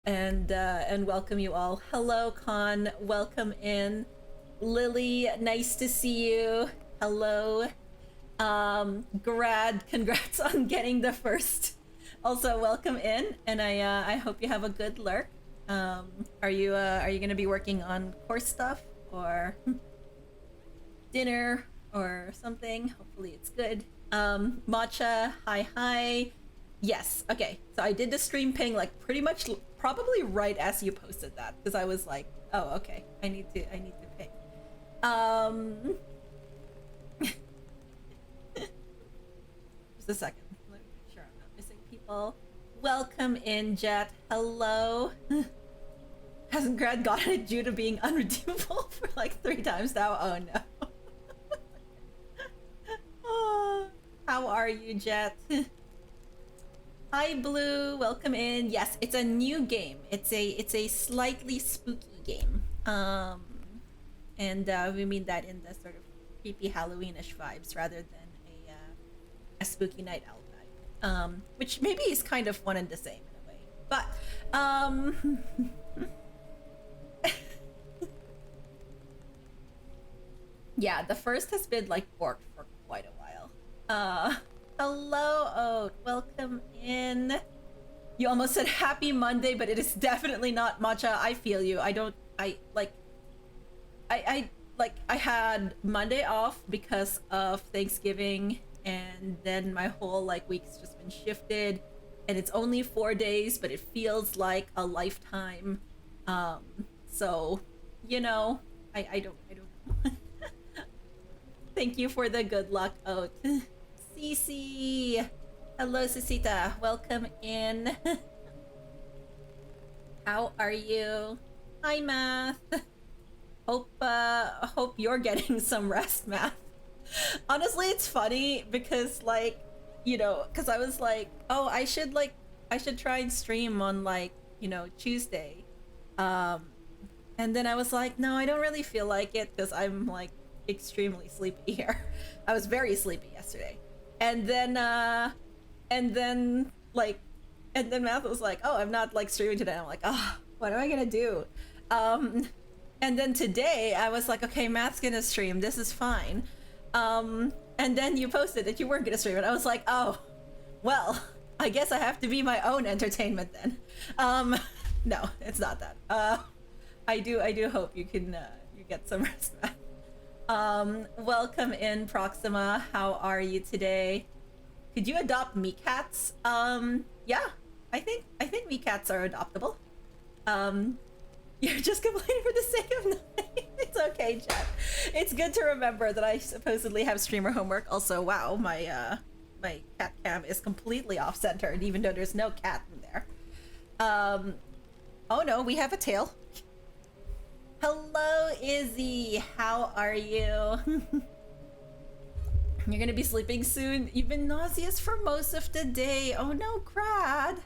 and welcome you all. Hello, Con. Welcome in. Lily, nice to see you. Hello. Grad, congrats on getting the first. Also, welcome in, and I hope you have a good lurk. Are you gonna be working on course stuff or dinner or something? Hopefully it's good. Matcha, hi. Yes, okay. So I did the stream ping like pretty much probably right as you posted that because I was like, oh, okay. I need to ping. Just a second. Let me make sure I'm not missing people. Welcome in, Jet. Hello. Hasn't Grad gotten it due to being unredeemable for like 3 times now? Oh no. Oh, how are you, Jet? Hi, Blue. Welcome in. Yes, it's a new game. It's a slightly spooky game. And we mean that in the sort of creepy Halloweenish vibes rather than a spooky night owl vibe. Which maybe is kind of one and the same in a way. But yeah, the first has been like borked for quite a while. Hello, Oat. Welcome in. You almost said happy Monday, but it is definitely not. Matcha, I feel you. I had Monday off because of Thanksgiving, and then my whole like week's just been shifted, and it's only 4 days, but it feels like a lifetime. So, you know, I don't know. Thank you for the good luck, Oat. Cece! Hello, Cecita. Welcome in. How are you? Hi, Math. Hope you're getting some rest, Math. Honestly, it's funny because like, you know, because I was like, oh, I should try and stream on like, you know, Tuesday. And then I was like, no, I don't really feel like it because I'm like extremely sleepy here. I was very sleepy yesterday. And then Math was like, oh, I'm not like streaming today. I'm like, oh, what am I gonna do? And then today I was like, okay, Math's gonna stream. This is fine. And then you posted that you weren't gonna stream it. I was like, oh, well, I guess I have to be my own entertainment then. No, it's not that. I do hope you can you get some rest, Math. Welcome in, Proxima. How are you today? Could you adopt meerkats? Yeah, I think meerkats are adoptable. You're just complaining for the sake of nothing. It's okay, Jeff. It's good to remember that I supposedly have streamer homework. Also, wow, my my cat cam is completely off-centered, even though there's no cat in there. Oh no, we have a tail. Hello, Izzy. How are you? You're gonna be sleeping soon? You've been nauseous for most of the day. Oh no, Crad.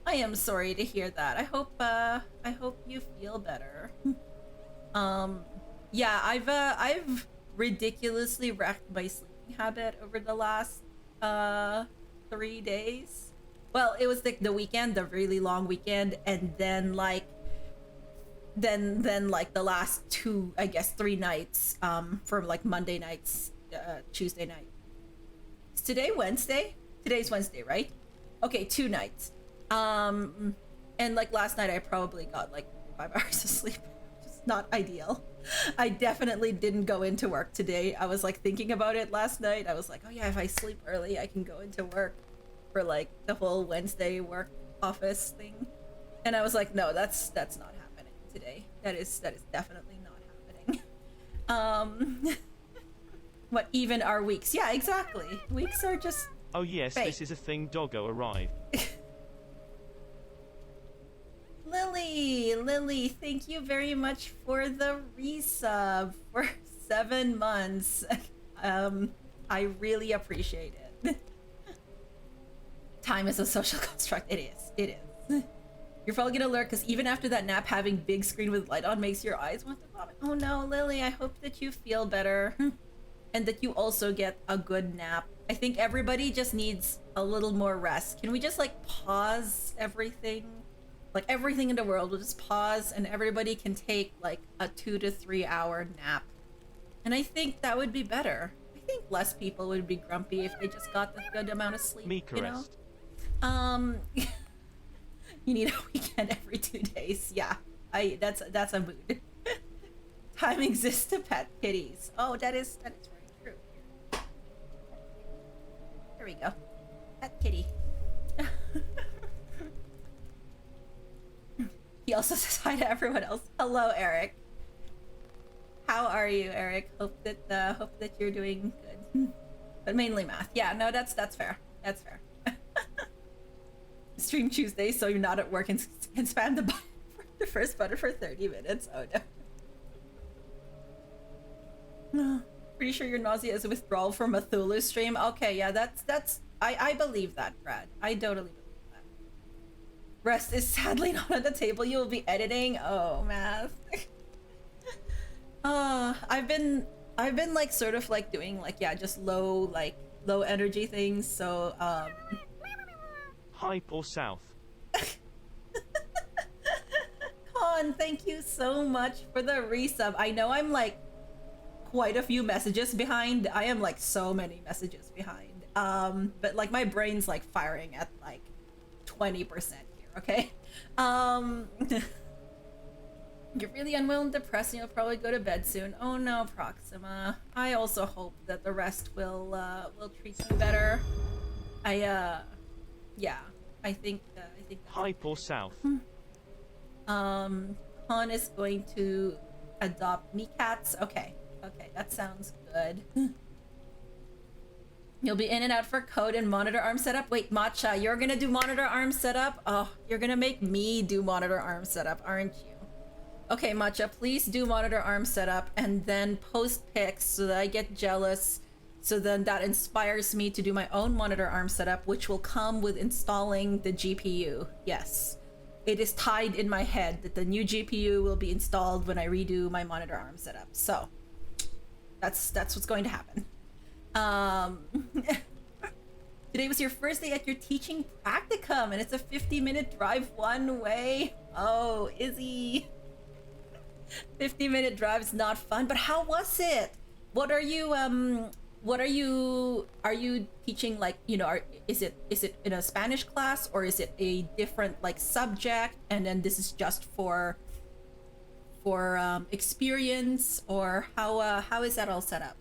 I am sorry to hear that. I hope you feel better. Yeah, I've ridiculously wrecked my sleeping habit over the last 3 days. Well, it was like the weekend, the really long weekend, and then like then like the last 2, I guess 3 nights from like Monday nights, Tuesday night. Is today Wednesday? Today's Wednesday, right? Okay, 2 nights. And like last night I probably got like 5 hours of sleep. Just not ideal. I definitely didn't go into work today. I was like thinking about it last night. I was like, oh yeah, if I sleep early I can go into work for like the whole Wednesday work office thing. And I was like, no, that's not happening today. That is definitely not happening. What even are weeks? Yeah, exactly. Weeks are just Oh yes, fake. this is a thing. Doggo arrived. Lily, thank you very much for the resub for 7 months. I really appreciate it. Time is a social construct. It is. You're probably gonna lurk because even after that nap, having big screen with light on makes your eyes want to vomit. Oh no, Lily, I hope that you feel better and that you also get a good nap. I think everybody just needs a little more rest. Can we just like pause everything Like everything in the world will just pause and everybody can take like a 2 to 3 hour nap. And I think that would be better. I think less people would be grumpy if they just got the good amount of sleep, Mika you know? rest. You need a weekend every 2 days. Yeah. That's a mood. Time exists to pet kitties. Oh, that is very true. There we go. Pet kitty. He also says hi to everyone else. Hello, Eric. How are you, Eric? Hope that you're doing good. But mainly math. Yeah, no, that's fair. That's fair. Stream Tuesday, so you're not at work and can spam the button for the first button for 30 minutes. Oh no. Pretty sure your nausea is a withdrawal from a Thulu stream. Okay, yeah, that's I believe that, Brad. I totally believe that. Rest is sadly not on the table. You will be editing. Oh, math. I've been like sort of like doing like, yeah, just low energy things. So Hype or south? Con, thank you so much for the resub. I know I'm like quite a few messages behind. I am like so many messages behind. But like my brain's like firing at like 20% here, okay? You're really unwell and depressed and you'll probably go to bed soon. Oh no, Proxima. I also hope that the rest will treat you better. Yeah, I think Hype or south? Con is going to adopt me cats. Okay, that sounds good. You'll be in and out for code and monitor arm setup. Wait, Matcha, you're gonna do monitor arm setup? Oh, you're gonna make me do monitor arm setup, aren't you? Okay, Matcha, please do monitor arm setup and then post pics so that I get jealous. So then that inspires me to do my own monitor arm setup, which will come with installing the GPU. Yes, it is tied in my head that the new GPU will be installed when I redo my monitor arm setup. So that's what's going to happen. Today was your first day at your teaching practicum and it's a 50-minute drive one way. Oh, Izzy. 50-minute drive is not fun, but how was it? What are you teaching, like, you know, is it in a Spanish class or is it a different like subject and then this is just for experience, or how is that all set up?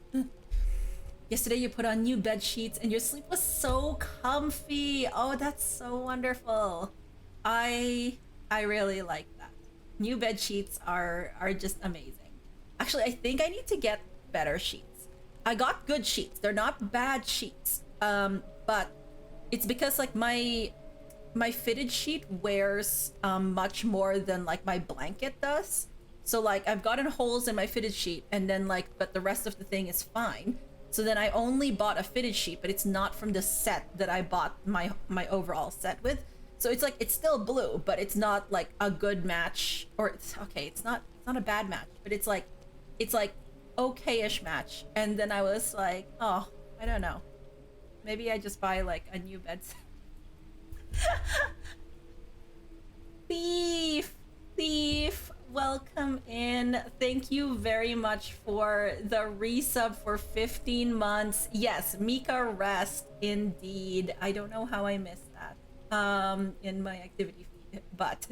Yesterday you put on new bed sheets and your sleep was so comfy. Oh, that's so wonderful. I really like that. New bed sheets are just amazing. Actually, I think I need to get better sheets. I got good sheets. They're not bad sheets. But it's because like my fitted sheet wears much more than like my blanket does. So like I've gotten holes in my fitted sheet and then like, but the rest of the thing is fine. So then I only bought a fitted sheet, but it's not from the set that I bought my overall set with. So it's like, it's still blue, but it's not like a good match, or it's okay. It's not a bad match, but it's like okay-ish match. And then I was like, oh, I don't know. Maybe I just buy like a new bed set. Thief, welcome in. Thank you very much for the resub for 15 months. Yes, Mika rest indeed. I don't know how I missed that in my activity feed, but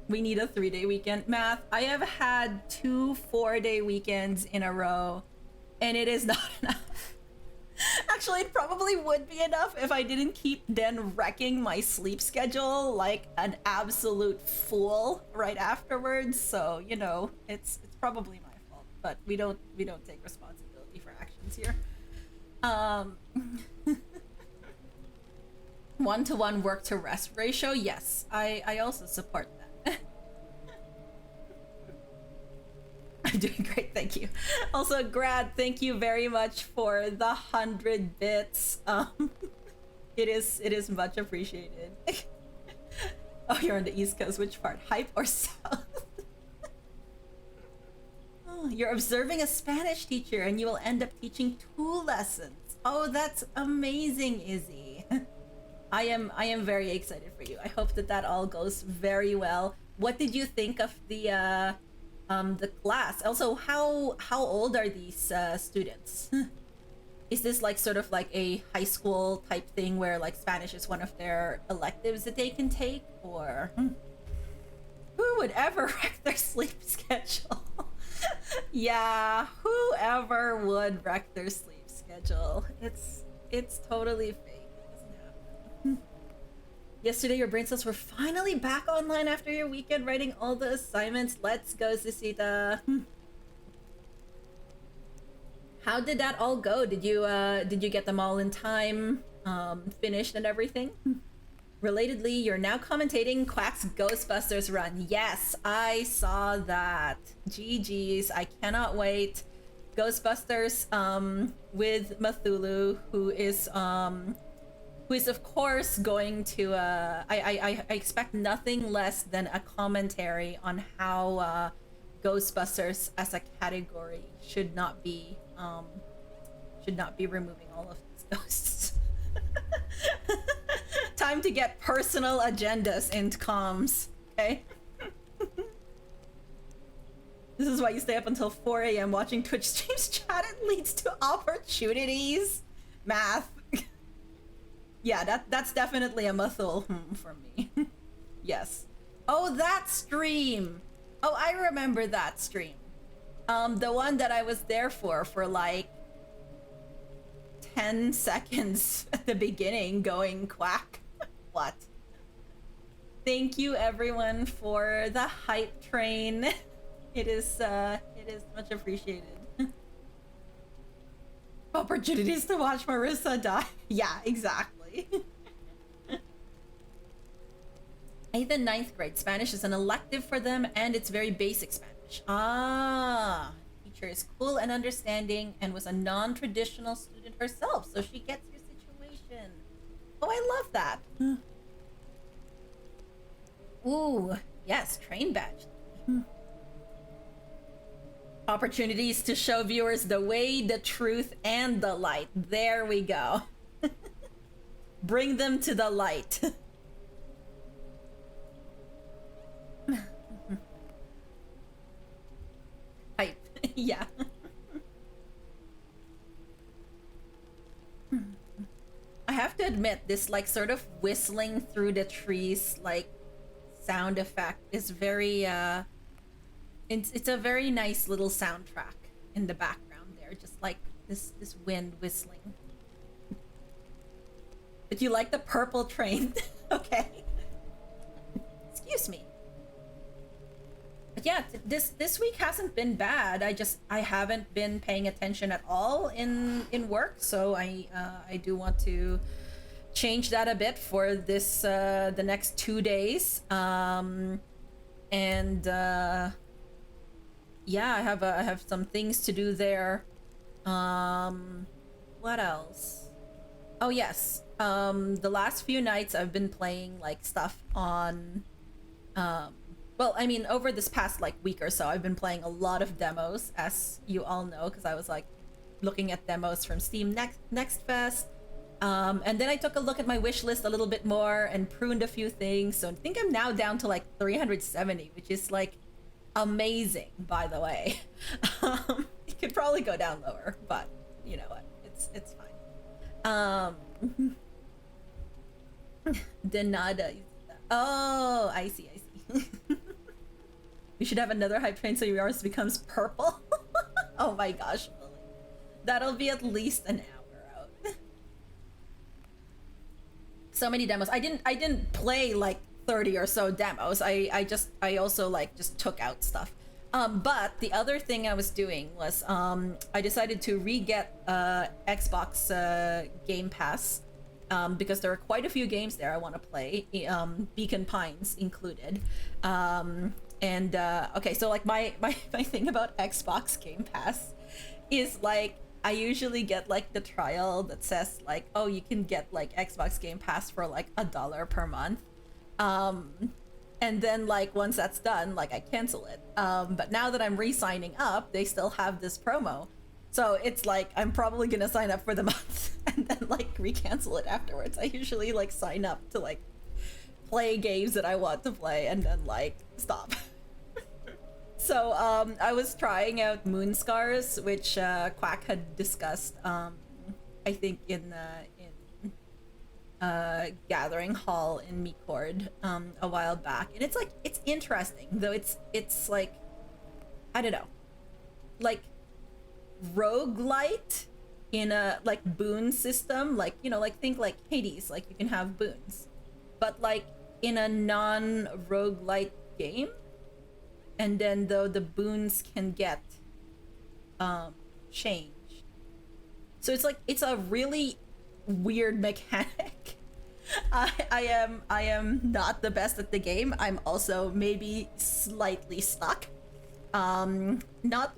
we need a 3-day weekend. Math, I have had 2 4-day weekends in a row and it is not enough. Actually, it probably would be enough if I didn't keep then wrecking my sleep schedule like an absolute fool right afterwards. So, you know, it's probably my fault, but we don't take responsibility for actions here. 1-to-1 work to rest ratio. Yes, I also support that. I'm doing great, thank you. Also, Grad, thank you very much for the 100 bits. It is much appreciated. Oh, you're on the East Coast. Which part? Hype or South? Oh, you're observing a Spanish teacher and you will end up teaching 2 lessons. Oh, that's amazing, Izzy. I am very excited for you. I hope that that all goes very well. What did you think of the class? Also, how old are these students? Is this like sort of like a high school type thing where like Spanish is one of their electives that they can take, or who would ever wreck their sleep schedule? Yeah, whoever would wreck their sleep schedule. It's totally fake. It doesn't happen. Yesterday, your brain cells were finally back online after your weekend writing all the assignments. Let's go, Sisita. How did that all go? Did you get them all in time, finished and everything? Relatedly, you're now commentating Quack's Ghostbusters run. Yes, I saw that. GG's, I cannot wait. Ghostbusters with Mathulu, who is of course going to I expect nothing less than a commentary on how Ghostbusters as a category should not be removing all of these ghosts. Time to get personal agendas into comms, okay? This is why you stay up until 4 a.m. watching Twitch streams. Chat, it leads to opportunities. Math. Yeah, that's definitely a Mathul for me. Yes. Oh, that stream. Oh, I remember that stream. The one that I was there for like 10 seconds at the beginning going quack. What? Thank you everyone for the hype train. It is much appreciated. Opportunities to watch Marissa die. Yeah, exactly. 8th and 9th grade Spanish is an elective for them, and it's very basic Spanish. Ah, teacher is cool and understanding and was a non-traditional student herself, so she gets your situation. Oh, I love that. Ooh, yes, train badge. Opportunities to show viewers the way, the truth, and the light. There we go. Bring them to the light. Hype. Yeah. I have to admit, this like sort of whistling through the trees like sound effect is very it's a very nice little soundtrack in the background there, just like this wind whistling. But you like the purple train? Okay. Excuse me. But yeah, this week hasn't been bad. I haven't been paying attention at all in work, so I do want to change that a bit for this the next 2 days. Yeah, I have some things to do there. What else? Oh yes. The last few nights I've been playing like stuff on well, I mean, over this past like week or so, I've been playing a lot of demos, as you all know, because I was like looking at demos from Steam Next Fest. And then I took a look at my wish list a little bit more and pruned a few things. So I think I'm now down to like 370, which is like amazing, by the way. It could probably go down lower, but you know what? It's fine. Denada. Oh, I see. We should have another hype train so yours becomes purple. Oh my gosh, Lily. That'll be at least an hour out. So many demos. I didn't play like 30 or so demos. I also like just took out stuff. But the other thing I was doing was I decided to re-get Xbox Game Pass because there are quite a few games there I want to play, Beacon Pines included. Okay, so like my thing about Xbox Game Pass is like I usually get like the trial that says like, oh, you can get like Xbox Game Pass for like $1 per month. And then like once that's done, like I cancel it. But now that I'm re-signing up, they still have this promo. So it's like I'm probably gonna sign up for the month and then like recancel it afterwards. I usually like sign up to like play games that I want to play and then like stop. So I was trying out Moon Scars, which Quack had discussed I think in Gathering Hall in Mecord a while back, and it's like it's interesting though. It's like I don't know, like roguelite in a like boon system, like you know, like think like Hades, like you can have boons, but like in a non-roguelite game, and then though the boons can get changed. So it's like it's a really weird mechanic. I am not the best at the game. I'm also maybe slightly stuck. Not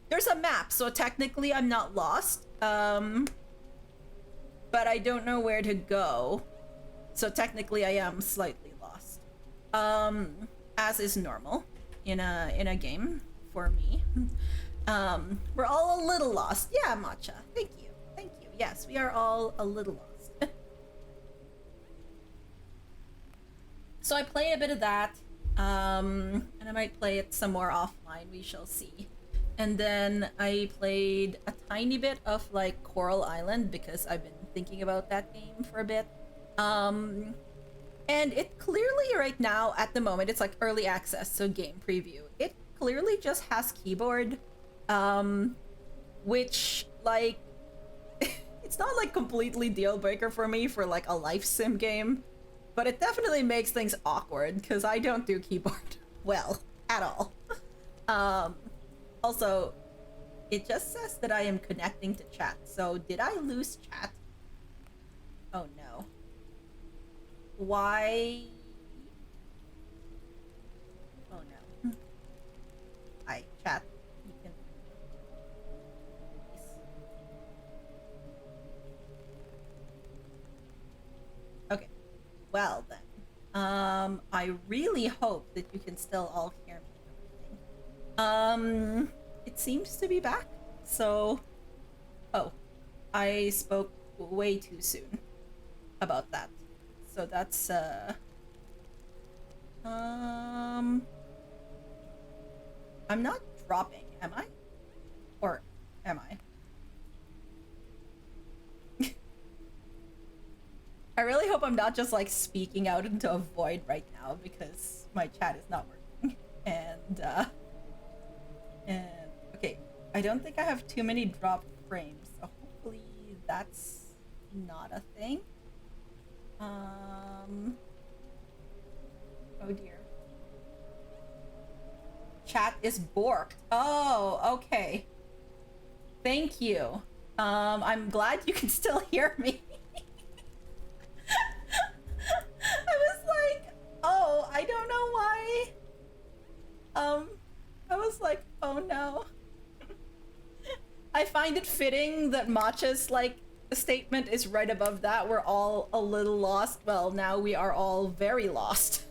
there's a map, so technically I'm not lost. But I don't know where to go. So technically I am slightly lost. As is normal in a game for me. We're all a little lost. Yeah, Matcha. Thank you. Thank you. Yes, we are all a little lost. So I played a bit of that. And I might play it some more offline. We shall see. And then I played a tiny bit of like Coral Island because I've been thinking about that game for a bit. And it clearly right now at the moment it's like early access, so game preview. It clearly just has keyboard, which like it's not like completely deal breaker for me for like a life sim game, but it definitely makes things awkward because I don't do keyboard well at all. Also, it just says that I am connecting to chat. So did I lose chat? Oh no. Why? Oh no. Hi, chat. You can. Please. Okay. Well then. I really hope that you can still all hear me and everything. It seems to be back. So, oh, I spoke way too soon about that. So that's I'm not dropping, am I? Or am I? I really hope I'm not just like speaking out into a void right now because my chat is not working. And okay, I don't think I have too many dropped frames, so hopefully that's not a thing. Oh dear. Chat is borked. Oh, okay. Thank you. I'm glad you can still hear me. I was like, oh, I don't know why. I was like, oh no. I find it fitting that Matcha's like statement is right above that. We're all a little lost. Well, now we are all very lost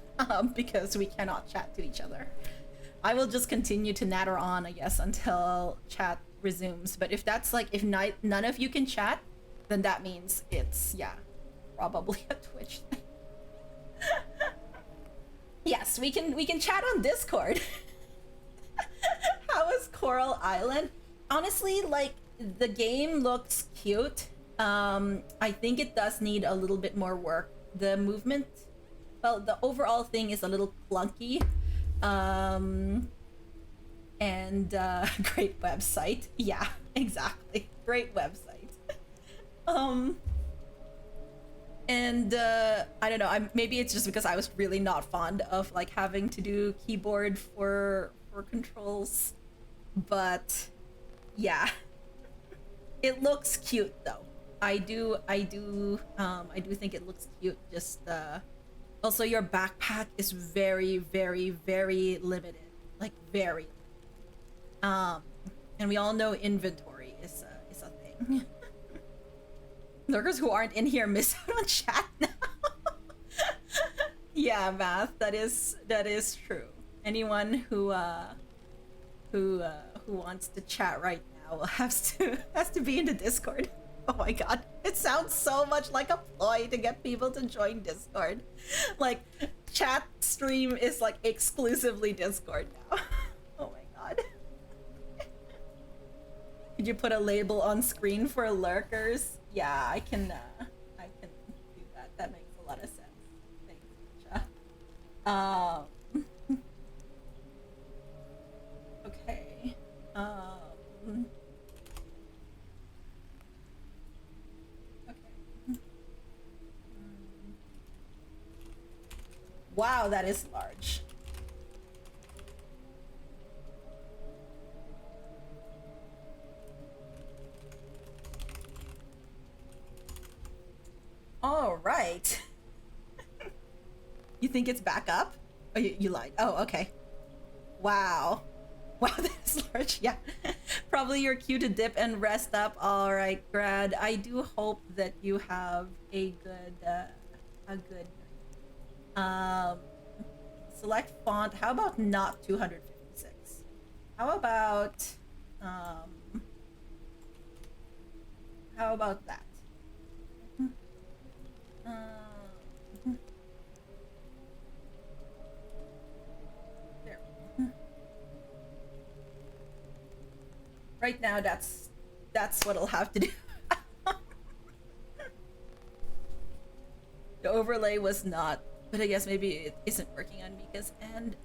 because we cannot chat to each other. I will just continue to natter on, I guess, until chat resumes. But if that's like, if none of you can chat, then that means it's, yeah, probably a Twitch thing. Yes, we can chat on Discord. How is Coral Island? Honestly, like, the game looks cute. I think it does need a little bit more work. The movement, well, the overall thing is a little clunky. And great website. Yeah, exactly. Great website. And I don't know, maybe it's just because I was really not fond of like having to do keyboard for controls. But yeah. It looks cute though. I do think it looks cute. Just also your backpack is very, very, very limited. Like very. And we all know inventory is a thing. Lurkers who aren't in here miss out on chat now. Yeah, Math, that is true. Anyone who who wants to chat right now has to be in the Discord. Oh my god. It sounds so much like a ploy to get people to join Discord. Like, chat stream is like exclusively Discord now. Oh my god. Could you put a label on screen for lurkers? Yeah, I can do that. That makes a lot of sense. Thanks, Misha. Okay. Okay. Wow, that is large. All right. You think it's back up? Oh, you lied. Oh, okay. Wow. Wow, that is large. Yeah. Probably your cue to dip and rest up. All right, Grad. I do hope that you have a good select font. How about not 256? How about that? There. Right now, that's what I'll have to do. The overlay was not, but I guess maybe it isn't working on Mika's end.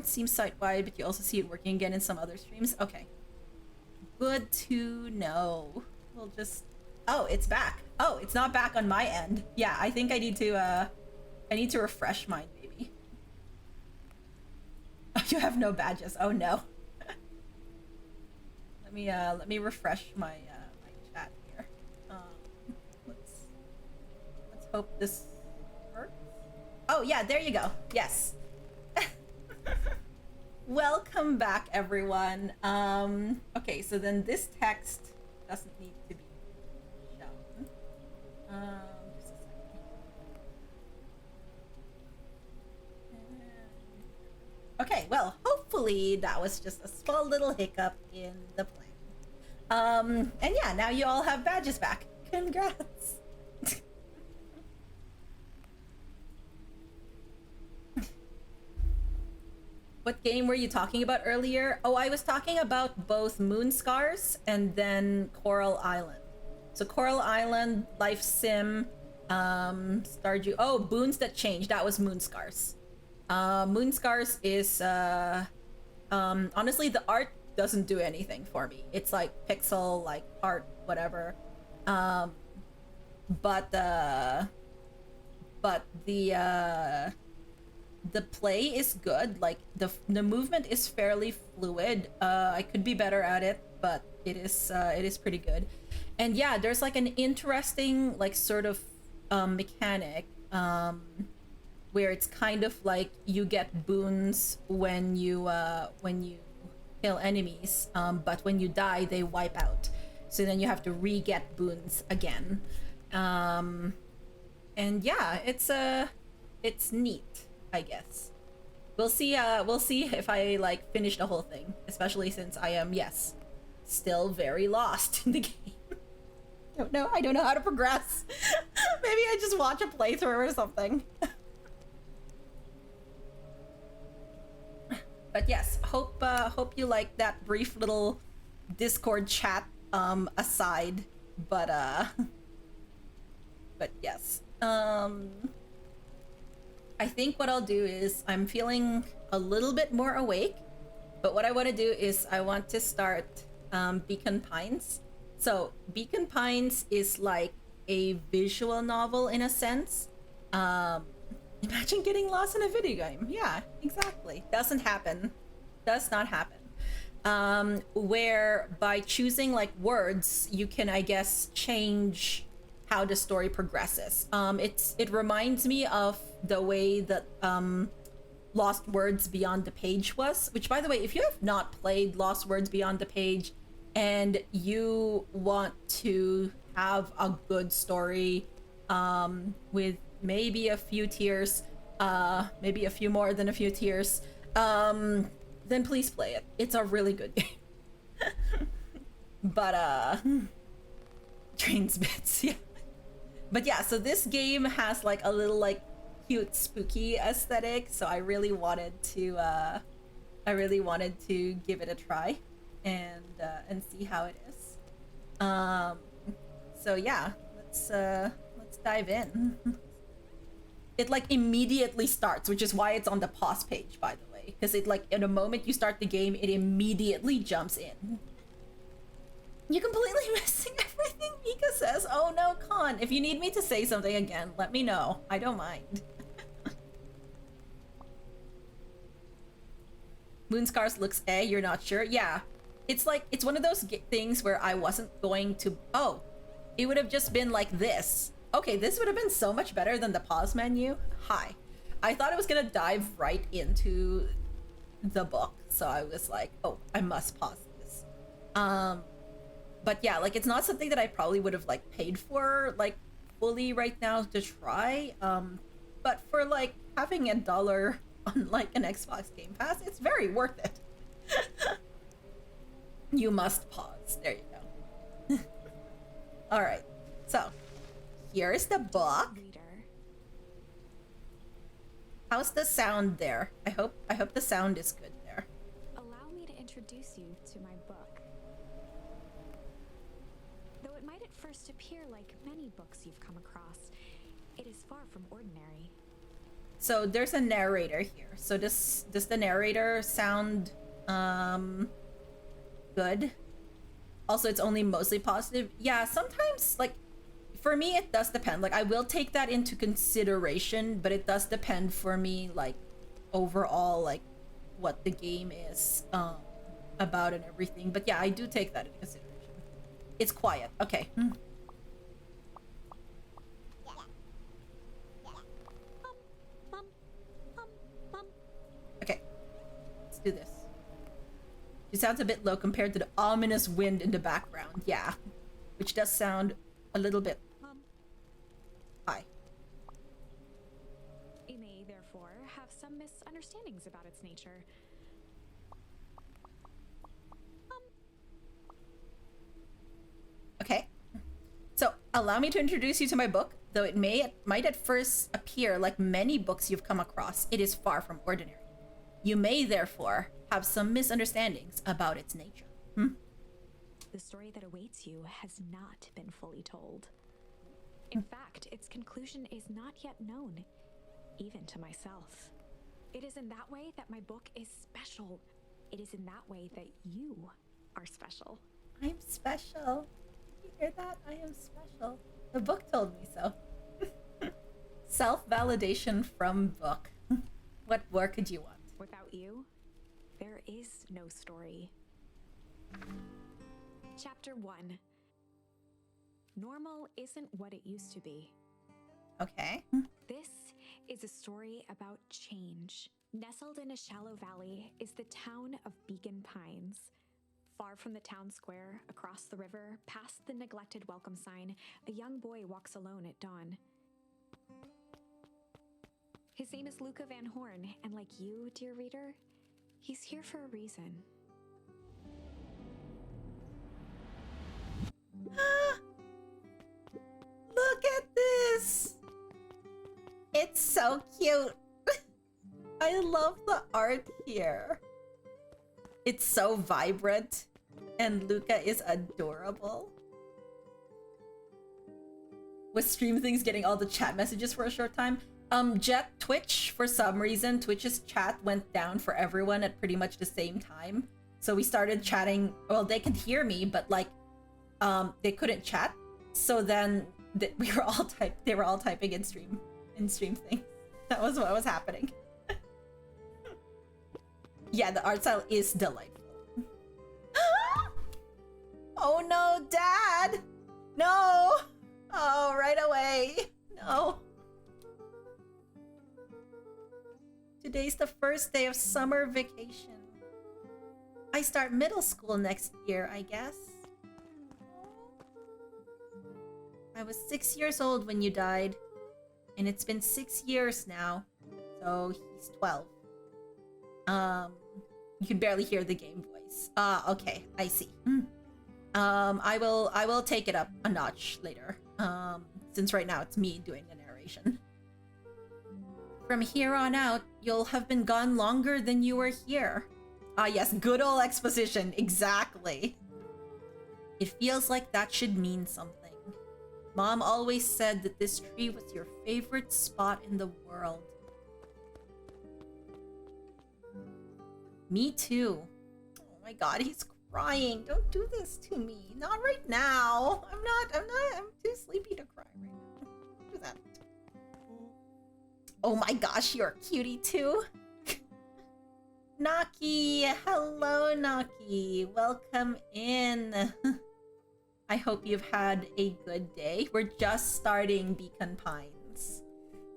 Seems site-wide, but you also see it working again in some other streams. Okay. Good to know. We'll just... Oh, it's back. Oh, it's not back on my end. Yeah, I think I need to refresh mine, maybe. Oh, you have no badges. Oh no. Let me refresh my my chat here. Let's hope this works. Oh yeah, there you go. Yes. Welcome back, everyone. Okay, so then this text doesn't need to be shown. Just a second. Okay, well, hopefully that was just a small little hiccup in the plan. And yeah, now you all have badges back. Congrats. What game were you talking about earlier? Oh, I was talking about both Moon Scars and then Coral Island. So Coral Island, Life Sim, Stardew. Oh, Boons That Change. That was Moon Scars. Moon Scars is honestly, the art doesn't do anything for me. It's like pixel, like art, whatever. But the play is good. Like the movement is fairly fluid. I could be better at it, but it is pretty good. And yeah, there's like an interesting like sort of mechanic where it's kind of like you get boons when you kill enemies, but when you die they wipe out. So then you have to re-get boons again. And yeah, it's neat, I guess. We'll see if I like finish the whole thing, especially since I am, yes, still very lost in the game. I don't know how to progress. Maybe I just watch a playthrough or something. But yes, hope you like that brief little Discord chat aside. But yes. I think what I'll do is I'm feeling a little bit more awake, but what I want to do is I want to start Beacon Pines. So Beacon Pines is like a visual novel in a sense. Imagine getting lost in a video game. Yeah, exactly. Does not happen. Where by choosing like words, you can, I guess, change how the story progresses. It reminds me of the way that Lost Words Beyond the Page was, which, by the way, if you have not played Lost Words Beyond the Page and you want to have a good story with maybe a few tears, maybe a few more than a few tears, then please play it. It's a really good game. But trains bits, yeah. But yeah, so this game has like a little like cute spooky aesthetic, so I really wanted to give it a try and see how it is. So yeah, let's dive in. It like immediately starts, which is why it's on the pause page, by the way, because it like in the moment you start the game, it immediately jumps in. You're completely missing everything, Mika says. Oh no, Con. If you need me to say something again, let me know. I don't mind. Moonscars looks you're not sure? Yeah. It's like, it's one of those things where I wasn't going to... Oh, it would have just been like this. Okay, this would have been so much better than the pause menu. Hi. I thought it was gonna dive right into the book, so I was like, oh, I must pause this. But yeah, like it's not something that I probably would have like paid for like fully right now to try. But for like having $1 on like an Xbox Game Pass, it's very worth it. You must pause. There you go. All right, so here's the book. How's the sound there? I hope the sound is good there. Allow me to introduce you to my book. Though it might at first appear like many books you've come across, it is far from ordinary. So there's a narrator here. So does the narrator sound good? Also, it's only mostly positive. Yeah, sometimes like for me it does depend. Like I will take that into consideration, but it does depend for me like overall like what the game is about and everything. But yeah, I do take that into consideration. It's quiet. Okay. Okay. Let's do this. She sounds a bit low compared to the ominous wind in the background. Yeah. Which does sound a little bit high. You may, therefore, have some misunderstandings about its nature. Okay. So, allow me to introduce you to my book. Though it might at first appear like many books you've come across, it is far from ordinary. You may, therefore, have some misunderstandings about its nature. The story that awaits you has not been fully told. In fact, its conclusion is not yet known, even to myself. It is in that way that my book is special. It is in that way that you are special. I'm special. Did you hear that? I am special. The book told me so. Self-validation from book. What more could you want? Without you, there is no story. Chapter 1. Normal isn't what it used to be. Okay. This is a story about change. Nestled in a shallow valley is the town of Beacon Pines. Far from the town square, across the river, past the neglected welcome sign, a young boy walks alone at dawn. His name is Luca Van Horn, and like you, dear reader, he's here for a reason. Look at this! It's so cute! I love the art here. It's so vibrant, and Luca is adorable. Was Stream Things getting all the chat messages for a short time? Jet, Twitch, for some reason, Twitch's chat went down for everyone at pretty much the same time. So we started chatting, well, they could hear me, but like, they couldn't chat. So then they were all typing in Stream Things. That was what was happening. Yeah, the art style is delightful. Oh no, Dad! No! Oh, right away. No. Today's the first day of summer vacation. I start middle school next year, I guess. I was 6 years old when you died, and it's been 6 years now, so he's 12. You can barely hear the game voice. voice. Ah, okay, I see. I will take it up a notch later. Since right now it's me doing the narration. From here on out, you'll have been gone longer than you were here. Ah, yes, good old exposition, exactly. It feels like that should mean something. Mom always said that this tree was your favorite spot in the world. Me too. Oh my god, he's crying. Don't do this to me. Not right now. I'm too sleepy to cry right now. Don't do that. Oh my gosh, you're a cutie too. Naki, hello Naki. Welcome in. I hope you've had a good day. We're just starting Beacon Pines,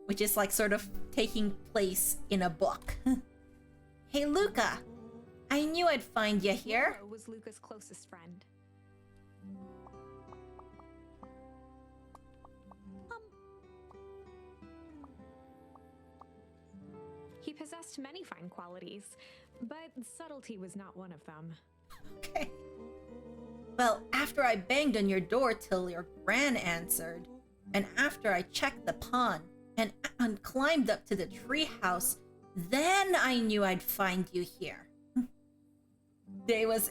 which is like sort of taking place in a book. Hey Luca, I knew I'd find you here. Laura was Luca's closest friend. He possessed many fine qualities, but subtlety was not one of them. Okay. Well, after I banged on your door till your gran answered, and after I checked the pond and climbed up to the treehouse, then I knew I'd find you here. Day was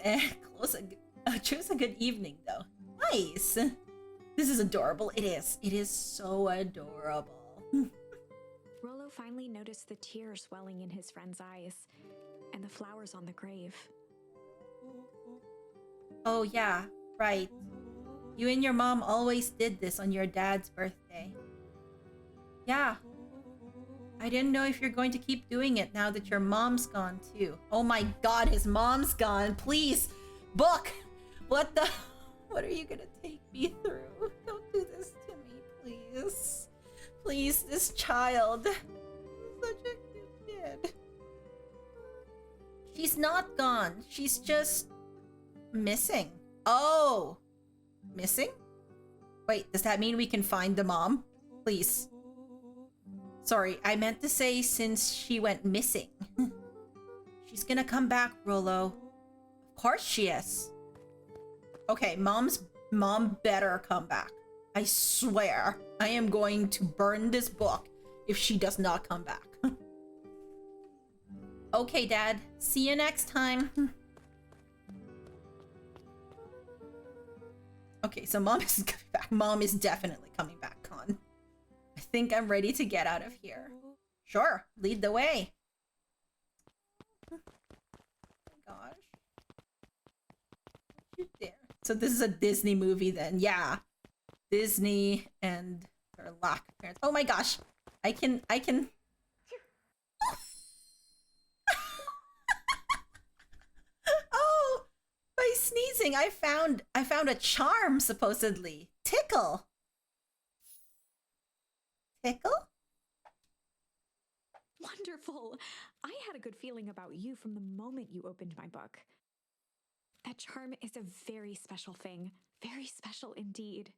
choose a good evening though. Nice. This is adorable. It is. It is so adorable. Rollo finally noticed the tears welling in his friend's eyes and the flowers on the grave. Oh yeah, right. You and your mom always did this on your dad's birthday. Yeah. I didn't know if you're going to keep doing it now that your mom's gone too. Oh my god, his mom's gone. Please, book. What are you gonna take me through? Don't do this to me, please. Please, this child. Such a cute kid. She's not gone. She's just missing. Oh, missing? Wait, does that mean we can find the mom? Please. Sorry, I meant to say since she went missing. She's gonna come back, Rollo. Of course she is. Okay, mom better come back. I swear, I am going to burn this book if she does not come back. Okay, Dad. See you next time. Okay, so mom isn't coming back. Mom is definitely coming back, Con. I think I'm ready to get out of here. Sure, lead the way. Oh my gosh. You there. So this is a Disney movie then. Yeah. Disney and their lack of parents. Oh my gosh. I can Oh, by sneezing, I found a charm supposedly. Tickle. Tickle? Wonderful! I had a good feeling about you from the moment you opened my book. That charm is a very special thing. Very special indeed.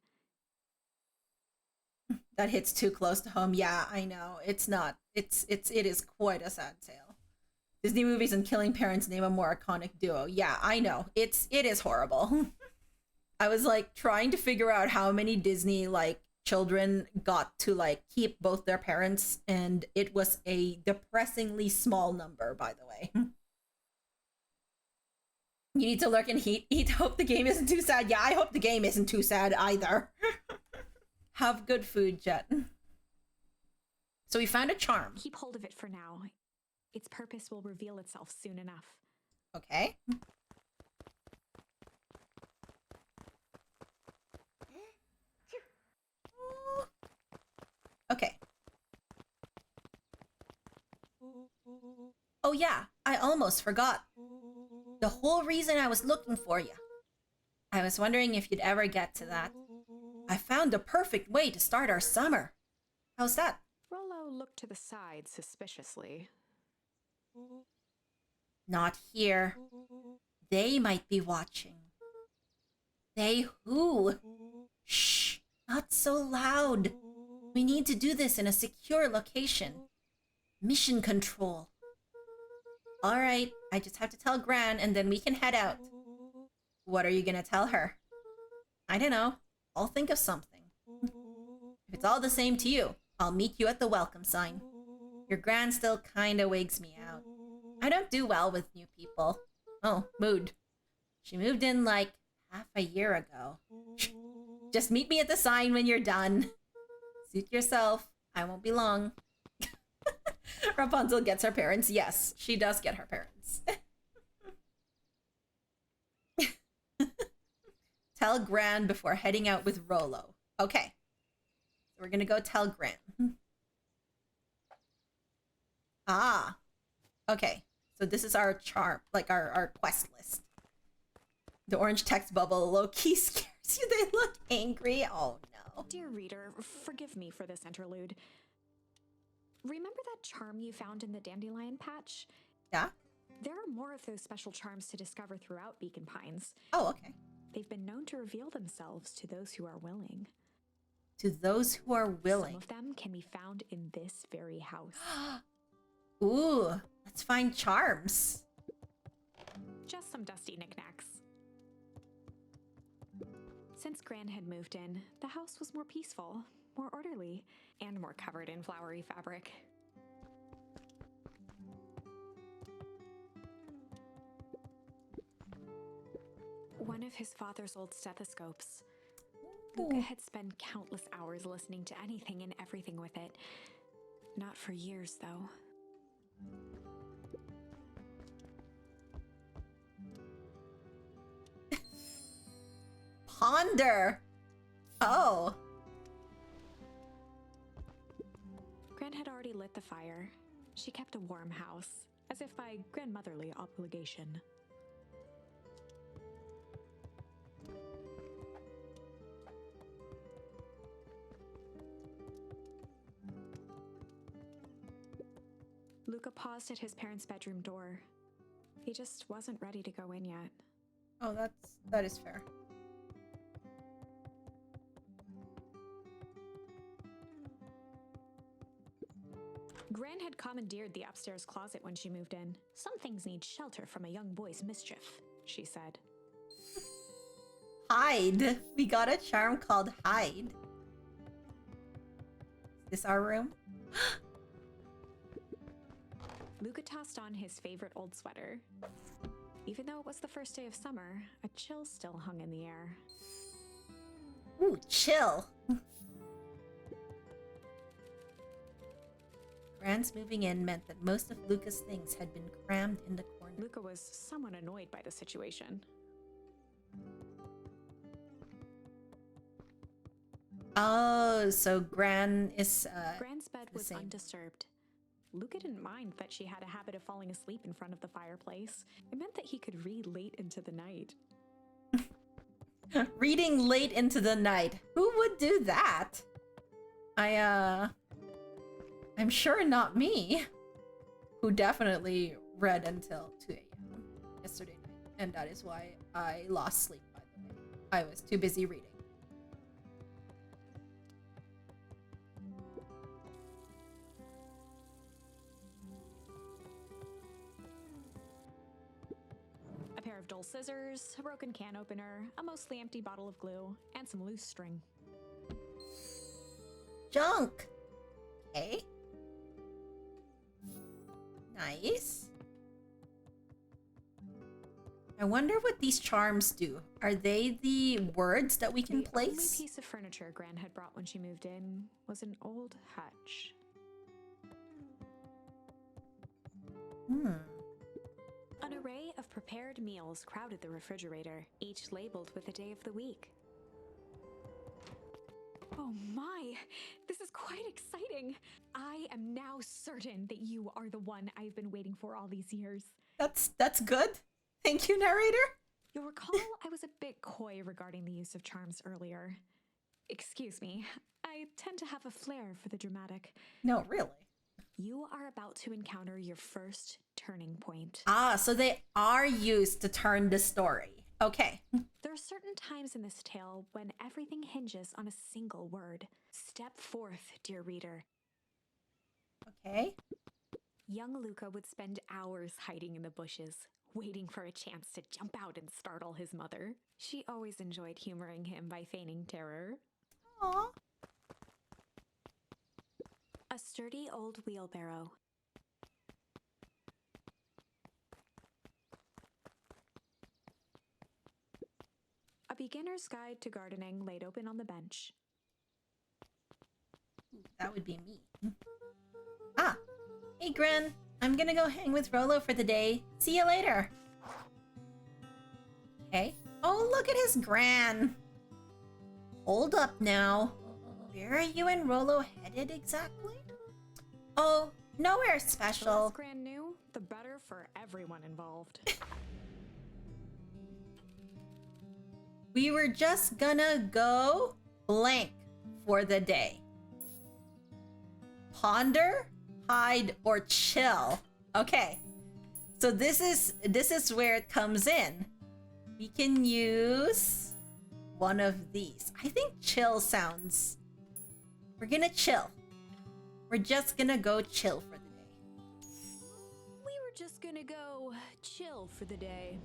That hits too close to home. Yeah, I know. It's not. It is quite a sad tale. Disney movies and killing parents name a more iconic duo. Yeah, I know. It is horrible. I was like trying to figure out how many Disney like children got to like keep both their parents, and it was a depressingly small number, by the way. You need to lurk and eat. Hope the game isn't too sad. Yeah, I hope the game isn't too sad either. Have good food, Jet. So we found a charm. Keep hold of it for now. Its purpose will reveal itself soon enough. Okay. Okay. Oh yeah, I almost forgot. The whole reason I was looking for you. I was wondering if you'd ever get to that. I found the perfect way to start our summer. How's that? Rollo looked to the side suspiciously. Not here. They might be watching. They who? Shh, not so loud. We need to do this in a secure location. Mission control. All right, I just have to tell Gran and then we can head out. What are you gonna tell her? I don't know. I'll think of something. If it's all the same to you, I'll meet you at the welcome sign. Your Gran still kinda wigs me out. I don't do well with new people. Oh, mood. She moved in like half a year ago. Just meet me at the sign when you're done. Suit yourself. I won't be long. Rapunzel gets her parents. Yes, she does get her parents. Tell Gran before heading out with Rolo. Okay. So we're gonna go tell Gran. Ah. Okay. So this is our charm, like our quest list. The orange text bubble low-key scares you. They look angry. Oh no. Dear reader, forgive me for this interlude. Remember that charm you found in the dandelion patch? Yeah? There are more of those special charms to discover throughout Beacon Pines. Oh, okay. They've been known to reveal themselves to those who are willing. To those who are willing. Some of them can be found in this very house. Ooh, let's find charms. Just some dusty knickknacks. Since Gran had moved in, the house was more peaceful, more orderly, and more covered in flowery fabric. One of his father's old stethoscopes. Luca had spent countless hours listening to anything and everything with it. Not for years, though. Ponder. Oh. Gran had already lit the fire. She kept a warm house, as if by grandmotherly obligation. Luca paused at his parents' bedroom door. He just wasn't ready to go in yet. Oh, that is fair. Gran had commandeered the upstairs closet when she moved in. Some things need shelter from a young boy's mischief, she said. Hide. We got a charm called Hide. Is this our room? Luca tossed on his favorite old sweater. Even though it was the first day of summer, a chill still hung in the air. Ooh, chill. Gran's moving in meant that most of Luca's things had been crammed in the corner. Luca was somewhat annoyed by the situation. Oh, so Gran is Gran's bed was same. undisturbed. Luca didn't mind that she had a habit of falling asleep in front of the fireplace. It meant that he could read late into the night. Reading late into the night. Who would do that? I'm sure not me. Who definitely read until 2 a.m. yesterday night. And that is why I lost sleep, by the way. I was too busy reading. A pair of dull scissors, a broken can opener, a mostly empty bottle of glue, and some loose string. Junk! Okay. Nice. I wonder what these charms do. Are they the words that we can The only place? piece of furniture Gran had brought when she moved in was an old hutch. An array of prepared meals crowded the refrigerator, each labeled with the day of the week. Oh my! This is quite exciting! I am now certain that you are the one I've been waiting for all these years. That's good. Thank you, narrator. You'll recall I was a bit coy regarding the use of charms earlier. Excuse me, I tend to have a flair for the dramatic. No, really. You are about to encounter your first turning point. Ah, so they are used to turn the story. Okay. There are certain times in this tale when everything hinges on a single word. Step forth, dear reader. Okay. young Luca would spend hours hiding in the bushes, waiting for a chance to jump out and startle his mother. She always enjoyed humoring him by feigning terror. Aw. A sturdy old wheelbarrow. A beginner's guide to gardening laid open on the bench. That would be me. Ah! Hey, Gran. I'm gonna go hang with Rolo for the day. See you later. Okay. Oh, look at his Gran. Hold up now. Where are you and Rolo headed exactly? Oh, nowhere The special. less Gran knew, the better for everyone involved. We were just gonna go blank for the day. Ponder, hide, or chill. Okay. So this is where it comes in. We can use one of these. I think chill sounds. We're gonna chill. We're just gonna go chill for the day. We were just gonna go chill for the day.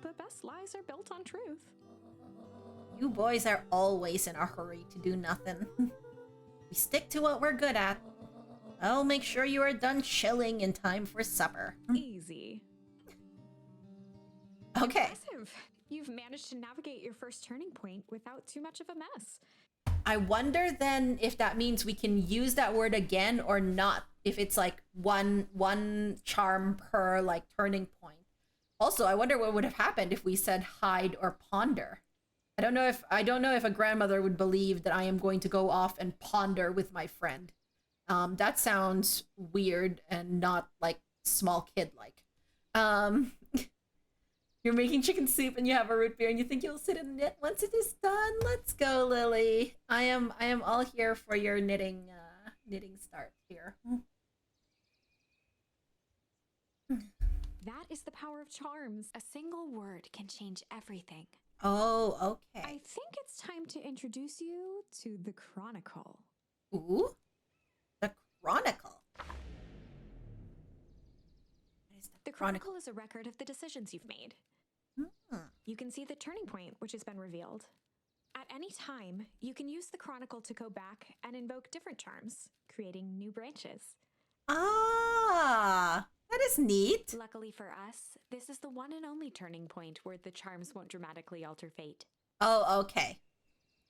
The best lies are built on truth. You boys are always in a hurry to do nothing. We stick to what we're good at. I'll make sure you are done chilling in time for supper. Easy. Okay. Impressive. You've managed to navigate your first turning point without too much of a mess. I wonder then if that means we can use that word again or not. If it's like one charm per like turning point. Also, I wonder what would have happened if we said hide or ponder. I don't know if a grandmother would believe that I am going to go off and ponder with my friend. That sounds weird and not like small kid like. You're making chicken soup and you have a root beer and you think you'll sit and knit once it is done. Let's go, Lily. I am all here for your knitting start here. That is the power of charms. A single word can change everything. Oh, okay. I think it's time to introduce you to the Chronicle. Ooh, the Chronicle. What is The Chronicle is a record of the decisions you've made. You can see the turning point, which has been revealed. At any time, you can use the Chronicle to go back and invoke different charms, creating new branches. Ah, that is neat. Luckily for us, this is the one and only turning point where the charms won't dramatically alter fate. Oh, okay.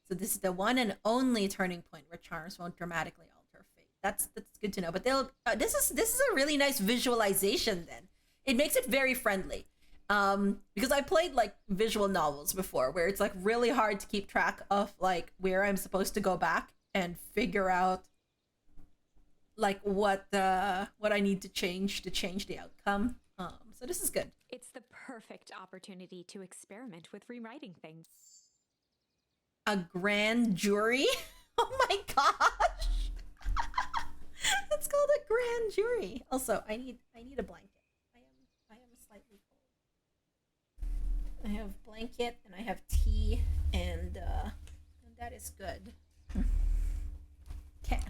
So this is the one and only turning point where charms won't dramatically alter fate. That's good to know. But they'll this is a really nice visualization then. It makes it very friendly. Because I played like visual novels before where it's like really hard to keep track of like where I'm supposed to go back and figure out like what I need to change the outcome. So this is good. It's the perfect opportunity to experiment with rewriting things. A grand jury? Oh my gosh! It's called a grand jury. Also, I need a blanket. I am slightly cold. I have blanket and I have tea and that is good. Okay.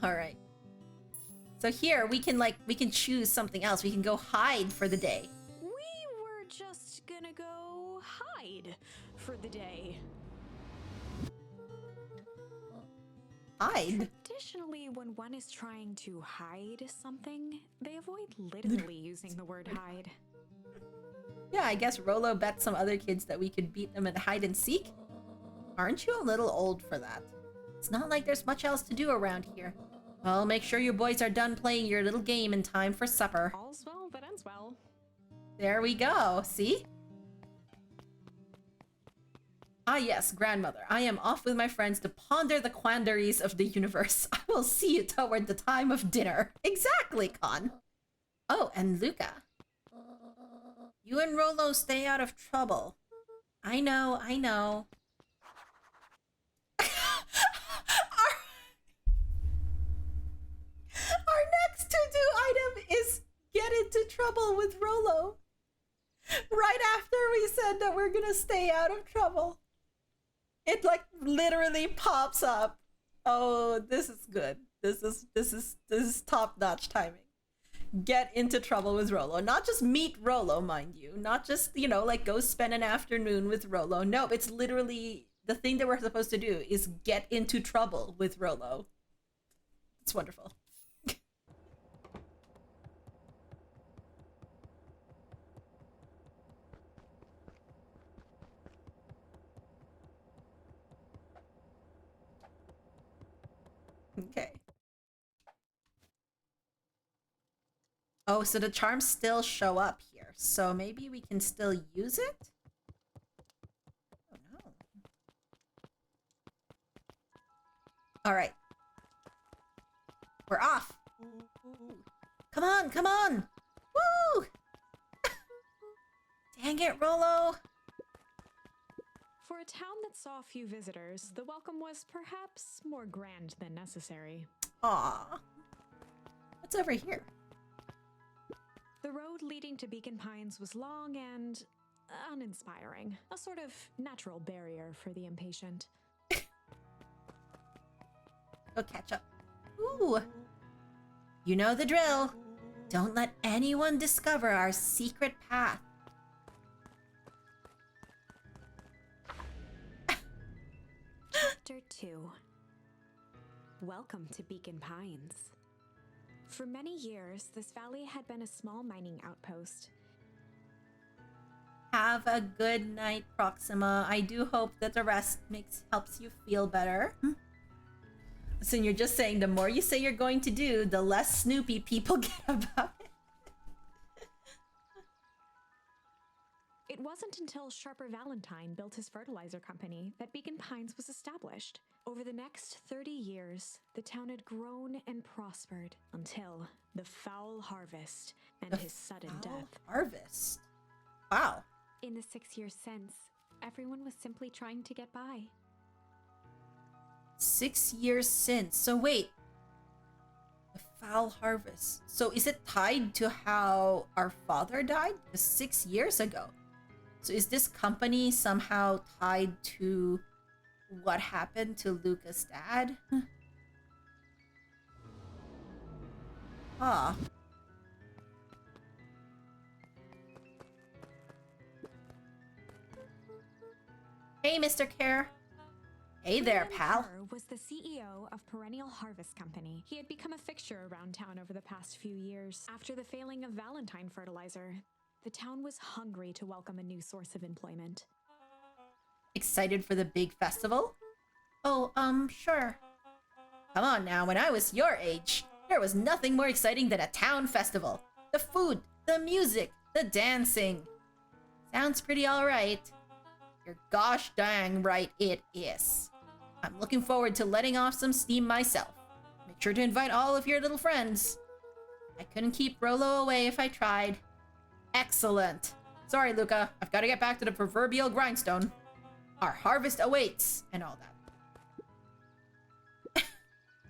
All right. So here we can choose something else. We can go hide for the day. We were just gonna go hide for the day. Hide? Traditionally, when one is trying to hide something, they avoid literally using the word hide. Yeah, I guess Rolo bet some other kids that we could beat them at hide and seek. Aren't you a little old for that? It's not like there's much else to do around here. Well, make sure you boys are done playing your little game in time for supper. All's well that ends well. There we go, see? Ah yes, grandmother, I am off with my friends to ponder the quandaries of the universe. I will see you toward the time of dinner. Exactly, Con. Oh, and Luca. You and Rolo stay out of trouble. I know. Our next to-do item is get into trouble with Rolo. Right after we said that we're gonna stay out of trouble. It like literally pops up. Oh, this is good. This is top-notch timing. Get into trouble with Rolo. Not just meet Rolo, mind you. Not just, like go spend an afternoon with Rolo. No, it's literally the thing that we're supposed to do is get into trouble with Rolo. It's wonderful. Okay. Oh, so the charms still show up here. So maybe we can still use it? Oh, no. All right. We're off. Come on, come on. Woo! Dang it, Rolo. For a town that saw few visitors, the welcome was perhaps more grand than necessary. Aw. What's over here? The road leading to Beacon Pines was long and uninspiring, a sort of natural barrier for the impatient. Go catch up. Ooh. You know the drill. Don't let anyone discover our secret path. Chapter 2. Welcome to Beacon Pines. For many years, this valley had been a small mining outpost. Have a good night, Proxima. I do hope that the rest helps you feel better. Listen, you're just saying the more you say you're going to do, the less snoopy people get about it. It wasn't until Sharper Valentine built his fertilizer company that Beacon Pines was established. Over the next 30 years, the town had grown and prospered until the foul harvest and his sudden death. Harvest? Wow. In the 6 years since, everyone was simply trying to get by. 6 years since. So wait. The foul harvest. So is it tied to how our father died? 6 years ago. So is this company somehow tied to what happened to Luca's dad? Ah. Hey, Mr. Care. Hey there, pal. Kerr was the CEO of Perennial Harvest Company. He had become a fixture around town over the past few years. After the failing of Valentine fertilizer, the town was hungry to welcome a new source of employment. Excited for the big festival? Oh, sure. Come on now, when I was your age, there was nothing more exciting than a town festival. The food, the music, the dancing. Sounds pretty alright. You're gosh dang right it is. I'm looking forward to letting off some steam myself. Make sure to invite all of your little friends. I couldn't keep Rolo away if I tried. Excellent. Sorry, Luca. I've got to get back to the proverbial grindstone. Our harvest awaits, and all that.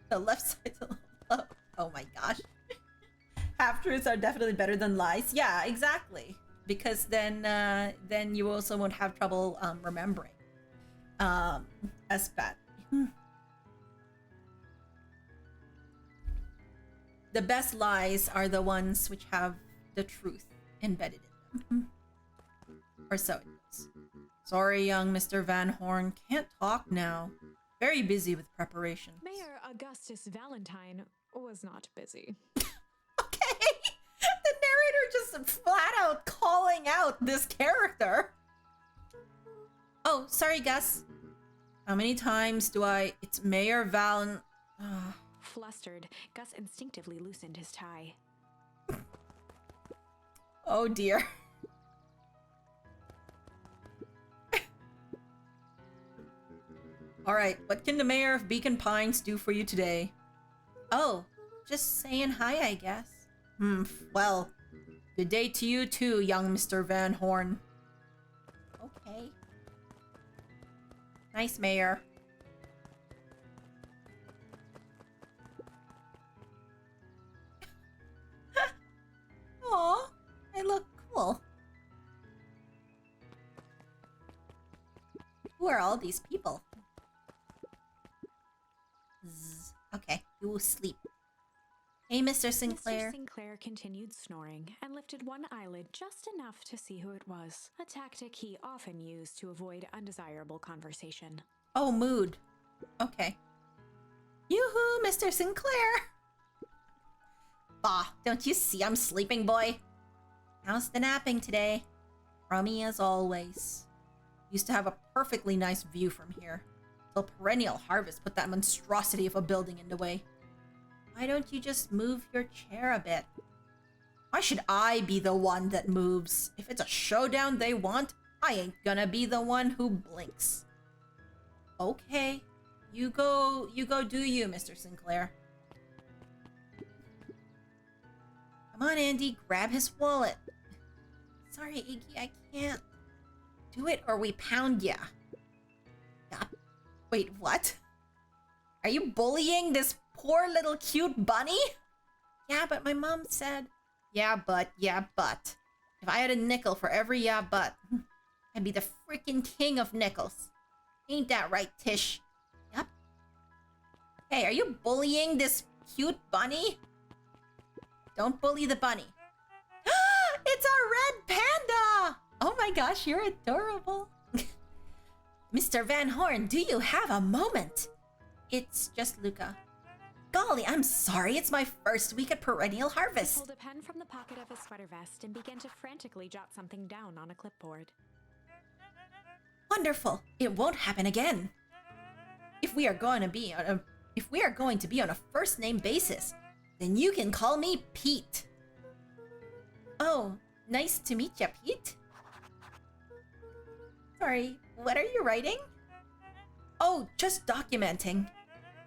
The left side's a little low. Oh my gosh. Half-truths are definitely better than lies. Yeah, exactly. Because then you also won't have trouble remembering as bad. The best lies are the ones which have the truth embedded in them. Or so it goes. Sorry, young Mr. Van Horn. Can't talk now. Very busy with preparation. Mayor Augustus Valentine was not busy. Okay! The narrator just flat out calling out this character. Oh, sorry, Gus. How many times do I... It's Mayor Valen... Flustered, Gus instinctively loosened his tie. Oh, dear. Alright, what can the mayor of Beacon Pines do for you today? Oh, just saying hi, I guess. Well, good day to you too, young Mr. Van Horn. Okay. Nice, mayor. Aw, I look cool. Who are all these people? Okay, you will sleep. Hey, Mr. Sinclair. Mr. Sinclair continued snoring and lifted one eyelid just enough to see who it was, a tactic he often used to avoid undesirable conversation. Oh, mood. Okay. Yoo-hoo, Mr. Sinclair! Bah, don't you see I'm sleeping, boy? How's the napping today? Crummy as always. Used to have a perfectly nice view from here. Till perennial harvest put that monstrosity of a building in the way. Why don't you just move your chair a bit? Why should I be the one that moves? If it's a showdown they want, I ain't gonna be the one who blinks. Okay. You go do you, Mr. Sinclair. Come on, Andy, grab his wallet. Sorry, Iggy, I can't. Do it or we pound ya. Yeah. Wait, what? Are you bullying this poor little cute bunny? Yeah, but my mom said... Yeah, but. If I had a nickel for every yeah, but, I'd be the freaking king of nickels. Ain't that right, Tish? Yep. Hey, are you bullying this cute bunny? Don't bully the bunny. It's a red panda! Oh my gosh, you're adorable. Mr. Van Horn, do you have a moment? It's just Luca. Golly, I'm sorry. It's my first week at Perennial He Harvest. pulled a pen from the pocket of his sweater vest and began to frantically jot something down on a clipboard. Wonderful. It won't happen again. If we are going to be on a first name basis, then you can call me Pete. Oh, nice to meet you, Pete. Sorry, what are you writing? Oh, just documenting.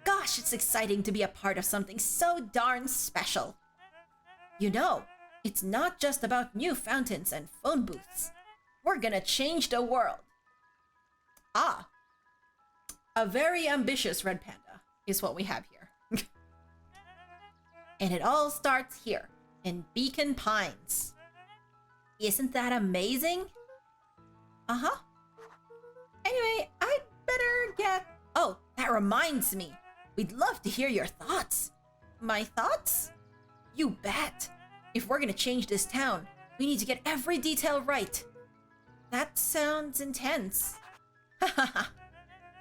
Gosh, it's exciting to be a part of something so darn special. You know, it's not just about new fountains and phone booths. We're gonna change the world. Ah, a very ambitious red panda is what we have here. And it all starts here, in Beacon Pines. Isn't that amazing? Uh-huh. Anyway, I'd better get... Oh, that reminds me. We'd love to hear your thoughts. My thoughts? You bet. If we're gonna change this town, we need to get every detail right. That sounds intense. Hahaha.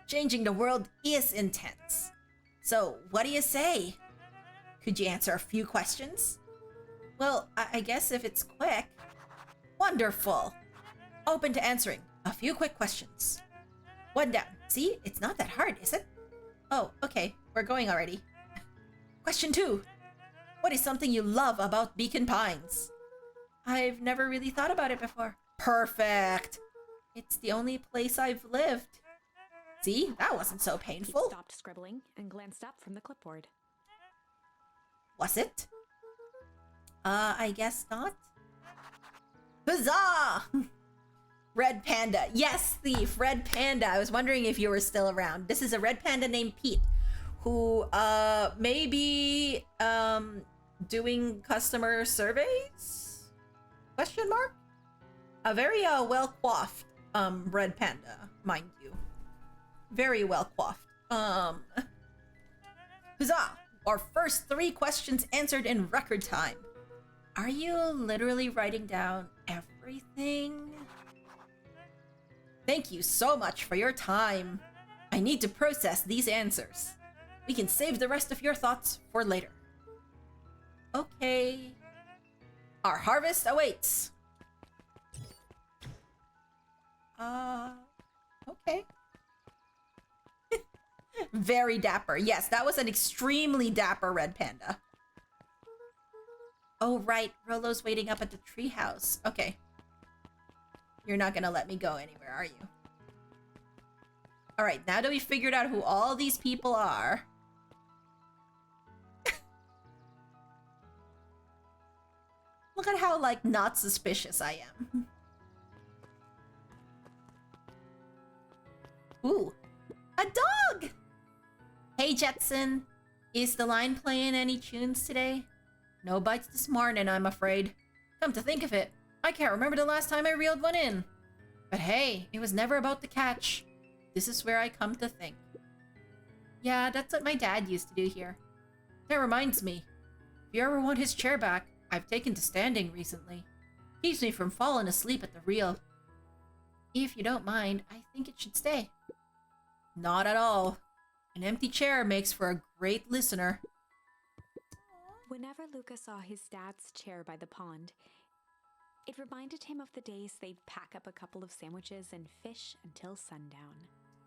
Changing the world is intense. So, what do you say? Could you answer a few questions? Well, I guess if it's quick. Wonderful. Open to answering a few quick questions. One down. See, it's not that hard, is it? Oh, okay. We're going already. Question 2. What is something you love about Beacon Pines? I've never really thought about it before. Perfect. It's the only place I've lived. See, that wasn't so Pete painful. stopped scribbling and glanced up from the clipboard. Was it? I guess not. Huzzah! Red panda. Yes, thief. Red panda. I was wondering if you were still around. This is a red panda named Pete, who may be doing customer surveys? Question mark? A very well coiffed red panda, mind you. Very well coiffed. Huzzah! Our first 3 questions answered in record time. Are you literally writing down everything? Thank you so much for your time. I need to process these answers. We can save the rest of your thoughts for later. Okay. Our harvest awaits. Okay. Very dapper. Yes, that was an extremely dapper red panda. Oh, right. Rolo's waiting up at the treehouse. Okay. You're not gonna let me go anywhere, are you? Alright, now that we figured out who all these people are... Look at how, like, not suspicious I am. Ooh. A dog! Hey, Jetson. Is the line playing any tunes today? No bites this morning, I'm afraid. Come to think of it, I can't remember the last time I reeled one in. But hey, it was never about the catch. This is where I come to think. Yeah, that's what my dad used to do here. That reminds me. If you ever want his chair back, I've taken to standing recently. Keeps me from falling asleep at the reel. If you don't mind, I think it should stay. Not at all. An empty chair makes for a great listener. Whenever Luca saw his dad's chair by the pond, it reminded him of the days they'd pack up a couple of sandwiches and fish until sundown.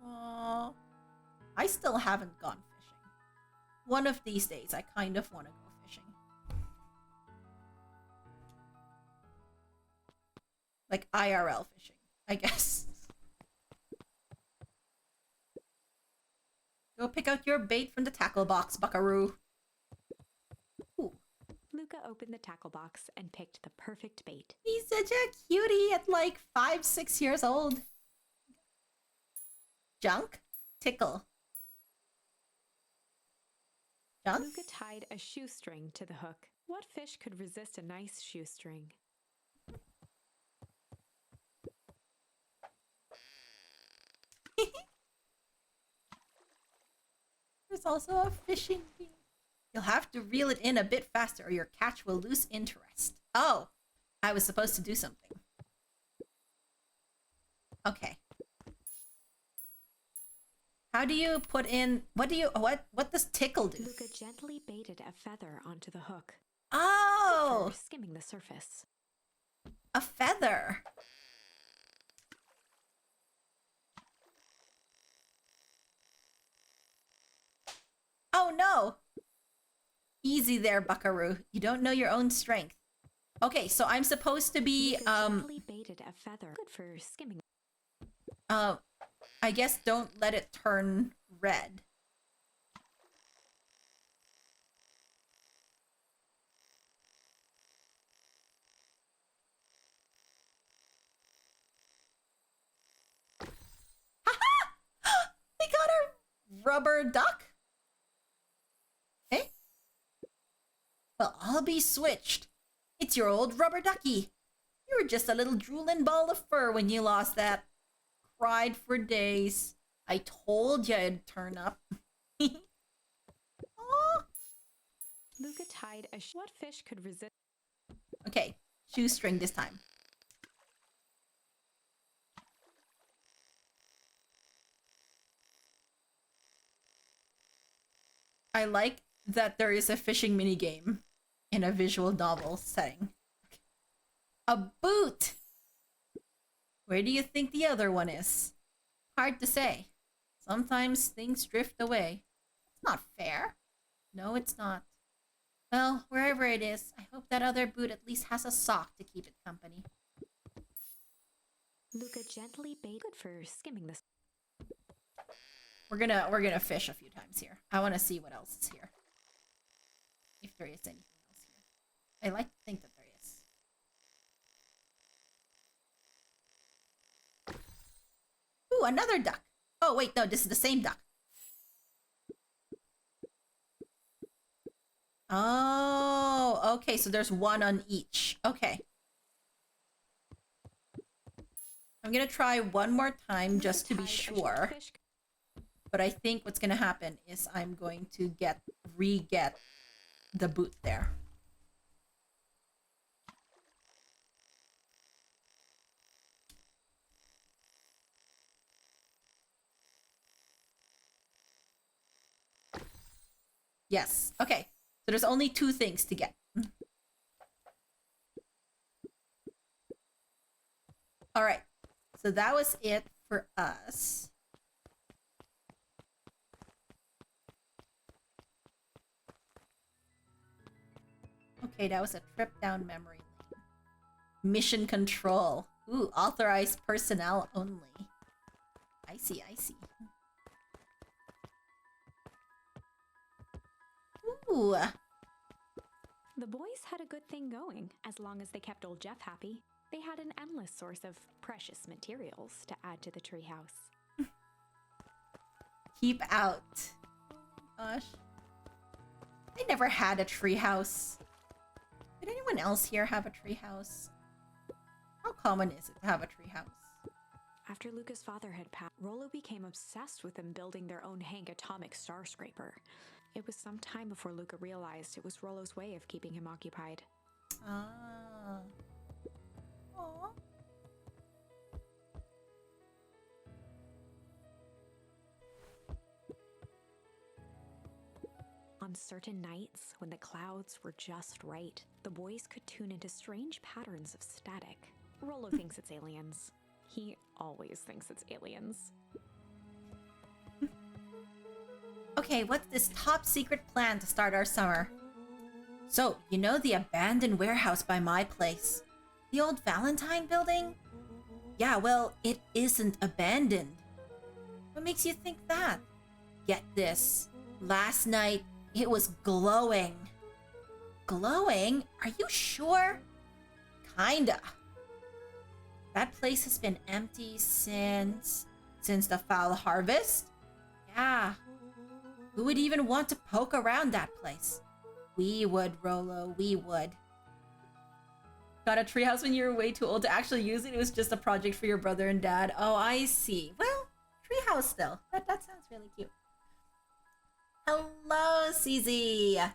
Aww. I still haven't gone fishing. One of these days, I kind of want to go fishing. Like IRL fishing, I guess. Go pick out your bait from the tackle box, buckaroo. Ooh. Luca opened the tackle box and picked the perfect bait. He's such a cutie at like 5, 6 years old. Junk? Tickle. Junk? Luca tied a shoestring to the hook. What fish could resist a nice shoestring? There's also a fishing beam. You'll have to reel it in a bit faster or your catch will lose interest. Oh, I was supposed to do something. Okay. How do you put in, what does tickle do? Luca gently baited a feather onto the hook. Oh, Before skimming the surface. a feather. Oh no. Easy there, buckaroo. You don't know your own strength. Okay, so I'm supposed to be, Luca gently baited a feather. Good for skimming. I guess don't let it turn red. Haha! We got a rubber duck? Eh? Well, I'll be switched. It's your old rubber ducky. You were just a little drooling ball of fur when you lost that. Cried for days. I told you I'd turn up. Aw. Luca tied a what fish could resist? Okay, shoestring this time. I like that there is a fishing minigame in a visual novel setting. A boot! Where do you think the other one is? Hard to say. Sometimes things drift away. It's not fair. No, it's not. Well, wherever it is, I hope that other boot at least has a sock to keep it company. Luca gently baited. Good for skimming the. We're gonna fish a few times here. I want to see what else is here. If there is anything else here. I like to think that there is. Ooh, another duck. Oh, wait, no, this is the same duck. Oh, okay, so there's one on each. Okay. I'm gonna try one more time just to be sure. But I think what's gonna happen is I'm going to re-get the boot there. Yes. Okay. So there's only 2 things to get. All right. So that was it for us. Okay, that was a trip down memory lane. Mission control. Ooh, authorized personnel only. I see, I see. Ooh. The boys had a good thing going, as long as they kept old Jeff happy. They had an endless source of precious materials to add to the treehouse. Keep out. Gosh. I never had a treehouse. Did anyone else here have a treehouse? How common is it to have a treehouse? After Luca's father had passed, Rollo became obsessed with them building their own Hank atomic star scraper. It was some time before Luca realized it was Rollo's way of keeping him occupied. Ah. Aw. On certain nights, when the clouds were just right, the boys could tune into strange patterns of static. Rollo thinks it's aliens. He always thinks it's aliens. Okay, what's this top secret plan to start our summer? So, you know the abandoned warehouse by my place? The old Valentine building? Yeah, well, it isn't abandoned. What makes you think that? Get this. Last night, it was glowing. Glowing? Are you sure? Kinda. That place has been empty since the fall harvest? Yeah. Who would even want to poke around that place? We would, Rollo, we would. Got a treehouse when you were way too old to actually use it? It was just a project for your brother and dad. Oh, I see. Well, treehouse still. That sounds really cute. Hello, CZ.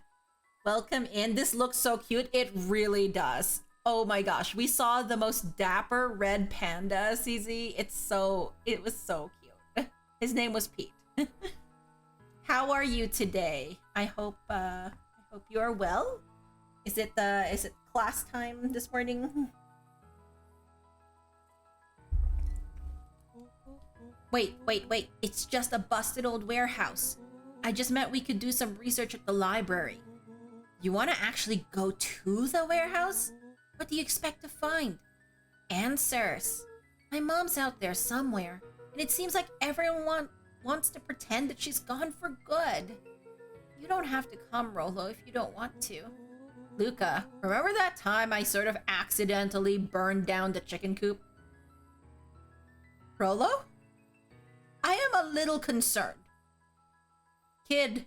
Welcome in. This looks so cute. It really does. Oh my gosh. We saw the most dapper red panda, CZ. It was so cute. His name was Pete. How are you today? I hope you are well. Is it class time this morning? Wait. It's just a busted old warehouse. I just meant we could do some research at the library. You want to actually go to the warehouse? What do you expect to find? Answers. My mom's out there somewhere, and it seems like everyone wants to pretend that she's gone for good. You don't have to come, Rollo, if you don't want to. Luca, remember that time I sort of accidentally burned down the chicken coop? Rollo? I am a little concerned. Kid,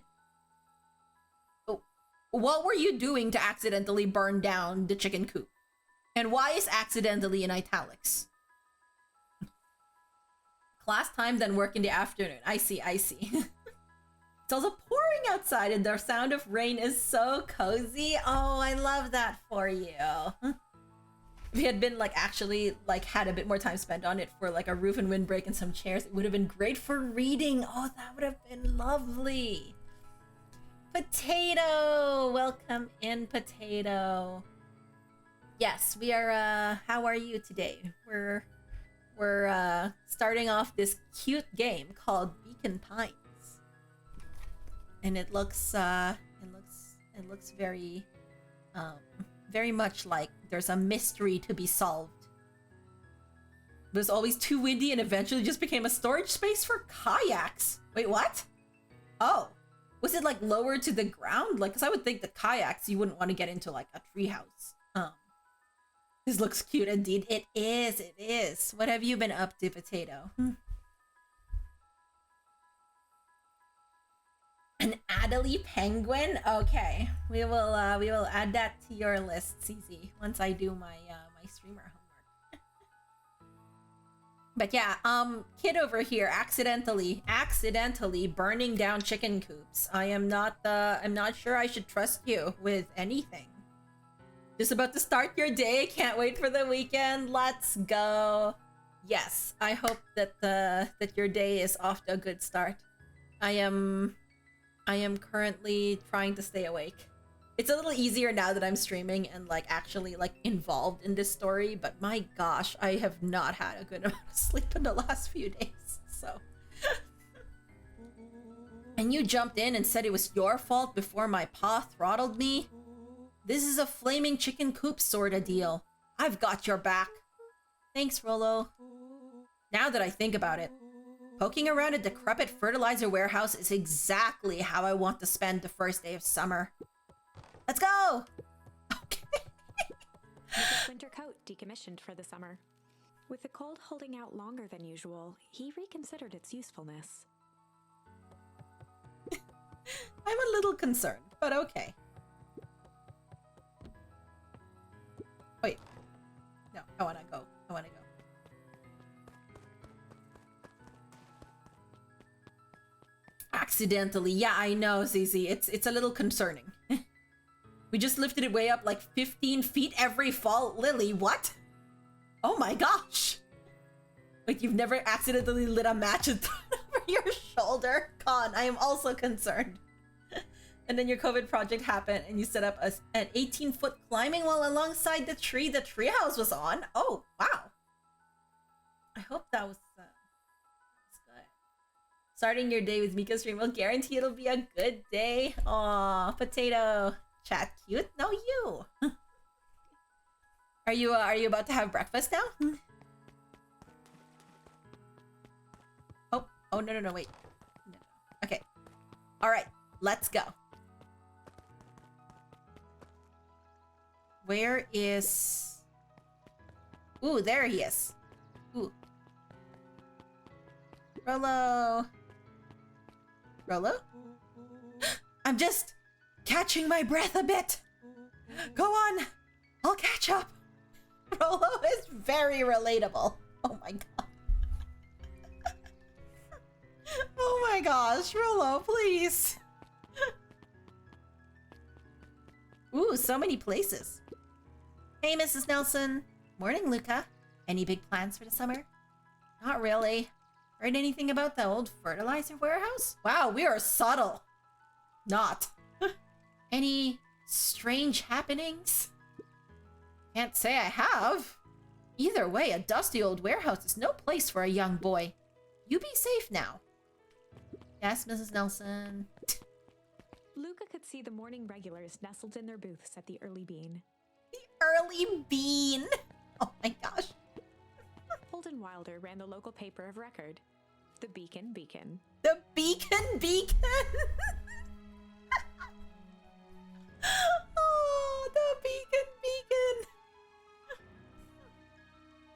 what were you doing to accidentally burn down the chicken coop? And why is accidentally in italics? Class time, then work in the afternoon. I see. It's also pouring outside and the sound of rain is so cozy. Oh, I love that for you. If he had been had a bit more time spent on it for like a roof and windbreak and some chairs, it would have been great for reading. Oh, that would have been lovely. Potato, welcome in, Potato. Yes, we are. How are you today? We're starting off this cute game called Beacon Pines, and it looks very very much like there's a mystery to be solved. It was always too windy and eventually just became a storage space for kayaks. Wait, what? Oh, was it like lower to the ground? Like, because I would think the kayaks you wouldn't want to get into like a treehouse. This looks cute indeed. It is. What have you been up to, Potato? An Adelie penguin? Okay. We will add that to your list, CZ, once I do my my streamer homework. But yeah, kid over here accidentally burning down chicken coops. I'm not sure I should trust you with anything. Just about to start your day. Can't wait for the weekend. Let's go. Yes, I hope that that your day is off to a good start. I am currently trying to stay awake. It's a little easier now that I'm streaming and like actually like involved in this story, but my gosh, I have not had a good amount of sleep in the last few days. So and you jumped in and said it was your fault before my paw throttled me? This is a flaming chicken coop sorta deal. I've got your back. Thanks, Rollo. Now that I think about it, poking around a decrepit fertilizer warehouse is exactly how I want to spend the first day of summer. Let's go! Okay. Lucas' winter coat decommissioned for the summer. With the cold holding out longer than usual, he reconsidered its usefulness. I'm a little concerned, but okay. Wait. No, I wanna go. accidentally. Yeah, I know, Zizi. It's a little concerning. We just lifted it way up like 15 feet every fall. Lily, what? Oh my gosh. Wait, you've never accidentally lit a match and thrown over your shoulder? Con, I am also concerned. And then your COVID project happened and you set up an 18-foot climbing wall alongside the tree the treehouse was on. Oh, wow. I hope that was good. Starting your day with Mika's stream will guarantee it'll be a good day. Aw, potato. Chat cute? No, you. Are you about to have breakfast now? Oh, no, wait. No. Okay. All right, let's go. Where is... Ooh, there he is. Ooh. Rolo. Rolo? I'm just catching my breath a bit. Go on. I'll catch up. Rolo is very relatable. Oh my god. Oh my gosh, Rolo, please. Ooh, so many places. Hey, Mrs. Nelson. Morning, Luca. Any big plans for the summer? Not really. Heard anything about the old fertilizer warehouse? Wow, we are subtle. Not. Any strange happenings? Can't say I have. Either way, a dusty old warehouse is no place for a young boy. You be safe now. Yes, Mrs. Nelson. Luca could see the morning regulars nestled in their booths at the Early Bean. The Early Bean! Oh my gosh. Holden Wilder ran the local paper of record, the Beacon Beacon. The Beacon Beacon! Oh, the Beacon Beacon!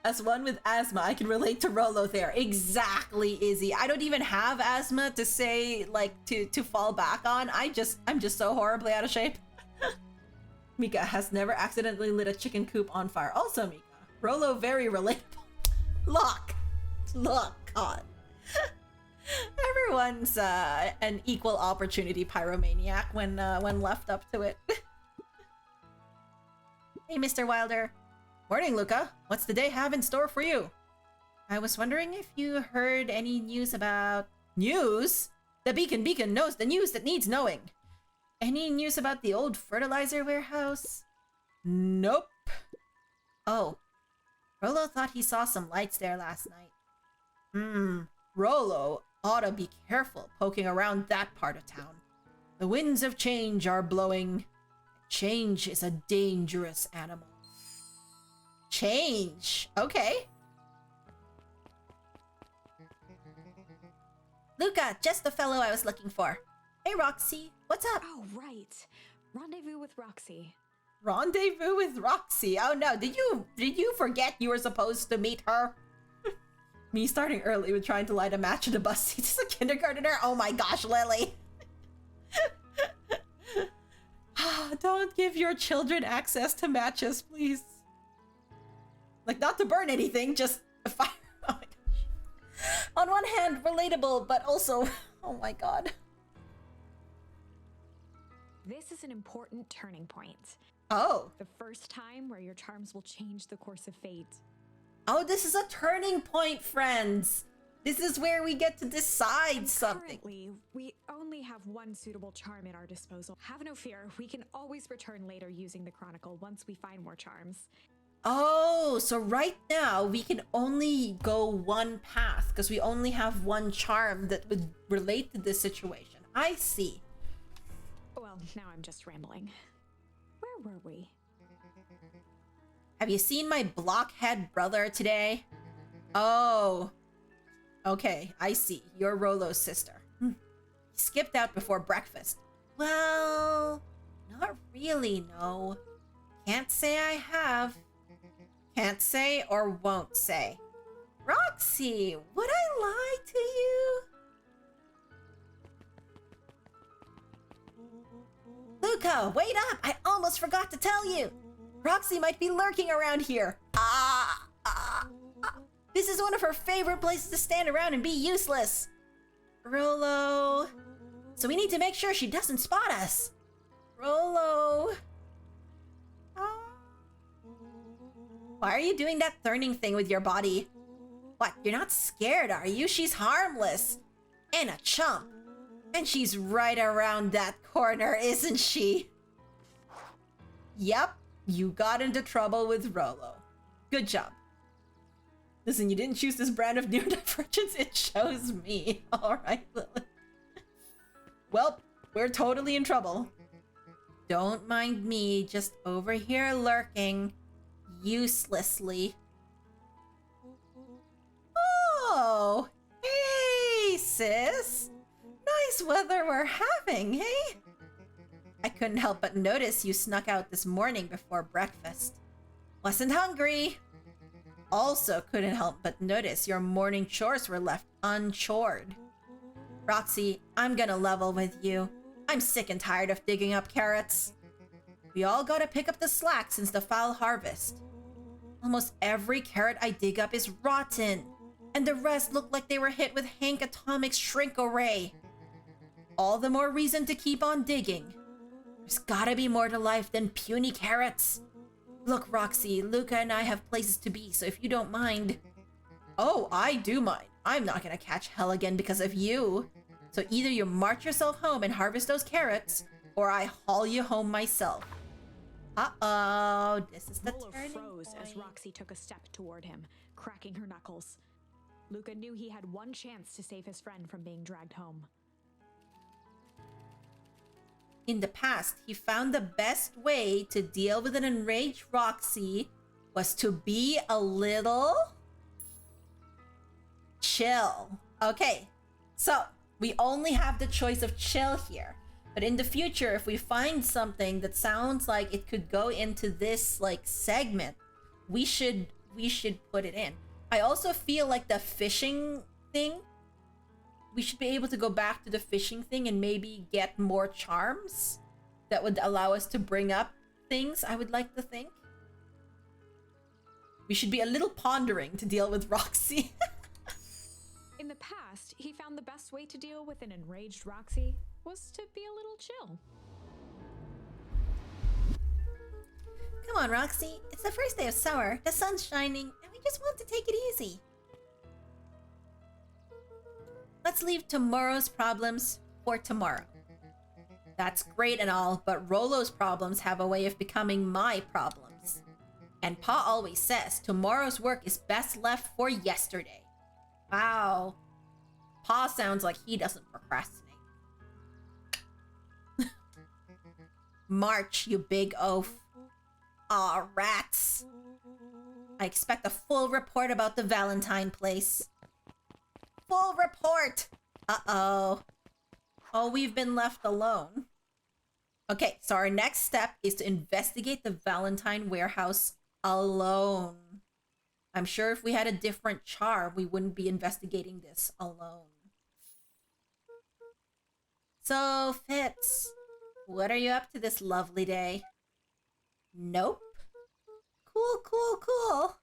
As one with asthma, I can relate to Rolo there. Exactly, Izzy. I don't even have asthma to say, like, to fall back on. I'm just so horribly out of shape. Mika has never accidentally lit a chicken coop on fire. Also, Mika. Rolo, very relatable. Look, God. Everyone's an equal opportunity pyromaniac when left up to it. Hey, Mr. Wilder. Morning, Luca. What's the day have in store for you? I was wondering if you heard any news about... News? The Beacon Beacon knows the news that needs knowing. Any news about the old fertilizer warehouse? Nope. Oh. Rolo thought he saw some lights there last night. Rolo ought to be careful poking around that part of town. The winds of change are blowing. Change is a dangerous animal. Change. Okay. Luca, just the fellow I was looking for. Hey, Roxy. What's up? Oh, right. Rendezvous with Roxy. Rendezvous with Roxy. Oh no, did you forget you were supposed to meet her? Me starting early with trying to light a match in the bus seat as a kindergartner. Oh my gosh, Lily. Don't give your children access to matches, please. Like, not to burn anything, just a fire. Oh my gosh. On one hand, relatable, but also, oh my god. This is an important turning point. Oh. The first time where your charms will change the course of fate. Oh, this is a turning point, friends. This is where we get to decide something. Currently, we only have one suitable charm at our disposal. Have no fear, we can always return later using the Chronicle once we find more charms. Oh, so right now we can only go one path because we only have one charm that would relate to this situation. I see. Well, now I'm just rambling. Where were we? Have you seen my blockhead brother today? Oh. Okay, I see. You're Rolo's sister. He skipped out before breakfast. Well, not really, no. Can't say I have. Can't say or won't say. Roxy, would I lie to you? Luca, wait up! I almost forgot to tell you! Roxy might be lurking around here. This is one of her favorite places to stand around and be useless. Rolo, so we need to make sure she doesn't spot us. Rolo. Why are you doing that turning thing with your body? What, you're not scared, are you? She's harmless. And a chump. And she's right around that corner, isn't she? Yep, you got into trouble with Rolo. Good job. Listen, you didn't choose this brand of neurodivergence, it shows me. Alright, Lilith. Well, we're totally in trouble. Don't mind me, just over here lurking. Uselessly. Oh! Hey, sis! Nice weather we're having, hey? I couldn't help but notice you snuck out this morning before breakfast. Wasn't hungry. Also couldn't help but notice your morning chores were left unchored. Roxy, I'm gonna level with you. I'm sick and tired of digging up carrots. We all gotta pick up the slack since the fall harvest. Almost every carrot I dig up is rotten, and the rest look like they were hit with Hank Atomic's shrink array. All the more reason to keep on digging. There's gotta be more to life than puny carrots. Look, Roxy, Luca and I have places to be, so if you don't mind... Oh, I do mind. I'm not gonna catch hell again because of you. So either you march yourself home and harvest those carrots, or I haul you home myself. Uh-oh, this is the Rolo turning froze point. as Roxy took a step toward him, cracking her knuckles. Luca knew he had one chance to save his friend from being dragged home. In the past, he found the best way to deal with an enraged Roxy was to be a little... chill. Okay, so we only have the choice of chill here. But in the future, if we find something that sounds like it could go into this like segment, we should put it in. I also feel like the fishing thing, we should be able to go back to the fishing thing and maybe get more charms that would allow us to bring up things, I would like to think. We should be a little pondering to deal with Roxy. In the past, he found the best way to deal with an enraged Roxy was to be a little chill. Come on, Roxy. It's the first day of summer, the sun's shining, and we just want to take it easy. Let's leave tomorrow's problems for tomorrow. That's great and all, but Rolo's problems have a way of becoming my problems. And Pa always says tomorrow's work is best left for yesterday. Wow. Pa sounds like he doesn't procrastinate. March, you big oaf. Aw, rats. I expect a full report about the Valentine place. Full report! Uh-oh. Oh, we've been left alone. Okay, so our next step is to investigate the Valentine warehouse alone. I'm sure if we had a different char, we wouldn't be investigating this alone. So, Fitz, what are you up to this lovely day? Nope. Cool, cool, cool.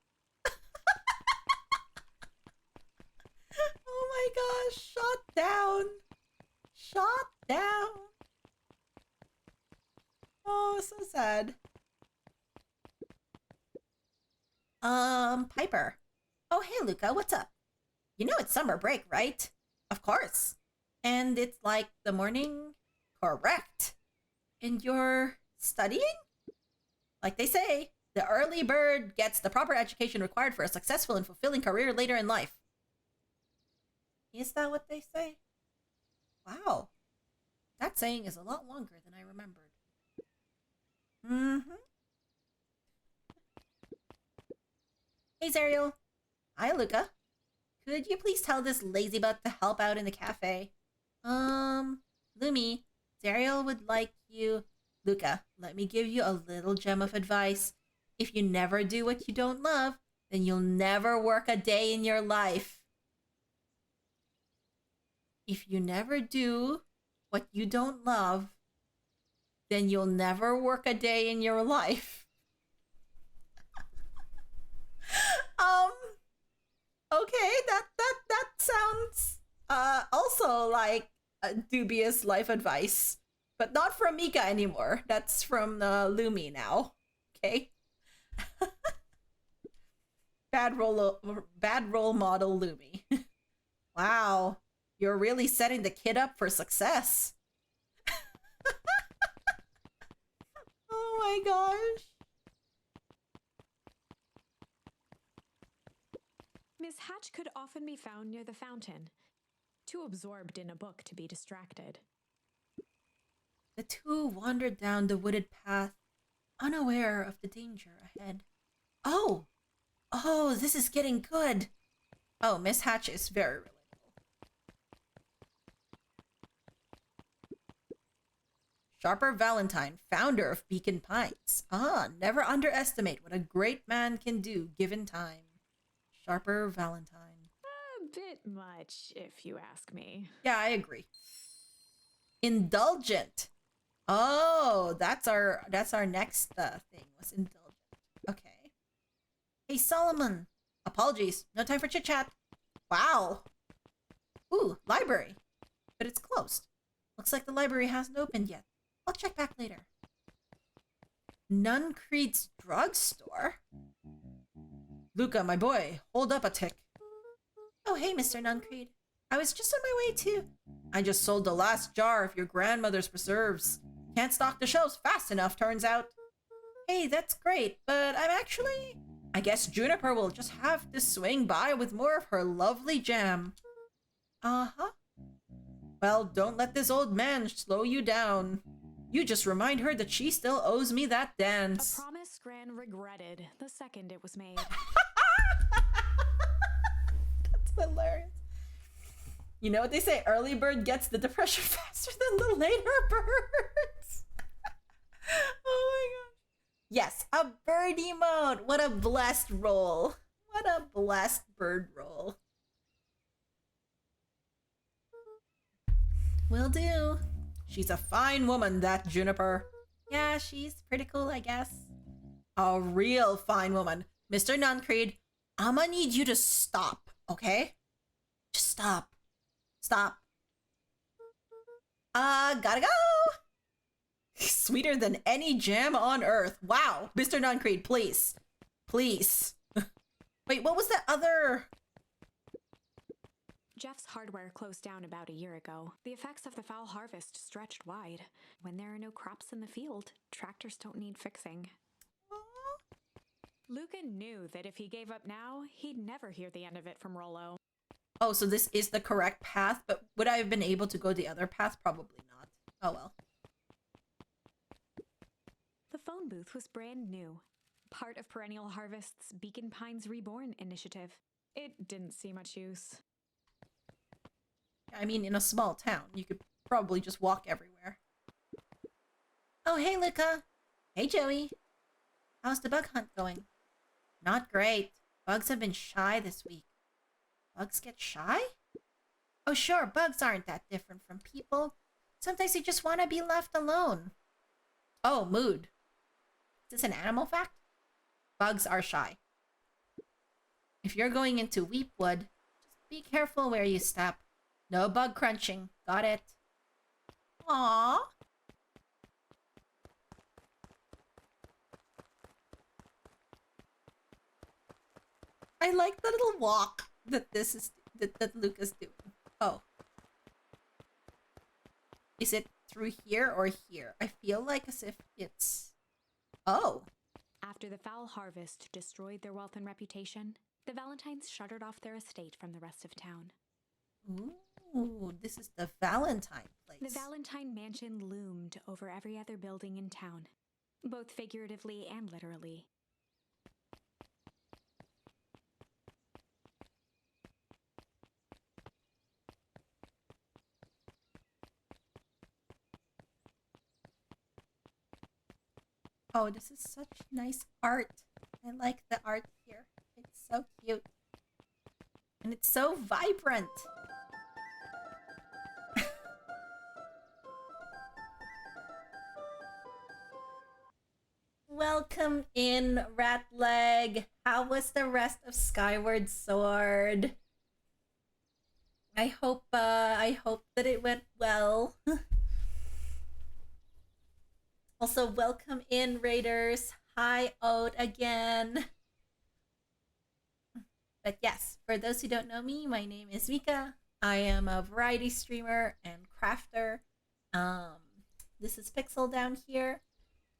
Oh my gosh, shot down. Shot down. Oh, so sad. Piper. Oh, hey, Luca, what's up? You know it's summer break, right? Of course. And it's like the morning? Correct. And you're studying? Like they say, the early bird gets the proper education required for a successful and fulfilling career later in life. Is that what they say? Wow. That saying is a lot longer than I remembered. Mm-hmm. Hey, Zariel. Hi, Luca. Could you please tell this lazy butt to help out in the cafe? Lumi, Zariel would like you... Luca, let me give you a little gem of advice. If you never do what you don't love, then you'll never work a day in your life. If you never do what you don't love, then you'll never work a day in your life. Okay, that sounds also like dubious life advice, but not from Mika anymore. That's from Lumi now. Okay. Bad role model Lumi. Wow, you're really setting the kid up for success. Oh my gosh. Miss Hatch could often be found near the fountain, too absorbed in a book to be distracted. The two wandered down the wooded path, unaware of the danger ahead. Oh! Oh, this is getting good. Oh, Miss Hatch is very relatable. Sharper Valentine, founder of Beacon Pines. Ah, never underestimate what a great man can do given time. Sharper Valentine. A bit much, if you ask me. Yeah, I agree. Indulgent. Oh, that's our next thing was indulgent. Okay. Hey Solomon. Apologies, no time for chit chat. Wow. Ooh, library. But it's closed. Looks like the library hasn't opened yet. I'll check back later. Nuncreed's drugstore? Luca, my boy, hold up a tick. Oh, hey, Mr. Nuncreed. I was just on my way too. I just sold the last jar of your grandmother's preserves. Can't stock the shelves fast enough, turns out. Hey, that's great, but I guess Juniper will just have to swing by with more of her lovely jam. Uh-huh. Well, don't let this old man slow you down. You just remind her that she still owes me that dance. A promise Gran regretted the second it was made. That's hilarious. You know what they say? Early bird gets the depression faster than the later birds. Oh my gosh. Yes, a birdie mode. What a blessed roll. What a blessed bird roll. Will do. She's a fine woman, that Juniper. Yeah, she's pretty cool, I guess. A real fine woman. Mr. Nuncreed, I'ma need you to stop, okay? Just stop. Stop. Gotta go! Sweeter than any jam on earth. Wow. Mr. Nuncreed, please. Please. Wait, what was that other... Jeff's hardware closed down about a year ago. The effects of the foul harvest stretched wide. When there are no crops in the field, tractors don't need fixing. Luca knew that if he gave up now, he'd never hear the end of it from Rollo. Oh, so this is the correct path, but would I have been able to go the other path? Probably not. Oh well. The phone booth was brand new, part of Perennial Harvest's Beacon Pines Reborn initiative. It didn't see much use. I mean, in a small town, you could probably just walk everywhere. Oh, hey, Luca. Hey, Joey. How's the bug hunt going? Not great. Bugs have been shy this week. Bugs get shy? Oh, sure, bugs aren't that different from people. Sometimes they just want to be left alone. Oh, mood. Is this an animal fact? Bugs are shy. If you're going into Weepwood, just be careful where you step. No bug crunching. Got it. Aww. I like the little walk that that Luke is doing. Oh. Is it through here or here? I feel like as if it's... Oh. After the foul harvest destroyed their wealth and reputation, the Valentines shuttered off their estate from the rest of town. Ooh, this is the Valentine place. The Valentine mansion loomed over every other building in town, both figuratively and literally. Oh, this is such nice art. I like the art here. It's so cute. And it's so vibrant. Welcome in, Ratleg. How was the rest of Skyward Sword? I hope that it went well. Also, welcome in, Raiders. Hi, Ode again. But yes, for those who don't know me, my name is Mika. I am a variety streamer and crafter. Um, this is Pixel down here.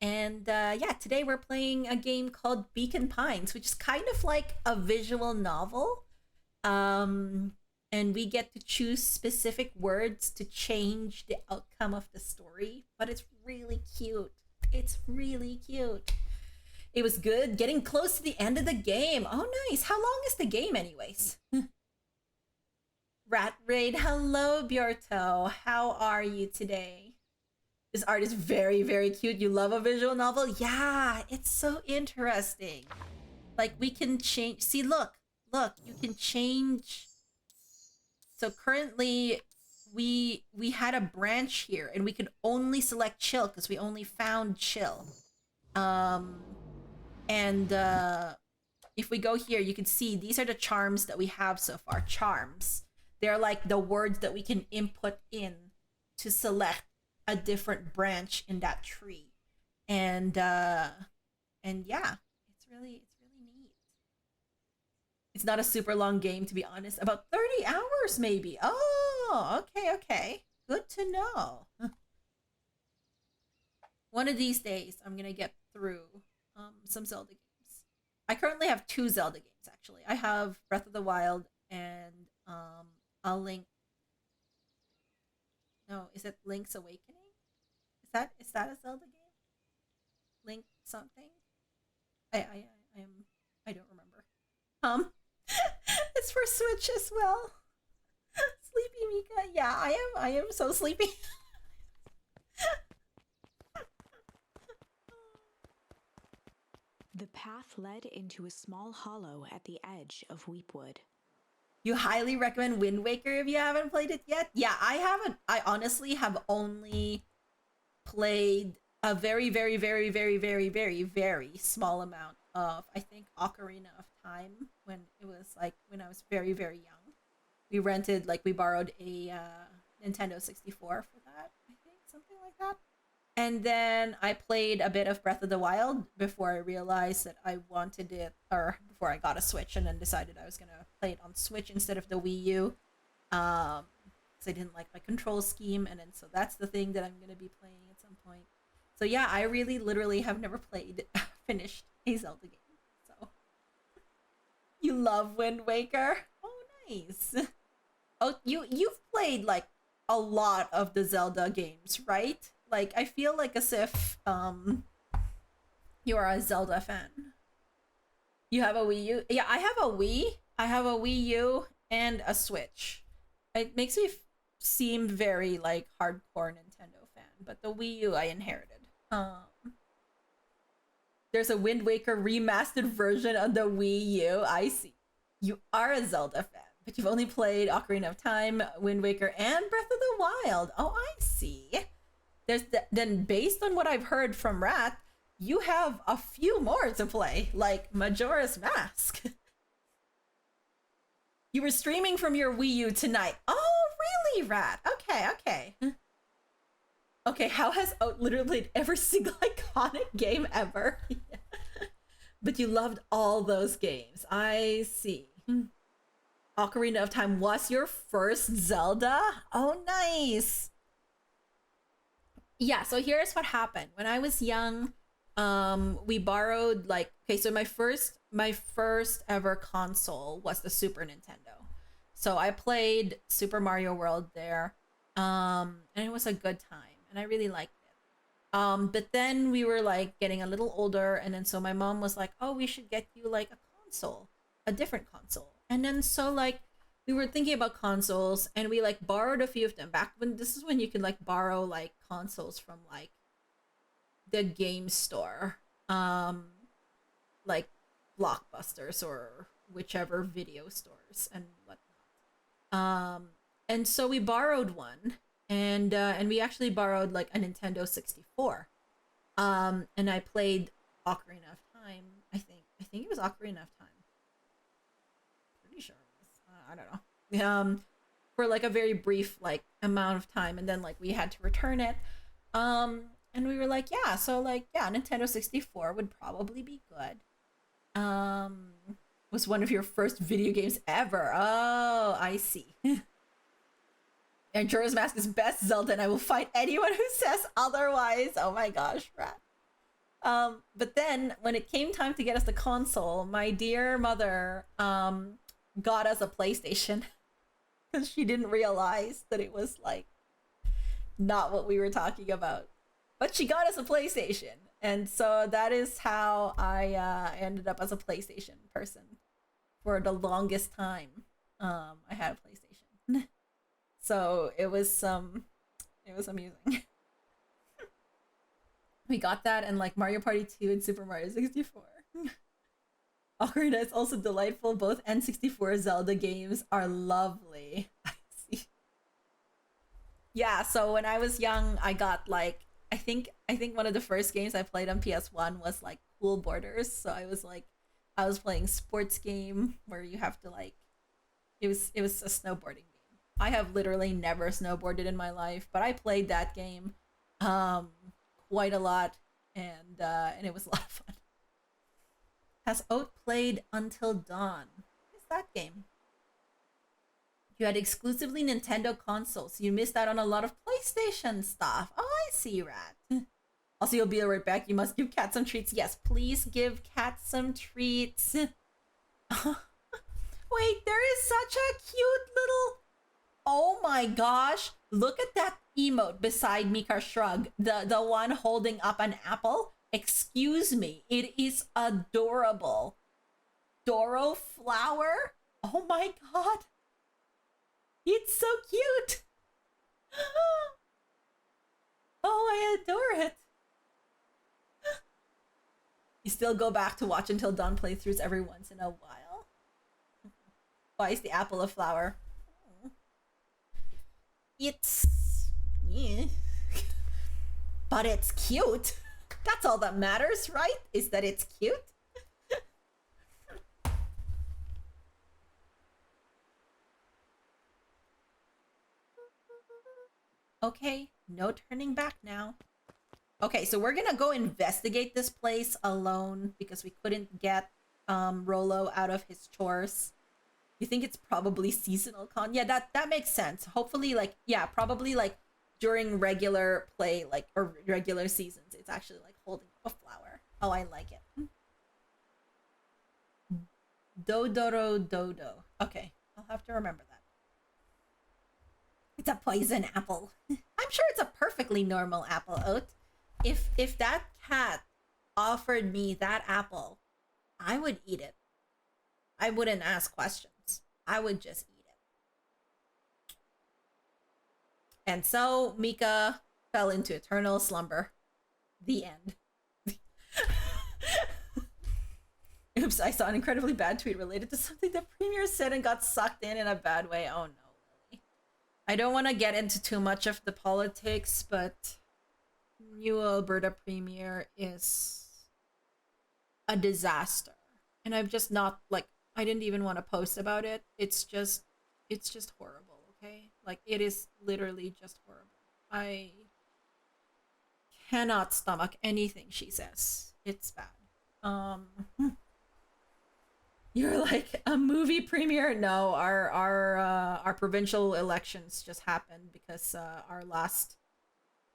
And yeah, today we're playing a game called Beacon Pines, which is kind of like a visual novel. Um, and we get to choose specific words to change the outcome of the story. But it's really cute. It's really cute. It was good getting close to the end of the game. Oh, nice. How long is the game, anyways? Rat Raid, hello, Bjorto. How are you today? This art is very, very cute. You love a visual novel? Yeah, it's so interesting. Like, we can change. See, look, you can change. So currently, we had a branch here, and we could only select chill because we only found chill. And if we go here, you can see these are the charms that we have so far. Charms. They're like the words that we can input in to select a different branch in that tree. And yeah, it's really neat. It's not a super long game, to be honest. About 30 hours maybe. Oh, okay. Good to know. One of these days I'm gonna get through some Zelda games. I currently have two Zelda games actually. I have Breath of the Wild and a Link. No, is it Link's Awakening? Is that a Zelda game? Link something? I am I don't remember. Um it's for Switch as well. Sleepy Mika. Yeah, I am so sleepy. The path led into a small hollow at the edge of Weepwood. You highly recommend Wind Waker if you haven't played it yet? Yeah, I haven't. I honestly have only played a very, very, very, very, very, very, very small amount of, I think, Ocarina of Time when it was like when I was very, very young. We borrowed a Nintendo 64 for that, I think, something like that. And then I played a bit of Breath of the Wild before I realized that I wanted it, or before I got a Switch and then decided I was gonna play it on Switch instead of the Wii U. Because I didn't like my control scheme, and then so that's the thing that I'm gonna be playing at some point. So yeah, I really literally have never played, finished a Zelda game. So you love Wind Waker? Oh, nice. Oh, you've played like a lot of the Zelda games, right? Like I feel like as if you are a Zelda fan. You have a Wii U? Yeah, I have a Wii. I have a Wii U and a Switch. It makes me seem very like hardcore Nintendo fan, but the Wii U I inherited. There's a Wind Waker remastered version on the Wii U. I see. You are a Zelda fan, but you've only played Ocarina of Time, Wind Waker, and Breath of the Wild. Oh, I see. Then based on what I've heard from Rat, you have a few more to play, like Majora's Mask. You were streaming from your Wii U tonight. Oh, really, Rat? Okay. Okay, how has Oat literally played every single iconic game ever? But you loved all those games. I see. Ocarina of Time was your first Zelda? Oh, nice. Yeah, so here's what happened. When I was young, we borrowed like, okay, so my first ever console was the Super Nintendo. So I played Super Mario World there. And it was a good time and I really liked it. But then we were like getting a little older, and then so my mom was like, "Oh, we should get you like a console, a different console." And then so like we were thinking about consoles, and we like borrowed a few of them back when this is when you could like borrow like consoles from like the game store, like Blockbusters or whichever video stores and whatnot. And so we borrowed one, and we actually borrowed like a Nintendo 64. And I played Ocarina of Time. I think it was Ocarina of Time. Pretty sure it was. I don't know. for like a very brief like amount of time, and then like we had to return it. And we were like, yeah, so like yeah, Nintendo 64 would probably be good. Um, was one of your first video games ever? Oh, I see. And Jorah's Mask is best Zelda, and I will fight anyone who says otherwise. Oh my gosh, rat. But then when it came time to get us the console, my dear mother got us a PlayStation because she didn't realize that it was like not what we were talking about. But she got us a PlayStation, and so that is how I ended up as a PlayStation person for the longest time. I had a PlayStation, so it was amusing. We got that and like Mario Party 2 and Super Mario 64. Ocarina is also delightful. Both N64 Zelda games are lovely. I see. Yeah, so when I was young, I got like I think one of the first games I played on PS1 was like Cool Borders. So I was playing sports game where you have to like it was a snowboarding game. I have literally never snowboarded in my life, but I played that game um quite a lot, and it was a lot of fun. Has Oat played Until Dawn? What is that game? You had exclusively Nintendo consoles. You missed out on a lot of PlayStation stuff. Oh, I see, Rat. Also, you'll be right back. You must give Cat some treats. Yes, please give Cat some treats. Wait, there is such a cute little... Oh my gosh. Look at that emote beside Mika Shrug. The one holding up an apple. Excuse me. It is adorable. Doro flower? Oh my god. It's so cute. Oh, I adore it. You still go back to watch Until Dawn playthroughs every once in a while. Why is the apple a flower? It's... yeah. But it's cute. That's all that matters, right? Is that it's cute? Okay, no turning back now. Okay, so we're gonna go investigate this place alone because we couldn't get Rolo out of his chores. You think it's probably seasonal con? Yeah, that makes sense. Hopefully, like, yeah, probably like during regular play, like, or regular seasons, it's actually like holding up a flower. Oh, I like it. Dodoro Dodo. Okay, I'll have to remember that. It's a poison apple. I'm sure it's a perfectly normal apple, Oat. If that cat offered me that apple, I would eat it. I wouldn't ask questions. I would just eat it. And so Mika fell into eternal slumber. The end. Oops, I saw an incredibly bad tweet related to something the premier said and got sucked in a bad way. Oh no, Lily. I don't want to get into too much of the politics, but new Alberta premier is a disaster. And I've just not, like, I didn't even want to post about it. It's just horrible, okay? Like, it is literally just horrible. I cannot stomach anything she says. It's bad. You're like a movie premiere? No, our provincial elections just happened because our last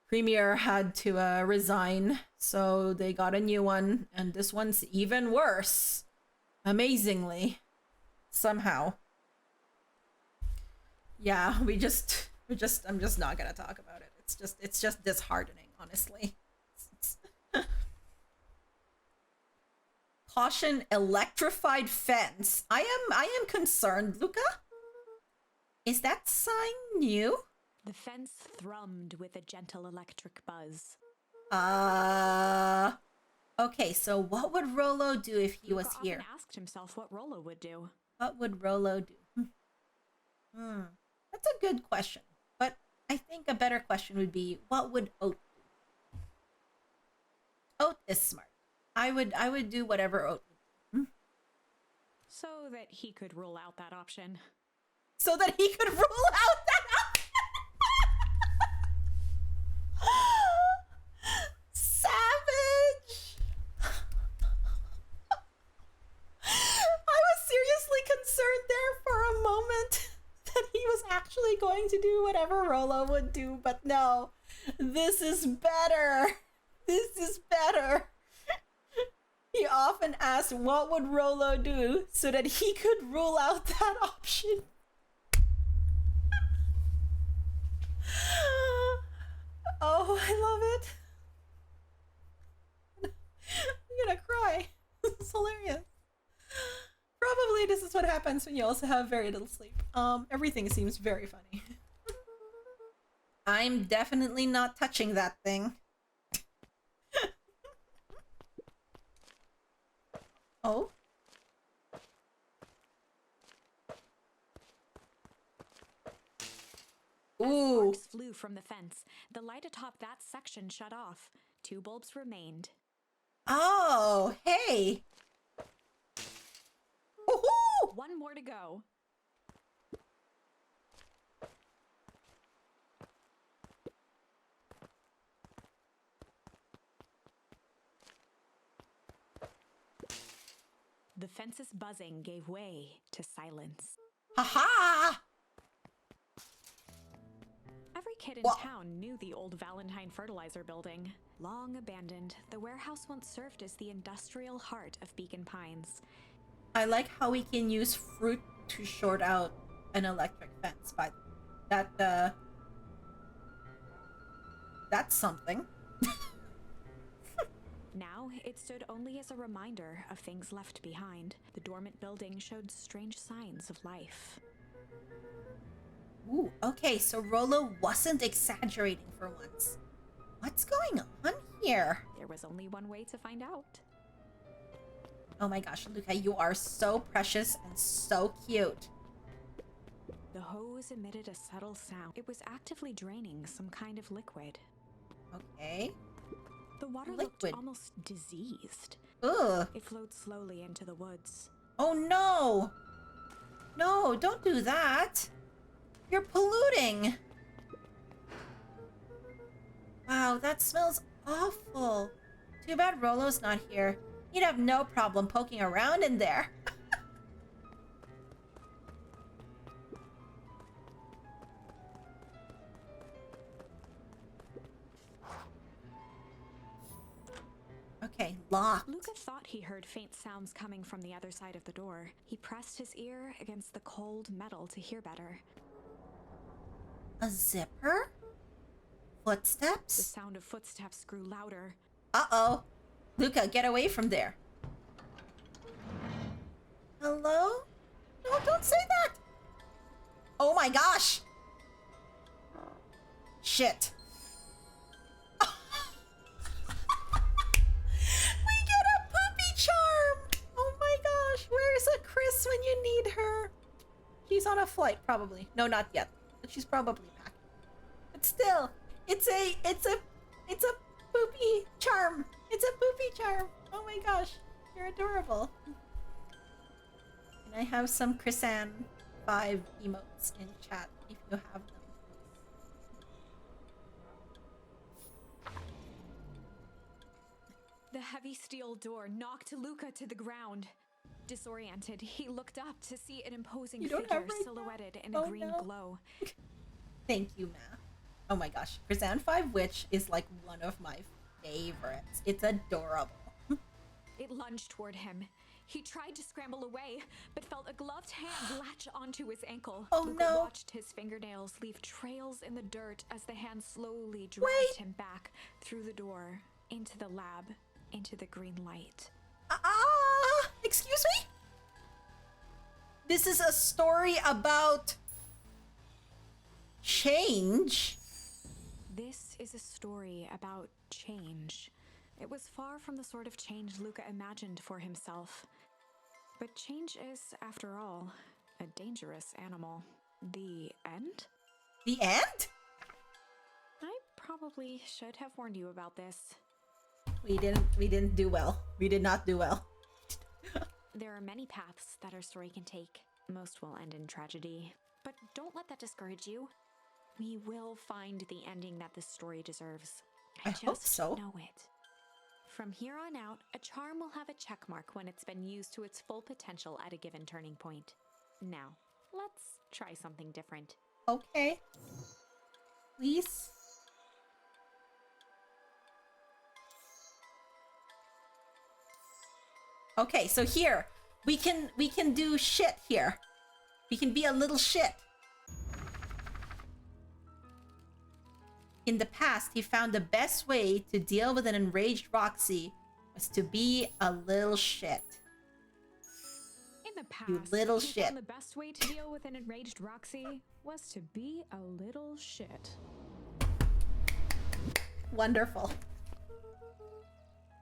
premier had to resign, so they got a new one, and this one's even worse. Amazingly, somehow. Yeah, I'm just not gonna talk about it. It's just disheartening, honestly. Caution, electrified fence. I am concerned, Luca. Is that sign new? The fence thrummed with a gentle electric buzz. Okay, so what would Rolo do if he was here? Often asked himself what Rolo would do. What would Rolo do? That's a good question. But I think a better question would be, what would Oat do? Oat is smart. I would do whatever Oat would do. So that he could rule out that option. so that he could rule out that savage. I was seriously concerned there for a moment that he was actually going to do whatever Rolo would do, but no. This is better. This is better. He often asked what would Rolo do so that he could rule out that option. Oh, I love it. I'm gonna cry. This is hilarious. Probably this is what happens when you also have very little sleep. Everything seems very funny. I'm definitely not touching that thing. Oh? Ooh. Sparks flew from the fence. The light atop that section shut off. 2 bulbs remained. Oh, hey. Woohoo! 1 more to go. The fence's buzzing gave way to silence. Haha! Every kid in Wha- town knew the old Valentine fertilizer building. Long abandoned, the warehouse once served as the industrial heart of Beacon Pines. I like how we can use fruit to short out an electric fence, but that's something. Now, it stood only as a reminder of things left behind. The dormant building showed strange signs of life. Ooh, okay, so Rolo wasn't exaggerating for once. What's going on here? There was only one way to find out. Oh my gosh, Luca, you are so precious and so cute. The hose emitted a subtle sound. It was actively draining some kind of liquid. Okay. The water Liquid. looked almost diseased. Ugh. It flowed slowly into the woods. Oh no! No, don't do that! You're polluting! Wow, that smells awful. Too bad Rolo's not here. He'd have no problem poking around in there. Okay, locked. Luca thought he heard faint sounds coming from the other side of the door. He pressed his ear against the cold metal to hear better. A zipper? The Footsteps? sound of footsteps grew louder. Uh-oh. Luca, get away from there. Hello? No, don't say that! Oh my gosh! Shit. We get a poopy charm! Oh my gosh, where's a Chris when you need her? She's on a flight, probably. No, not yet. But she's probably packing. But still, it's a poopy charm. It's a poopy charm. Oh my gosh, you're adorable. Can I have some Chrisanne 5 emotes in chat if you have them? The heavy steel door knocked Luca to the ground. Disoriented, he looked up to see an imposing You don't figure have right now? silhouetted in Oh, a green no. glow. Thank you, Ma. Oh my gosh, Chrisanne 5 Witch is like one of my favorites. It's adorable. It lunged toward him. He tried to scramble away, but felt a gloved hand latch onto his ankle. Oh, Luca no. watched his fingernails leave trails in the dirt as the hand slowly dragged Wait. him back through the door, into the lab, into the green light. Excuse me? This is a story about change. This is a story about change. It was far from the sort of change Luca imagined for himself. But change is, after all, a dangerous animal. The end? The end? I probably should have warned you about this. We didn't do well. We did not do well. There are many paths that our story can take. Most will end in tragedy. but don't let that discourage you. We will find the ending that this story deserves. I hope so. Know it. From here on out, a charm will have a check mark when it's been used to its full potential at a given turning point. Now, let's try something different. Okay. Please. Okay, so here we can do shit here. We can be a little shit. In the past, he found the best way to deal with an enraged Roxy was to be a little shit. In the past, you little he shit. found the best way to deal with an enraged Roxy was to be a little shit. Wonderful.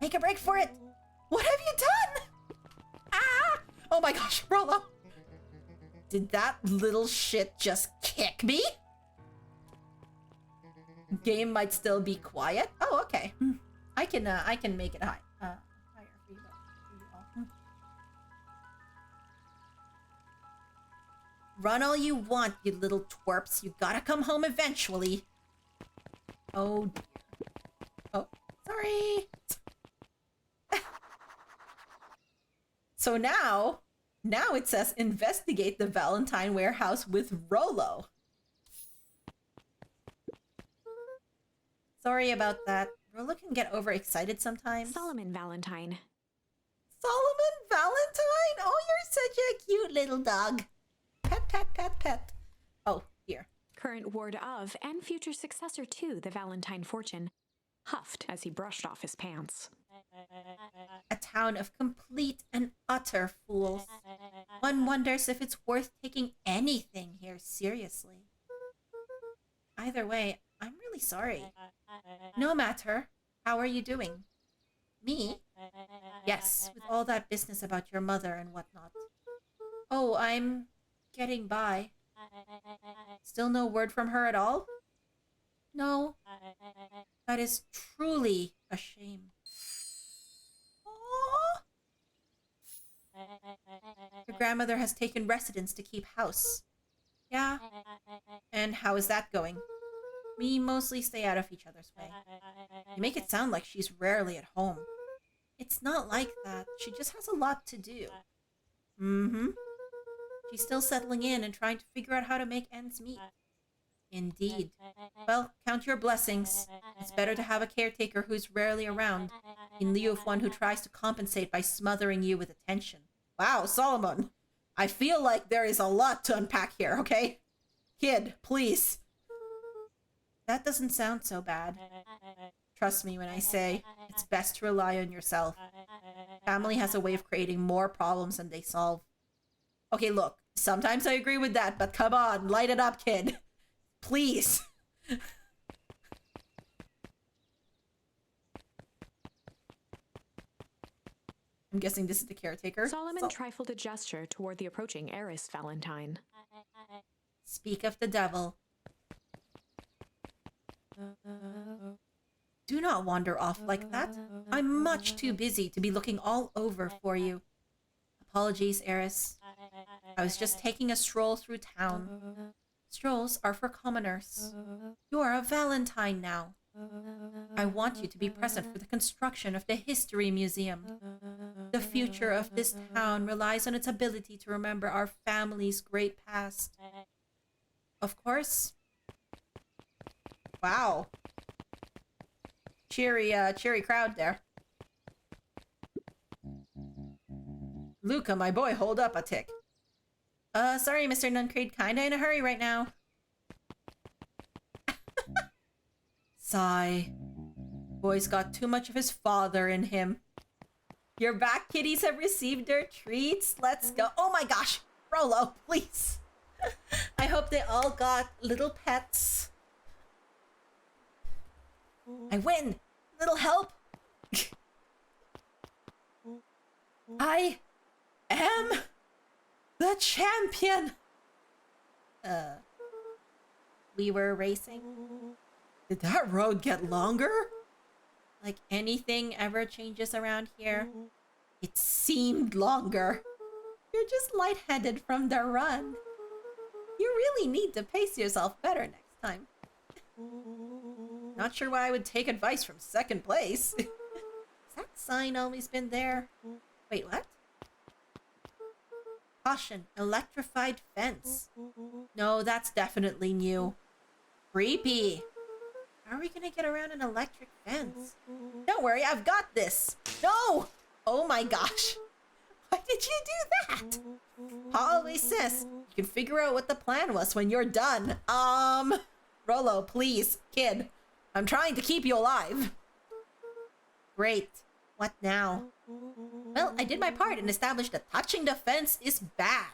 Make a break for it. What have you done? Ah! Oh my gosh, Rolo. Did that little shit just kick me? Game might still be quiet. Oh, okay. I can make it high. Higher for you all. Run all you want, you little twerps. You gotta come home eventually. Oh dear. Oh, sorry. So now it says investigate the Valentine warehouse with Rolo. Sorry about that. Rolo can get overexcited sometimes. Solomon Valentine. Solomon Valentine? Oh, you're such a cute little dog. Pet, pet, pet, pet. Oh, here. Current ward of and future successor to the Valentine fortune, huffed as he brushed off his pants. A town of complete and utter fools. One wonders if it's worth taking anything here seriously. Either way, I'm really sorry. No matter. How are you doing? Me? Yes, with all that business about your mother and whatnot. Oh, I'm getting by. Still no word from her at all? No. That is truly a shame. Aww. Your grandmother has taken residence to keep house. Yeah? And how is that going? We mostly stay out of each other's way. You make it sound like she's rarely at home. It's not like that. She just has a lot to do. Mm-hmm. She's still settling in and trying to figure out how to make ends meet. Indeed. Well, count your blessings. It's better to have a caretaker who's rarely around, in lieu of one who tries to compensate by smothering you with attention. Wow, Solomon. I feel like there is a lot to unpack here, okay? Kid, please. That doesn't sound so bad. Trust me when I say it's best to rely on yourself. Family has a way of creating more problems than they solve. Okay, look, sometimes I agree with that, but come on, light it up, kid. Please. I'm guessing this is the caretaker. Solomon trifled a gesture toward the approaching heiress Valentine. Speak of the devil. Do not wander off like that. I'm much too busy to be looking all over for you. Apologies, heiress. I was just taking a stroll through town. Strolls are for commoners. You are a Valentine now. I want you to be present for the construction of the History Museum. The future of this town relies on its ability to remember our family's great past. Of course. Wow. Cheery crowd there. Luca, my boy, hold up a tick. Sorry, Mr. Nuncrade, kinda in a hurry right now. Sigh. Boy's got too much of his father in him. Your back kitties have received their treats. Let's go. Oh my gosh. Rolo, please. I hope they all got little pets. I win. Little help. I am the champion. We were racing. Did that road get longer? Like anything ever changes around here? It seemed longer. You're just lightheaded from the run. You really need to pace yourself better next time. Not sure why I would take advice from second place. Has that sign always been there? Wait, what? Caution, electrified fence. No, that's definitely new. Creepy. How are we gonna get around an electric fence? Don't worry, I've got this. No! Oh my gosh. Why did you do that? Pa always says you can figure out what the plan was when you're done. Rollo, please, kid. I'm trying to keep you alive. Great. What now? Well, I did my part and established that touching the fence is bad.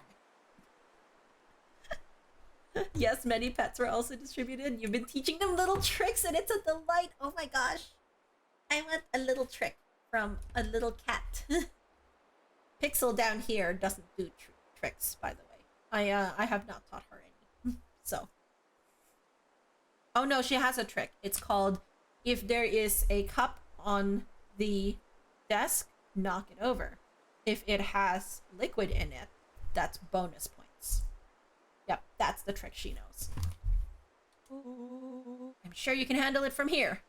Yes, many pets were also distributed. You've been teaching them little tricks and it's a delight. Oh my gosh. I want a little trick from a little cat. Pixel down here doesn't do tricks, by the way. I have not taught her any. So. Oh no, she has a trick. It's called, if there is a cup on the desk, knock it over. If it has liquid in it, that's bonus points. Yep, that's the trick she knows. I'm sure you can handle it from here.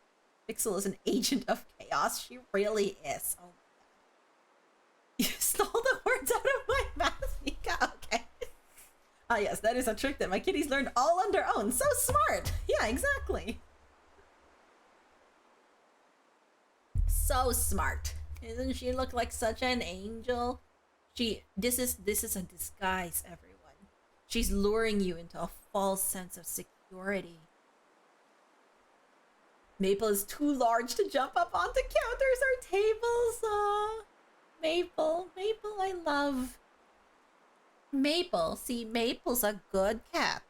Pixel is an agent of chaos. She really is. Oh my god. You stole the words out of my mouth, Mika. Okay. Ah yes, that is a trick that my kitties learned all on their own. So smart. Yeah, exactly. So smart. Doesn't she look like such an angel? This is a disguise, everyone. She's luring you into a false sense of security. Maple is too large to jump up onto counters or tables. Maple, I love Maple. See, Maple's a good cat.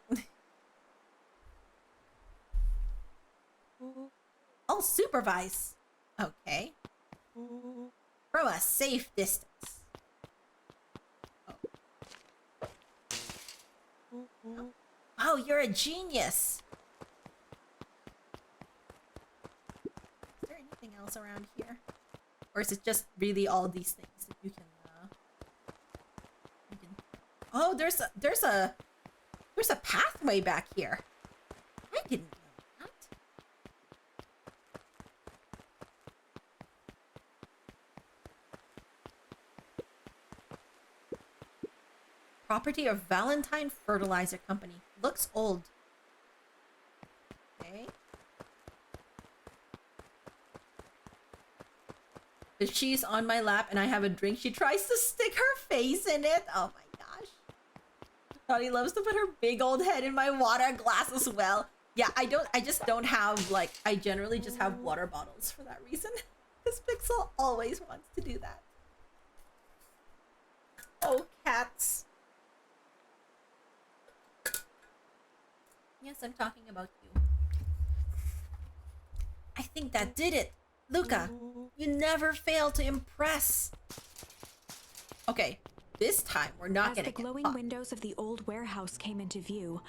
I'll supervise. Okay. From a safe distance. Oh, you're a genius. Is there anything else around here? Or is it just really all these things that you can Oh, there's a pathway back here. I didn't know that. Property of Valentine Fertilizer Company. Looks old. Okay. She's on my lap and I have a drink. She tries to stick her face in it. Oh my gosh. Dottie loves to put her big old head in my water glass as well. Yeah, I just don't have, like, I generally just have water bottles for that reason. Because Pixel always wants to do that. Oh, cats. Yes, I'm talking about you. I think that did it. Luca, you never fail to impress. Okay, this time we're not gonna get caught. As the glowing windows of the old warehouse came into view,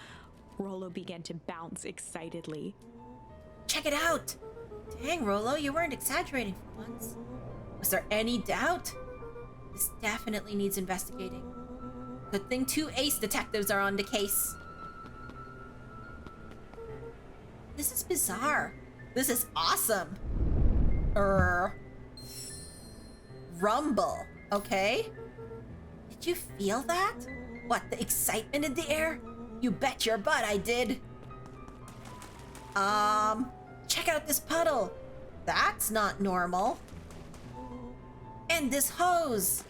Rollo began to bounce excitedly. Check it out! Dang, Rollo, you weren't exaggerating for once. Was there any doubt? This definitely needs investigating. Good thing 2 ace detectives are on the case. This is bizarre. This is awesome. Rumble, okay? Did you feel that? What, the excitement in the air? You bet your butt I did. Check out this puddle. That's not normal. And this hose.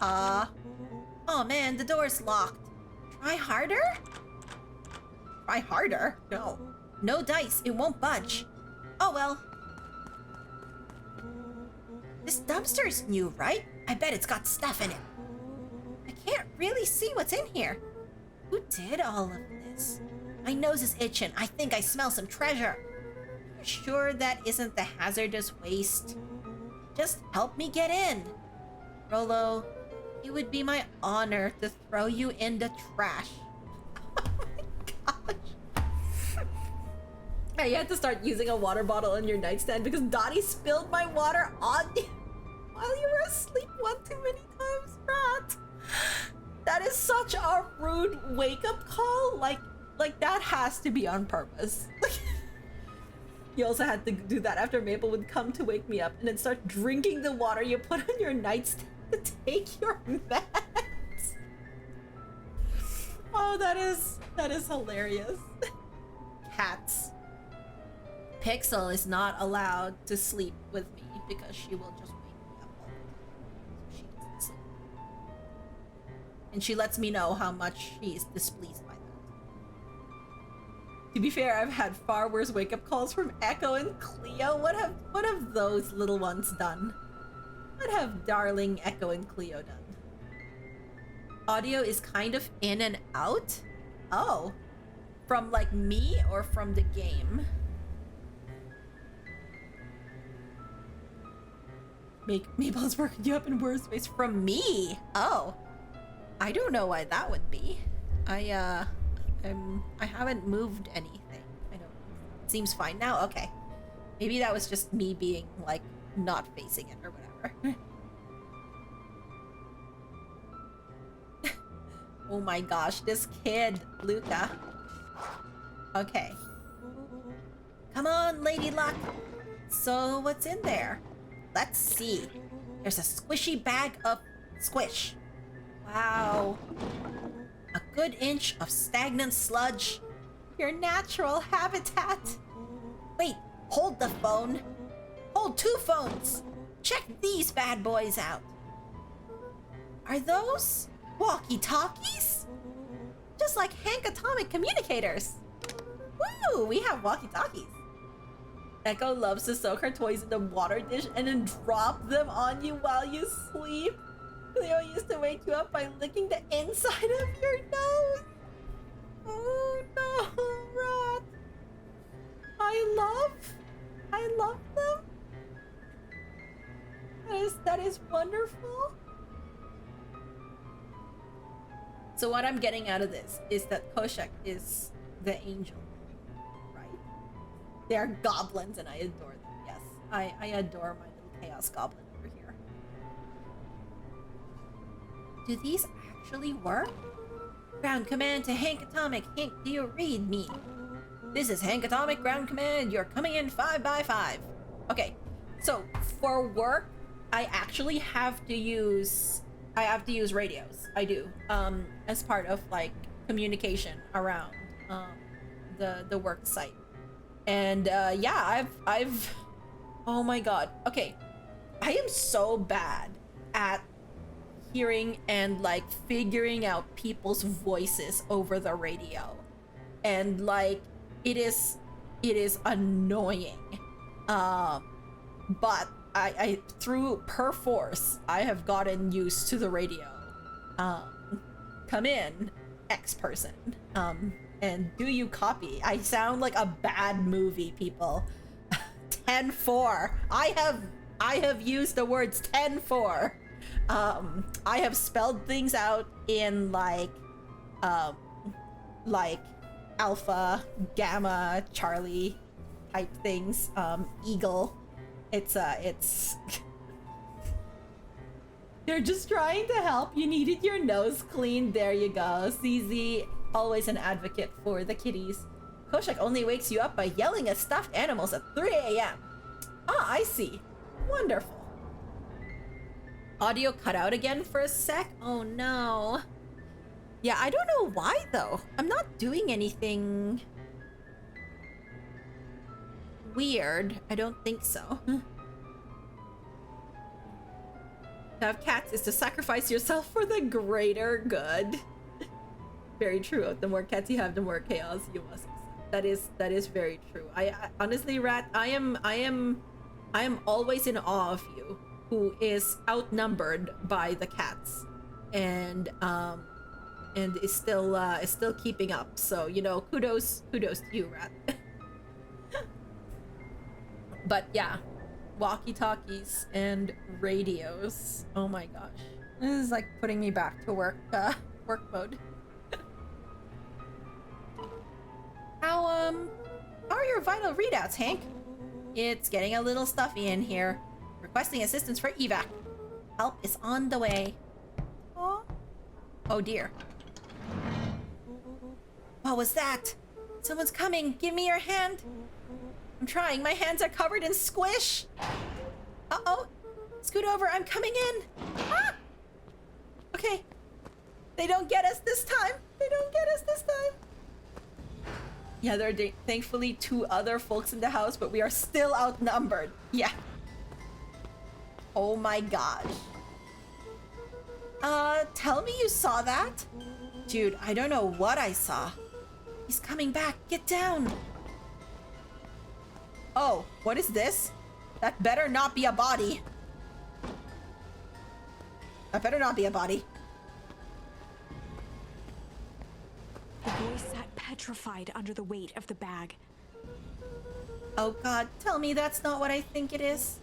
Oh man, the door's locked. Try harder? Try harder? No. No dice, it won't budge. Oh well. This dumpster's new, right? I bet it's got stuff in it. I can't really see what's in here. Who did all of this? My nose is itching. I think I smell some treasure. Are you sure that isn't the hazardous waste? Just help me get in. Rollo, it would be my honor to throw you in the trash. You had to start using a water bottle on your nightstand because Dottie spilled my water on you while you were asleep one too many times, Rat. that is such a rude wake-up call. Like that has to be on purpose. You also had to do that after Maple would come to wake me up and then start drinking the water you put on your nightstand to take your meds. Oh, that is hilarious. Cats. Pixel is not allowed to sleep with me because she will just wake me up all the time. So she doesn't sleep. And she lets me know how much she is displeased by that. To be fair, I've had far worse wake-up calls from Echo and Cleo. What have those little ones done? What have darling Echo and Cleo done? Audio is kind of in and out? Oh. From like me or from the game? Maple's working you up in worse ways from me. Oh. I don't know why that would be. I haven't moved anything. I don't know. Seems fine now? Okay. Maybe that was just me being, like, not facing it or whatever. Oh my gosh, this kid, Luca. Okay. Come on, Lady Luck. So, what's in there? Let's see. There's a squishy bag of squish. Wow. A good inch of stagnant sludge. Your natural habitat. Wait, hold the phone. Hold 2 phones. Check these bad boys out. Are those walkie-talkies? Just like Hank Atomic communicators. Woo, we have walkie-talkies. Echo loves to soak her toys in the water dish and then drop them on you while you sleep. Cleo used to wake you up by licking the inside of your nose. Oh no, Rat. I love them. That is wonderful. So what I'm getting out of this is that Koshak is the angel, right? They are goblins and I adore them. Yes, I adore my little chaos goblin over here. Do these actually work? Ground command to Hank Atomic. Hank, do you read me? This is Hank Atomic, ground command. You're coming in 5 by 5. Okay, so for work, I actually have to use radios. I do, as part of like communication around the work site. And yeah, I've oh my god. Okay, I am so bad at hearing and like figuring out people's voices over the radio, and like it is annoying, but I through perforce I have gotten used to the radio. Come in, X person, and do you copy? I sound like a bad movie, people. 10-4. I have used the words 10-4. I have spelled things out in like alpha, gamma, Charlie type things. Eagle. It's they're just trying to help. You needed your nose cleaned. There you go. CZ, always an advocate for the kitties. Koshak only wakes you up by yelling at stuffed animals at 3 a.m. Ah, I see. Wonderful. Audio cut out again for a sec? Oh no. Yeah, I don't know why though. I'm not doing anything weird. I don't think so. To have cats is to sacrifice yourself for the greater good. Very true. The more cats you have, the more chaos you must accept. That is very true. I honestly, Rat, I am always in awe of you, who is outnumbered by the cats, and is still keeping up. So, you know, kudos to you, Rat. But yeah, walkie-talkies and radios. Oh my gosh, this is like putting me back to work mode. How are your vital readouts, Hank? It's getting a little stuffy in here. Requesting assistance for evac. Help is on the way. Aw. Oh dear. What was that? Someone's coming. Give me your hand. I'm trying. My hands are covered in squish. Uh-oh. Scoot over. I'm coming in. Ah! Okay. They don't get us this time. They don't get us this time. Yeah, there are thankfully 2 other folks in the house, but we are still outnumbered. Yeah. Oh my gosh. Tell me you saw that? Dude, I don't know what I saw. He's coming back. Get down. Oh, what is this? That better not be a body. That better not be a body. The boy sat petrified under the weight of the bag. Oh god, tell me that's not what I think it is.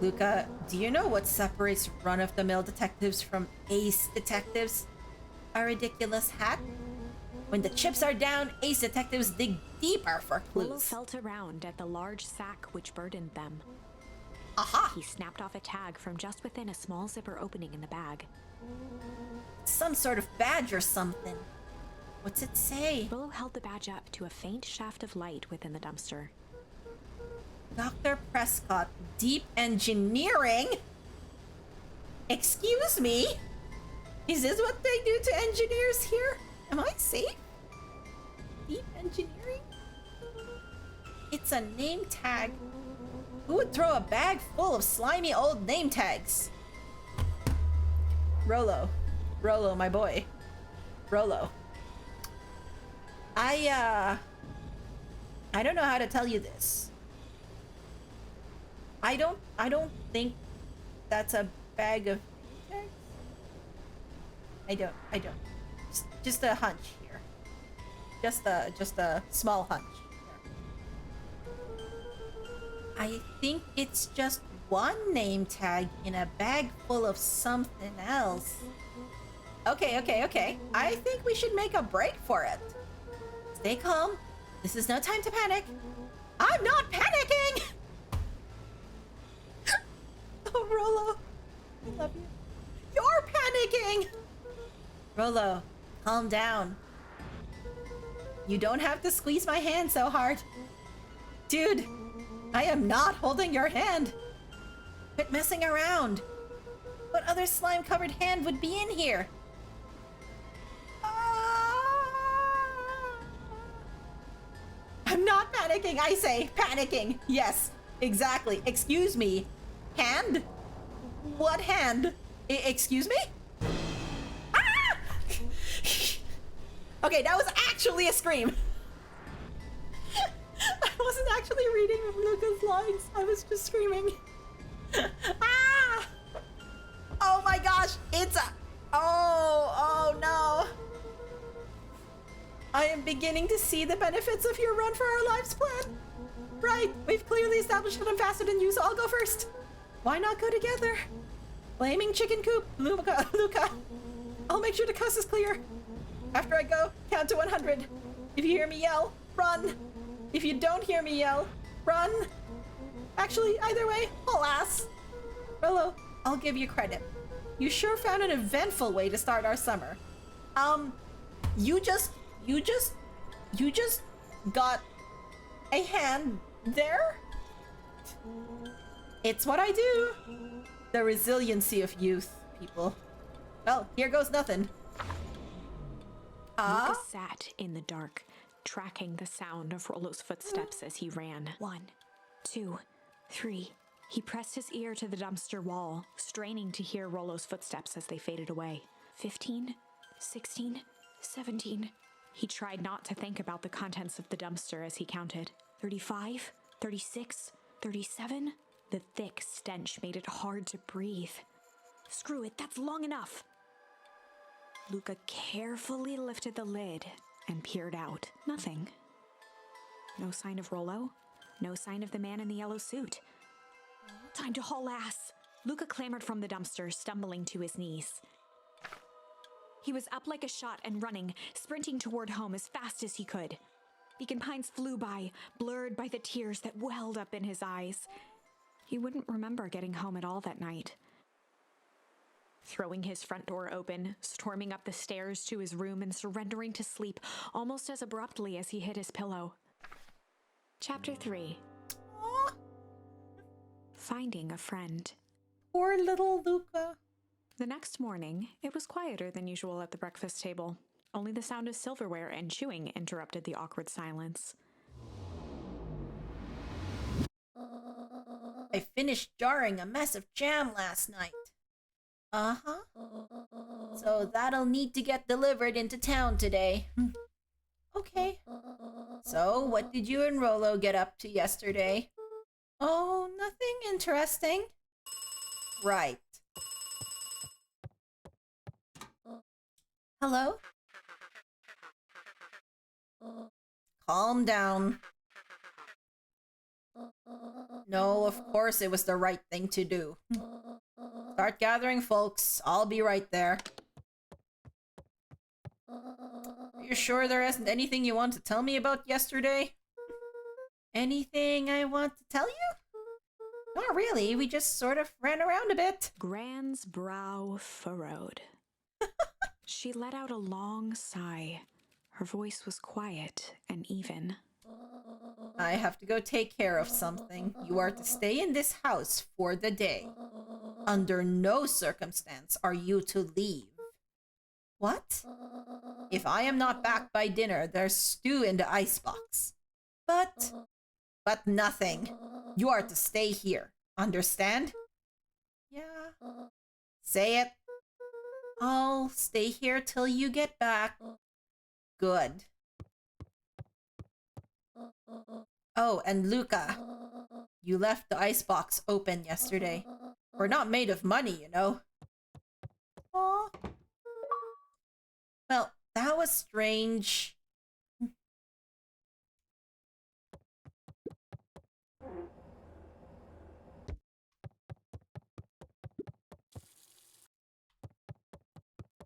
Luca, do you know what separates run-of-the-mill detectives from ace detectives? A ridiculous hat? When the chips are down, ace detectives dig deeper for Willow clues. felt around at the large sack which burdened them. Aha! He snapped off a tag from just within a small zipper opening in the bag. Some sort of badge or something. What's it say? Willow held the badge up to a faint shaft of light within the dumpster. Dr. Prescott, deep engineering? Excuse me? Is this what they do to engineers here? Am I safe? Deep engineering? It's a name tag. Who would throw a bag full of slimy old name tags? Rolo. Rolo, my boy. Rolo. I don't know how to tell you this. I don't think that's a bag of name tags. I don't. Just a hunch here. Just a small hunch. I think it's just one name tag in a bag full of something else. Okay. I think we should make a break for it. Stay calm. This is no time to panic. I'm not panicking! Oh, Rolo. I love you. You're panicking! Rolo, calm down. You don't have to squeeze my hand so hard. Dude, I am not holding your hand. Quit messing around. What other slime-covered hand would be in here? I'm not panicking, I say. Panicking. Yes, exactly. Excuse me. Hand? What hand? Excuse me? Ah! Okay, that was actually a scream. I wasn't actually reading Luca's lines. I was just screaming. Ah! Oh my gosh, it's a... Oh no. I am beginning to see the benefits of your run for our lives plan. Right, we've clearly established that I'm faster than you, so I'll go first. Why not go together? Flaming chicken coop, Luca. I'll make sure the coast is clear. After I go, count to 100. If you hear me yell, run. If you don't hear me yell, run. Actually, either way, alas. Rolo, I'll give you credit. You sure found an eventful way to start our summer. You just got a hand there? It's what I do. The resiliency of youth, people. Well, here goes nothing. Luca sat in the dark, tracking the sound of Rolo's footsteps as he ran. 1, 2, 3. He pressed his ear to the dumpster wall, straining to hear Rolo's footsteps as they faded away. 15, 16, 17. He tried not to think about the contents of the dumpster as he counted. 35, 36, 37. The thick stench made it hard to breathe. Screw it, that's long enough. Luca carefully lifted the lid and peered out. Nothing. No sign of Rolo. No sign of the man in the yellow suit. Time to haul ass. Luca clambered from the dumpster, stumbling to his knees. He was up like a shot and running, sprinting toward home as fast as he could. Beacon Pines flew by, blurred by the tears that welled up in his eyes. He wouldn't remember getting home at all that night. throwing his front door open, storming up the stairs to his room, and surrendering to sleep almost as abruptly as he hit his pillow. Chapter 3. Aw, Finding a friend. poor little Luca. The next morning, it was quieter than usual at the breakfast table. Only the sound of silverware and chewing interrupted the awkward silence. I finished jarring a mess of jam last night. Uh-huh. So that'll need to get delivered into town today. Okay. So, what did you and Rolo get up to yesterday? Oh, nothing interesting. Right. Hello? Calm down. No, of course it was the right thing to do. Start gathering, folks. I'll be right there. Are you sure there isn't anything you want to tell me about yesterday? Anything I want to tell you? Not really. We just sort of ran around a bit. Gran's brow furrowed. She let out a long sigh. Her voice was quiet and even. I have to go take care of something. You are to stay in this house for the day. Under no circumstance are you to leave. What? If I am not back by dinner, there's stew in the icebox. But nothing. You are to stay here. Understand? Yeah. Say it. I'll stay here till you get back. Good. Oh, and Luca, you left the icebox open yesterday. We're not made of money, you know. Aw. Well, that was strange.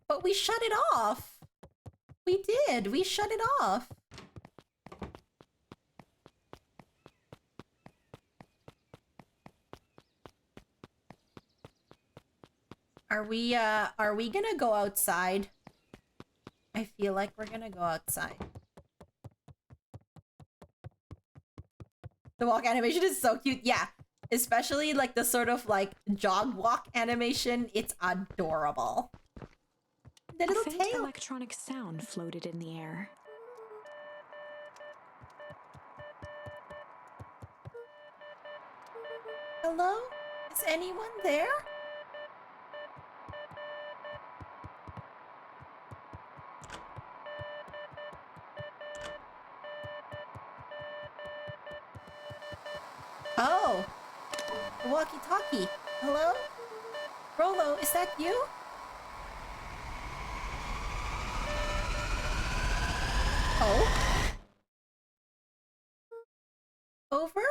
But we shut it off. We did. We shut it off. Are we gonna go outside? I feel like we're gonna go outside. The walk animation is so cute. Yeah. Especially like the sort of like jog walk animation. It's adorable. The A little faint tail. electronic sound floated in the air. Hello? Is anyone there? Oh, the walkie-talkie. Hello? Rolo, is that you? Oh? Over?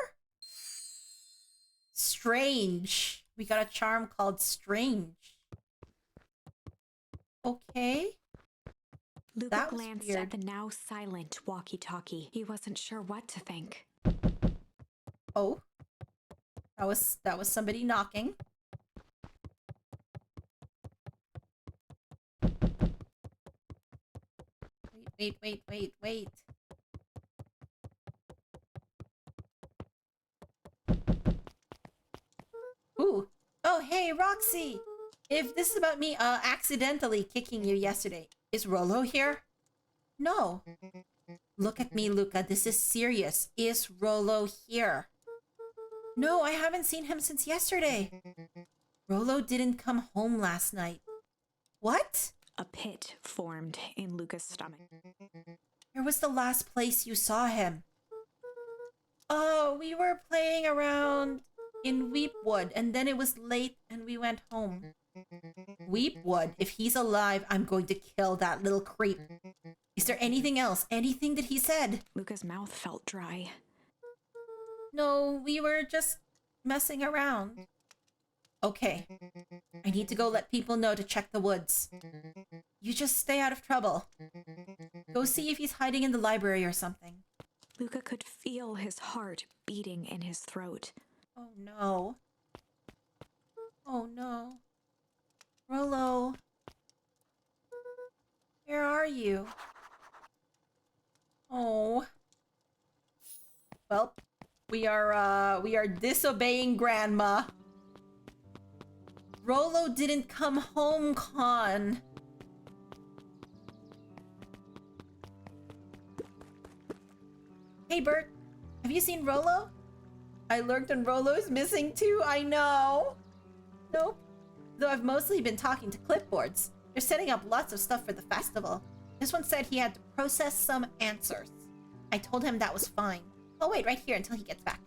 Strange. We got a charm called Strange. Okay. Luca That was glanced weird. at the now silent walkie-talkie. He wasn't sure what to think. Oh. That was somebody knocking. Wait. Ooh. Oh, hey, Roxy. If this is about me accidentally kicking you yesterday, is Rolo here? No. Look at me, Luca. This is serious. Is Rolo here? No, I haven't seen him since yesterday. Rolo didn't come home last night. What? A pit formed in Luca's stomach. Where was the last place you saw him? Oh, we were playing around in Weepwood, and then it was late and we went home. Weepwood, if he's alive, I'm going to kill that little creep. Is there anything else? Anything that he said? Luca's mouth felt dry. No, we were just messing around. Okay. I need to go let people know to check the woods. You just stay out of trouble. Go see if he's hiding in the library or something. Luca could feel his heart beating in his throat. Oh no. Oh no. Rolo, where are you? Oh. Well, we are disobeying Grandma. Rolo didn't come home, Con. Hey, Bert. Have you seen Rolo? I lurked and Rolo's missing too, I know. Nope. Though I've mostly been talking to clipboards. They're setting up lots of stuff for the festival. This one said he had to process some answers. I told him that was fine. I'll wait right here until he gets back.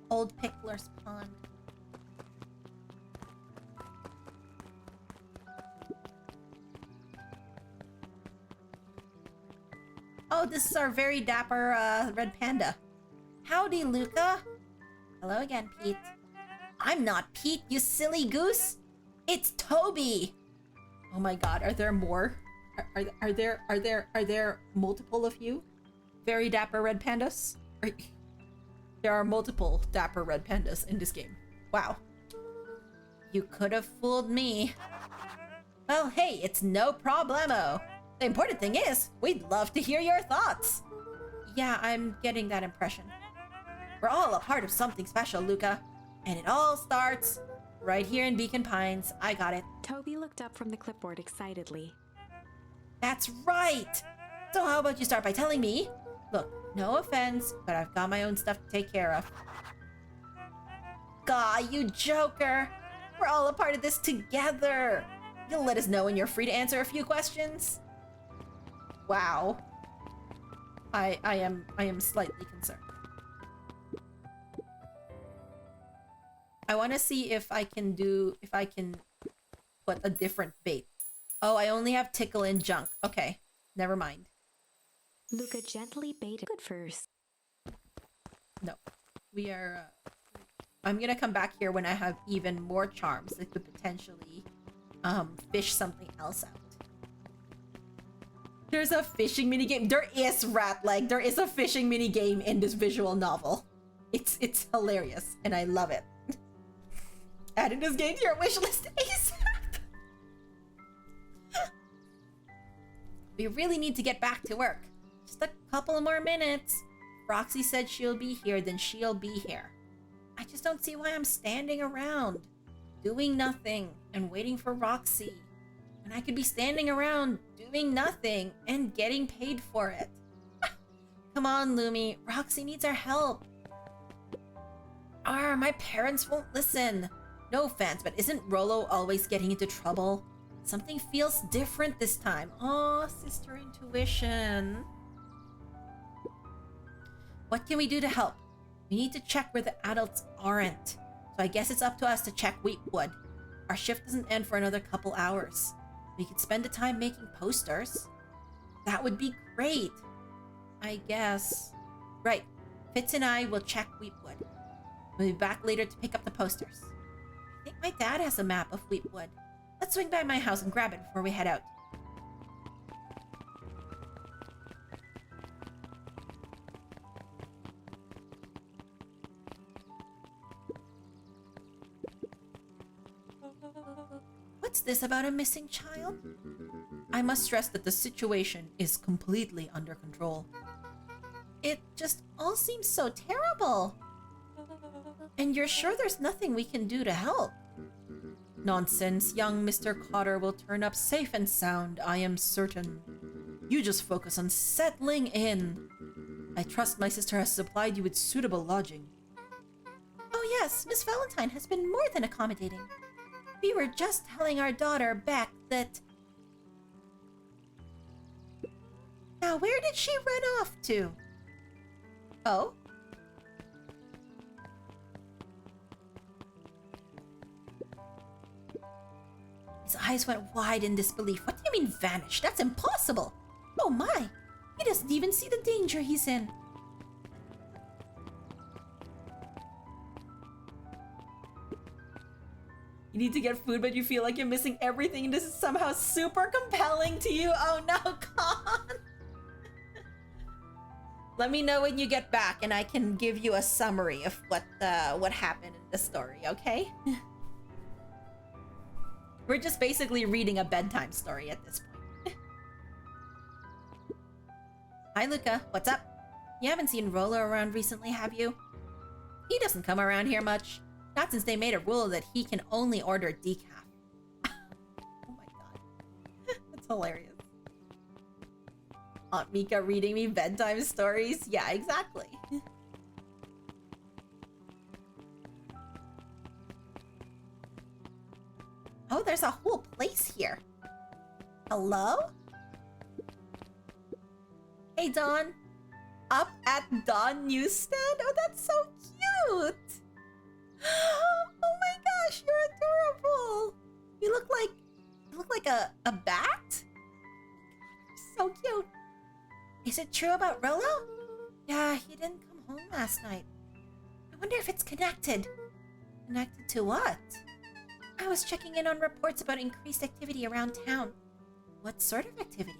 Old Pickler's Pond. Oh, this is our very dapper red panda. Howdy, Luca. Hello again, Pete. I'm not Pete, you silly goose. It's Toby. Oh my god, are there more? Are there multiple of you? Very dapper red pandas? There are multiple dapper red pandas in this game. Wow. You could have fooled me. Well, hey, it's no problemo. The important thing is, we'd love to hear your thoughts. Yeah, I'm getting that impression. We're all a part of something special, Luca. And it all starts right here in Beacon Pines. I got it. Toby looked up from the clipboard excitedly. That's right! So how about you start by telling me? Look, no offense, but I've got my own stuff to take care of. Gah, you joker! We're all a part of this together! You'll let us know when you're free to answer a few questions? Wow. I am slightly concerned. I want to see if I can put a different bait. Oh, I only have tickle and junk. Okay, never mind. Luca gently baited it first. No, we are. I'm gonna come back here when I have even more charms that could potentially fish something else out. There's a fishing minigame. There is Ratleg. There is a fishing minigame in this visual novel. It's hilarious and I love it. Adding this game to your wish list ASAP. We really need to get back to work. Just a couple of more minutes. Roxy said she'll be here, then she'll be here. I just don't see why I'm standing around, doing nothing, and waiting for Roxy. When I could be standing around, doing nothing, and getting paid for it. Come on, Lumi. Roxy needs our help. My parents won't listen. No offense, but isn't Rolo always getting into trouble? Something feels different this time. Oh, sister intuition. What can we do to help? We need to check where the adults aren't. So I guess it's up to us to check Wheatwood. Our shift doesn't end for another couple hours. We could spend the time making posters. That would be great. I guess. Right. Fitz and I will check Wheatwood. We'll be back later to pick up the posters. I think my dad has a map of Wheatwood. Let's swing by my house and grab it before we head out. What's this about a missing child? I must stress that the situation is completely under control. It just all seems so terrible. And you're sure there's nothing we can do to help? Nonsense, young Mr. Cotter will turn up safe and sound, I am certain. You just focus on settling in. I trust my sister has supplied you with suitable lodging. Oh yes, Miss Valentine has been more than accommodating. We were just telling our daughter, Beck, that... Now, where did she run off to? Oh? His eyes went wide in disbelief. What do you mean vanished? That's impossible! Oh my! He doesn't even see the danger he's in. You need to get food, but you feel like you're missing everything, and this is somehow super compelling to you. Oh no, God! Let me know when you get back, and I can give you a summary of what happened in the story. Okay? We're just basically reading a bedtime story at this point. Hi, Luca. What's up? You haven't seen Rolo around recently, have you? He doesn't come around here much. Not since they made a rule that he can only order decaf. Oh my god. That's hilarious. Aunt Mika reading me bedtime stories? Yeah, exactly. Oh, there's a whole place here. Hello? Hey, Dawn. Up at Dawn Newsstand? Oh, that's so cute. Oh my gosh, you're adorable. You look like a bat? So cute. Is it true about Rolo? Yeah, he didn't come home last night. I wonder if it's connected. Connected to what? I was checking in on reports about increased activity around town. What sort of activity?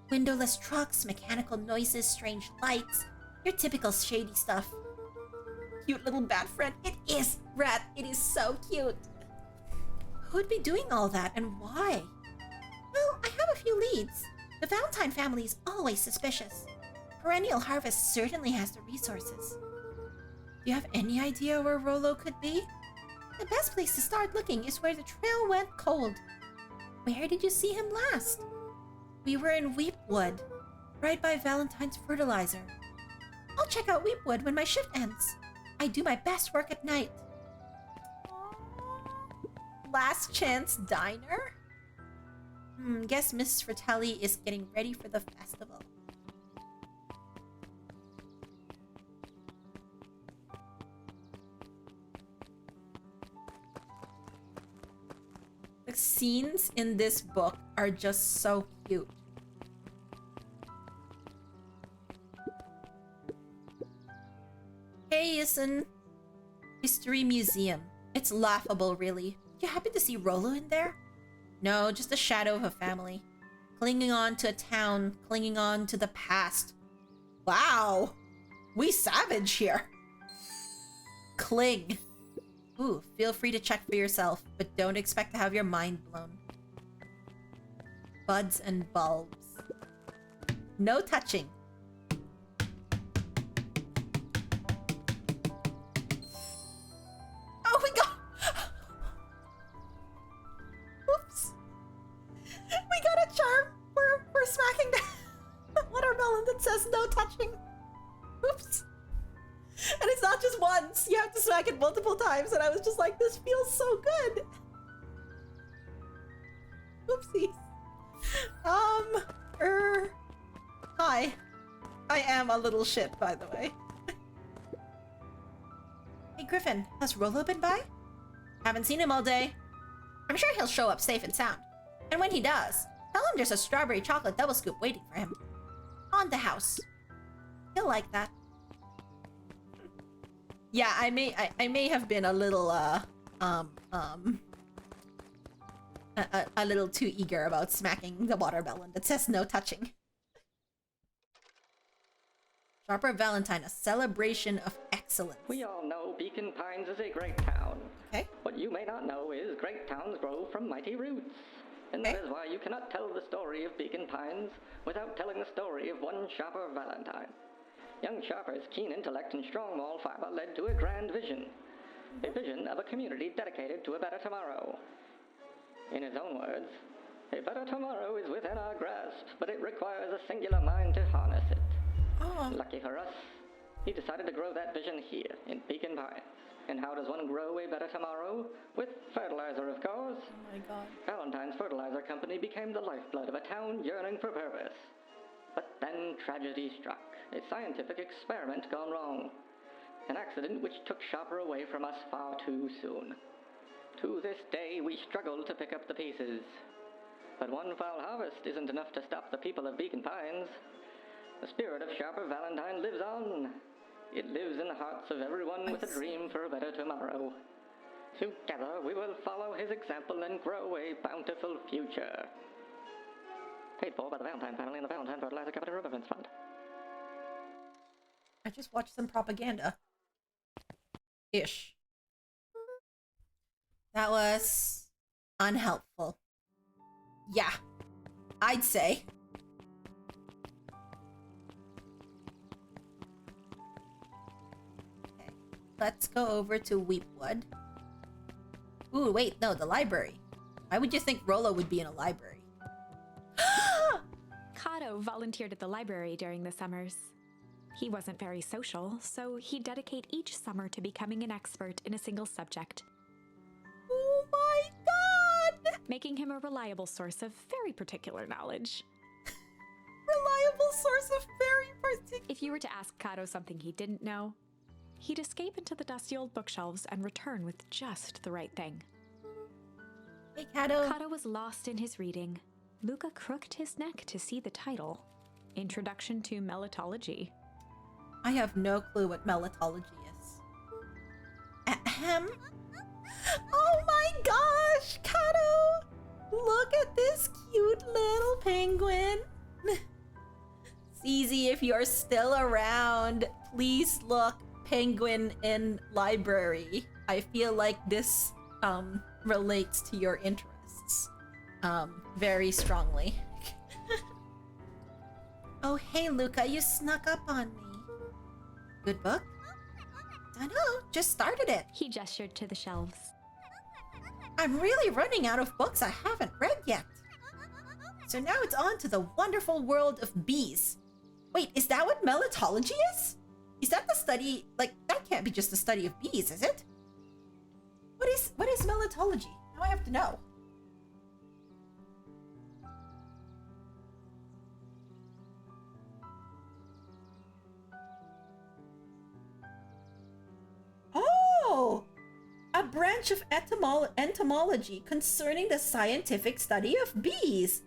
Windowless trucks, mechanical noises, strange lights. Your typical shady stuff. Cute little bat friend. It is, Rat. It is so cute. Who'd be doing all that and why? Well, I have a few leads. The Valentine family is always suspicious. Perennial Harvest certainly has the resources. Do you have any idea where Rolo could be? The best place to start looking is where the trail went cold. Where did you see him last? We were in Weepwood, right by Valentine's fertilizer. I'll check out Weepwood when my shift ends. I do my best work at night. Last Chance Diner? Guess Miss Fratelli is getting ready for the festival. The scenes in this book are just so cute. Hey, Ison. History Museum. It's laughable, really. You happen to see Rolo in there? No, just a shadow of a family. Clinging on to a town, clinging on to the past. Wow! We savage here. Cling. Ooh, feel free to check for yourself, but don't expect to have your mind blown. Buds and bulbs. No touching. Oh my god! Oops. We got a charm. We're smacking the watermelon that says no touching. Oops. And it's not just once. You have to smack it multiple times. And I was just like, this feels so good. Oopsies. Hi. I am a little shit, by the way. Hey, Griffin. Has Rolo been by? Haven't seen him all day. I'm sure he'll show up safe and sound. And when he does, tell him there's a strawberry chocolate double scoop waiting for him. On the house. He'll like that. Yeah, I may have been a little a little too eager about smacking the watermelon that says no touching. Sharper Valentine, a celebration of excellence. We all know Beacon Pines is a great town. Okay. What you may not know is great towns grow from mighty roots. And that is why you cannot tell the story of Beacon Pines without telling the story of one Sharper Valentine. Young Sharper's keen intellect and strong moral fiber led to a grand vision. A vision of a community dedicated to a better tomorrow. In his own words, a better tomorrow is within our grasp, but it requires a singular mind to harness it. Oh. Lucky for us, he decided to grow that vision here in Beacon Pines. And how does one grow a better tomorrow? With fertilizer, of course. Oh my god. Valentine's Fertilizer Company became the lifeblood of a town yearning for purpose. But then tragedy struck. A scientific experiment gone wrong. An accident which took Sharper away from us far too soon. To this day, we struggle to pick up the pieces. But one foul harvest isn't enough to stop the people of Beacon Pines. The spirit of Sharper Valentine lives on. It lives in the hearts of everyone with a dream for a better tomorrow. Together, we will follow his example and grow a bountiful future. Paid for by the Valentine family and the Valentine Fertilizer Company Remembrance Fund. I just watched some propaganda. Ish. That was unhelpful. Yeah, I'd say. Okay, let's go over to Weepwood. Ooh, wait, no, the library. Why would you think Rolo would be in a library? Kato volunteered at the library during the summers. He wasn't very social, so he'd dedicate each summer to becoming an expert in a single subject, Oh my god! making him a reliable source of very particular knowledge. Reliable source of very particular. If you were to ask Kato something he didn't know, he'd escape into the dusty old bookshelves and return with just the right thing. Hey, Kato. Kato was lost in his reading. Luca crooked his neck to see the title, Introduction to Melitology. I have no clue what melitology is. Ahem. Oh my gosh, Kato! Look at this cute little penguin. Zizi, if you're still around, please look penguin in library. I feel like this relates to your interests very strongly. Oh, hey, Luca, you snuck up on me. Good book? I know, just started it. He gestured to the shelves. I'm really running out of books I haven't read yet. So now it's on to the wonderful world of bees. Wait, is that what melitology is? Is that the study, like, that can't be just the study of bees, is it? What is melitology? Now I have to know. Oh! A branch of entomology concerning the scientific study of bees.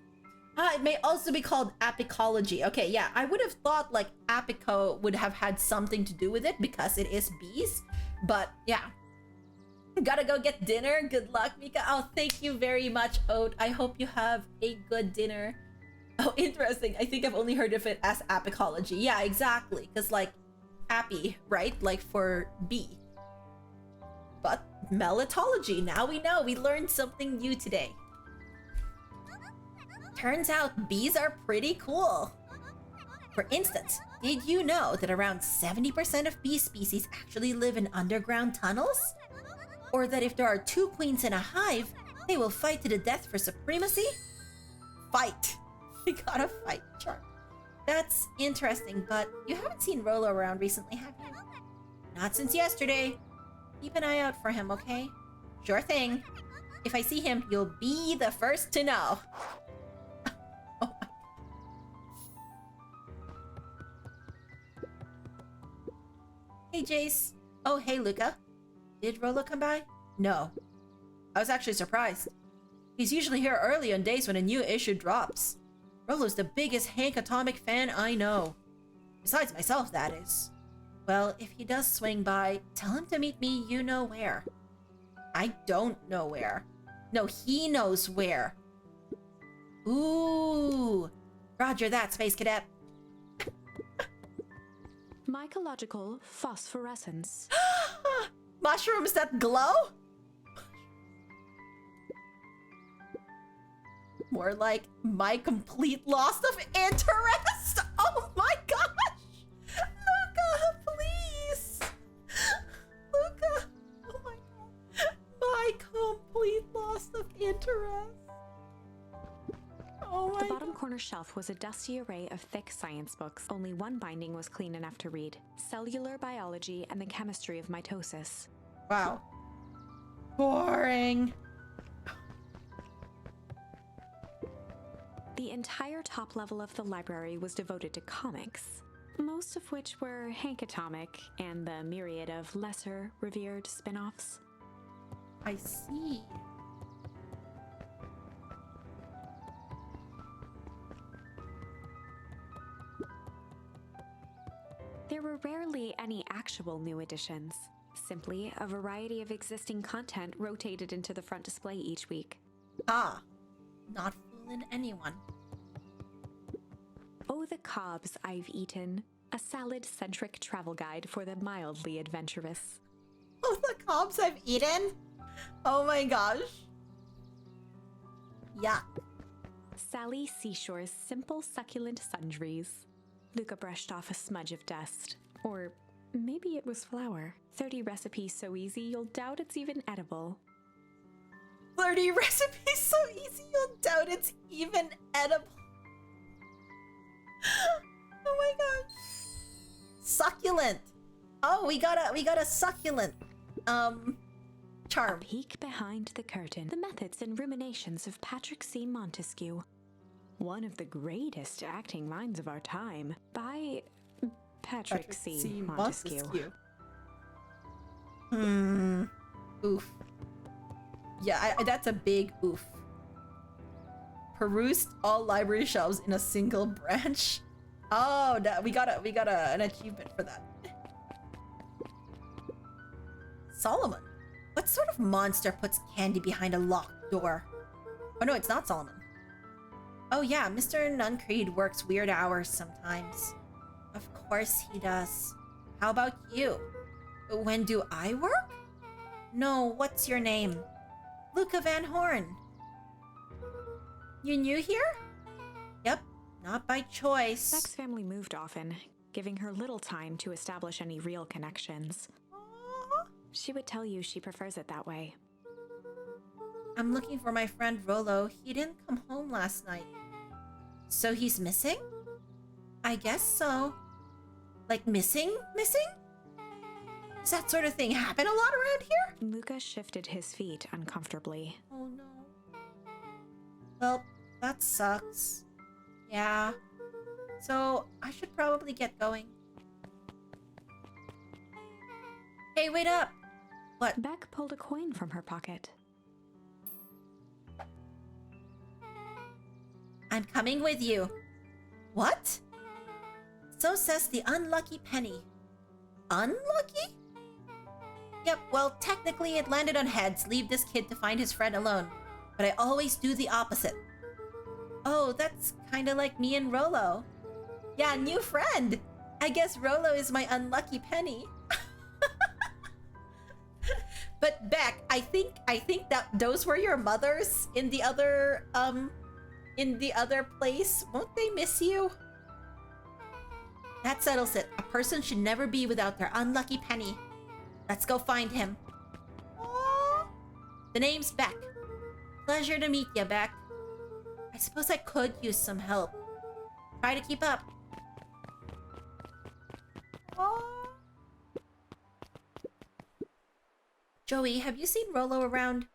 It may also be called apicology. Okay, yeah, I would have thought like apico would have had something to do with it because it is bees. But yeah. Gotta go get dinner. Good luck, Mika. Oh, thank you very much, Oat. I hope you have a good dinner. Oh, interesting. I think I've only heard of it as apicology. Yeah, exactly. Because like, appy, right? Like for bee. But melitology, now we know. We learned something new today. Turns out bees are pretty cool. For instance, did you know that around 70% of bee species actually live in underground tunnels? Or that if there are two queens in a hive, they will fight to the death for supremacy? Fight. We gotta fight, sure. That's interesting, but you haven't seen Rolo around recently, have you? Not since yesterday. Keep an eye out for him, okay? Sure thing. If I see him, you'll be the first to know. Oh my. Hey, Jace. Oh, hey, Luca. Did Rolo come by? No. I was actually surprised. He's usually here early on days when a new issue drops. Rolo's the biggest Hank Atomic fan I know. Besides myself, that is. Well, if he does swing by, tell him to meet me you know where. I don't know where. No, he knows where. Ooh. Roger that, Space Cadet. Mycological phosphorescence. Mushrooms that glow? More like my complete loss of interest. Oh my gosh! Luca, please! Luca! Oh my god. My complete loss of interest. Oh my The bottom god. corner shelf was a dusty array of thick science books. Only one binding was clean enough to read: Cellular Biology and the Chemistry of Mitosis. Wow. Boring. The entire top level of the library was devoted to comics, most of which were Hank Atomic and the myriad of lesser revered spin-offs. I see. There were rarely any actual new editions, simply a variety of existing content rotated into the front display each week. Ah. Not fooling anyone. Oh, the cobs I've eaten, a salad-centric travel guide for the mildly adventurous. Oh, the cobs I've eaten? Oh my gosh. Yeah. Sally Seashore's simple succulent sundries. Luca brushed off a smudge of dust. Or maybe it was flour. 30 recipes so easy you'll doubt it's even edible. 30 recipes so easy you'll doubt it's even edible. Oh my gosh. Succulent. Oh, we got a succulent. Charm. Peek behind the curtain. The methods and ruminations of Patrick C. Montesquieu. One of the greatest acting minds of our time. By Patrick C. Montesquieu. Oof. Yeah, that's a big oof. Perused all library shelves in a single branch. Oh, we got an achievement for that. Solomon. What sort of monster puts candy behind a locked door? Oh no, it's not Solomon. Oh yeah, Mr. Nuncreed works weird hours sometimes. Of course he does. How about you? When do I work? No, what's your name? Luca Van Horn. You new here? Yep, not by choice. Beck's family moved often, giving her little time to establish any real connections. She would tell you she prefers it that way. I'm looking for my friend Rollo. He didn't come home last night. So he's missing? I guess so. Like missing? Does that sort of thing happen a lot around here? Luca shifted his feet uncomfortably. Oh no. Well, that sucks. Yeah. So I should probably get going. Hey, wait up! What? Beck pulled a coin from her pocket. I'm coming with you. What? So says the unlucky penny. Unlucky? Yep, well, technically it landed on heads. Leave this kid to find his friend alone. But I always do the opposite. Oh, that's kinda like me and Rollo. Yeah, new friend! I guess Rollo is my unlucky penny. But Beck, I think that those were your mothers in the other place. Won't they miss you? That settles it. A person should never be without their unlucky penny. Let's go find him. Aww. The name's Beck. Pleasure to meet you, Beck. I suppose I could use some help. Try to keep up. Aww. Joey, have you seen Rollo around?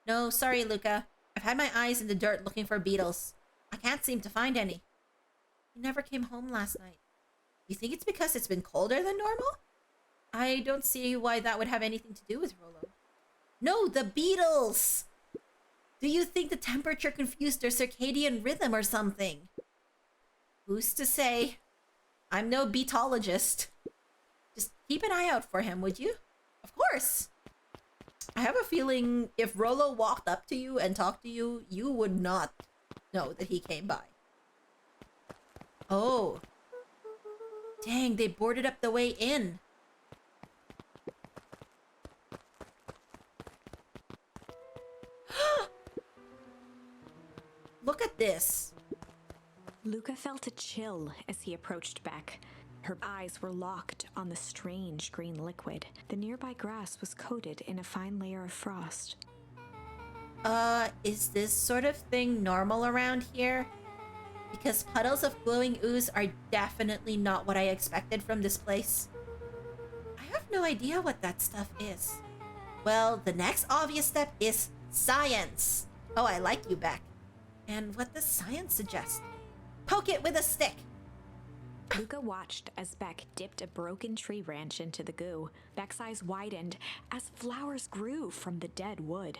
No, sorry, Luca. I've had my eyes in the dirt looking for beetles. I can't seem to find any. He never came home last night. You think it's because it's been colder than normal? I don't see why that would have anything to do with Rollo. No, the beetles! Do you think the temperature confused their circadian rhythm or something? Who's to say? I'm no beetologist. Just keep an eye out for him, would you? Of course! I have a feeling if Rollo walked up to you and talked to you, you would not know that he came by. Oh. Dang, they boarded up the way in. Look at this. Luca felt a chill as he approached Beck. Her eyes were locked on the strange green liquid. The nearby grass was coated in a fine layer of frost. Is this sort of thing normal around here? Because puddles of glowing ooze are definitely not what I expected from this place. I have no idea what that stuff is. Well, the next obvious step is science. Oh, I like you, Beck. And what does science suggest? Poke it with a stick. Luca watched as Beck dipped a broken tree branch into the goo. Beck's eyes widened as flowers grew from the dead wood.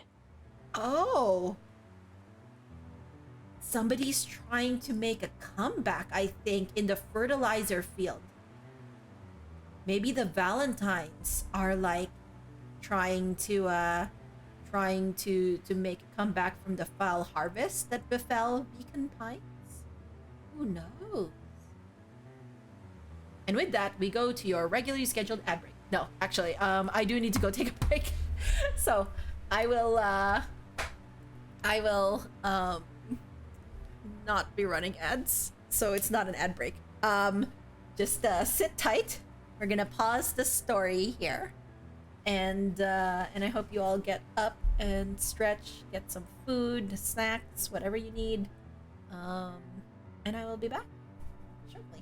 Oh. Somebody's trying to make a comeback, I think, in the fertilizer field. Maybe the Valentines are like trying to make a comeback from the foul harvest that befell Beacon Pines. Who knows? And with that, we go to your regularly scheduled ad break. No, actually, I do need to go take a break. So I will not be running ads. So it's not an ad break. Just sit tight. We're gonna pause the story here. And I hope you all get up and stretch, get some food, snacks, whatever you need. And I will be back shortly.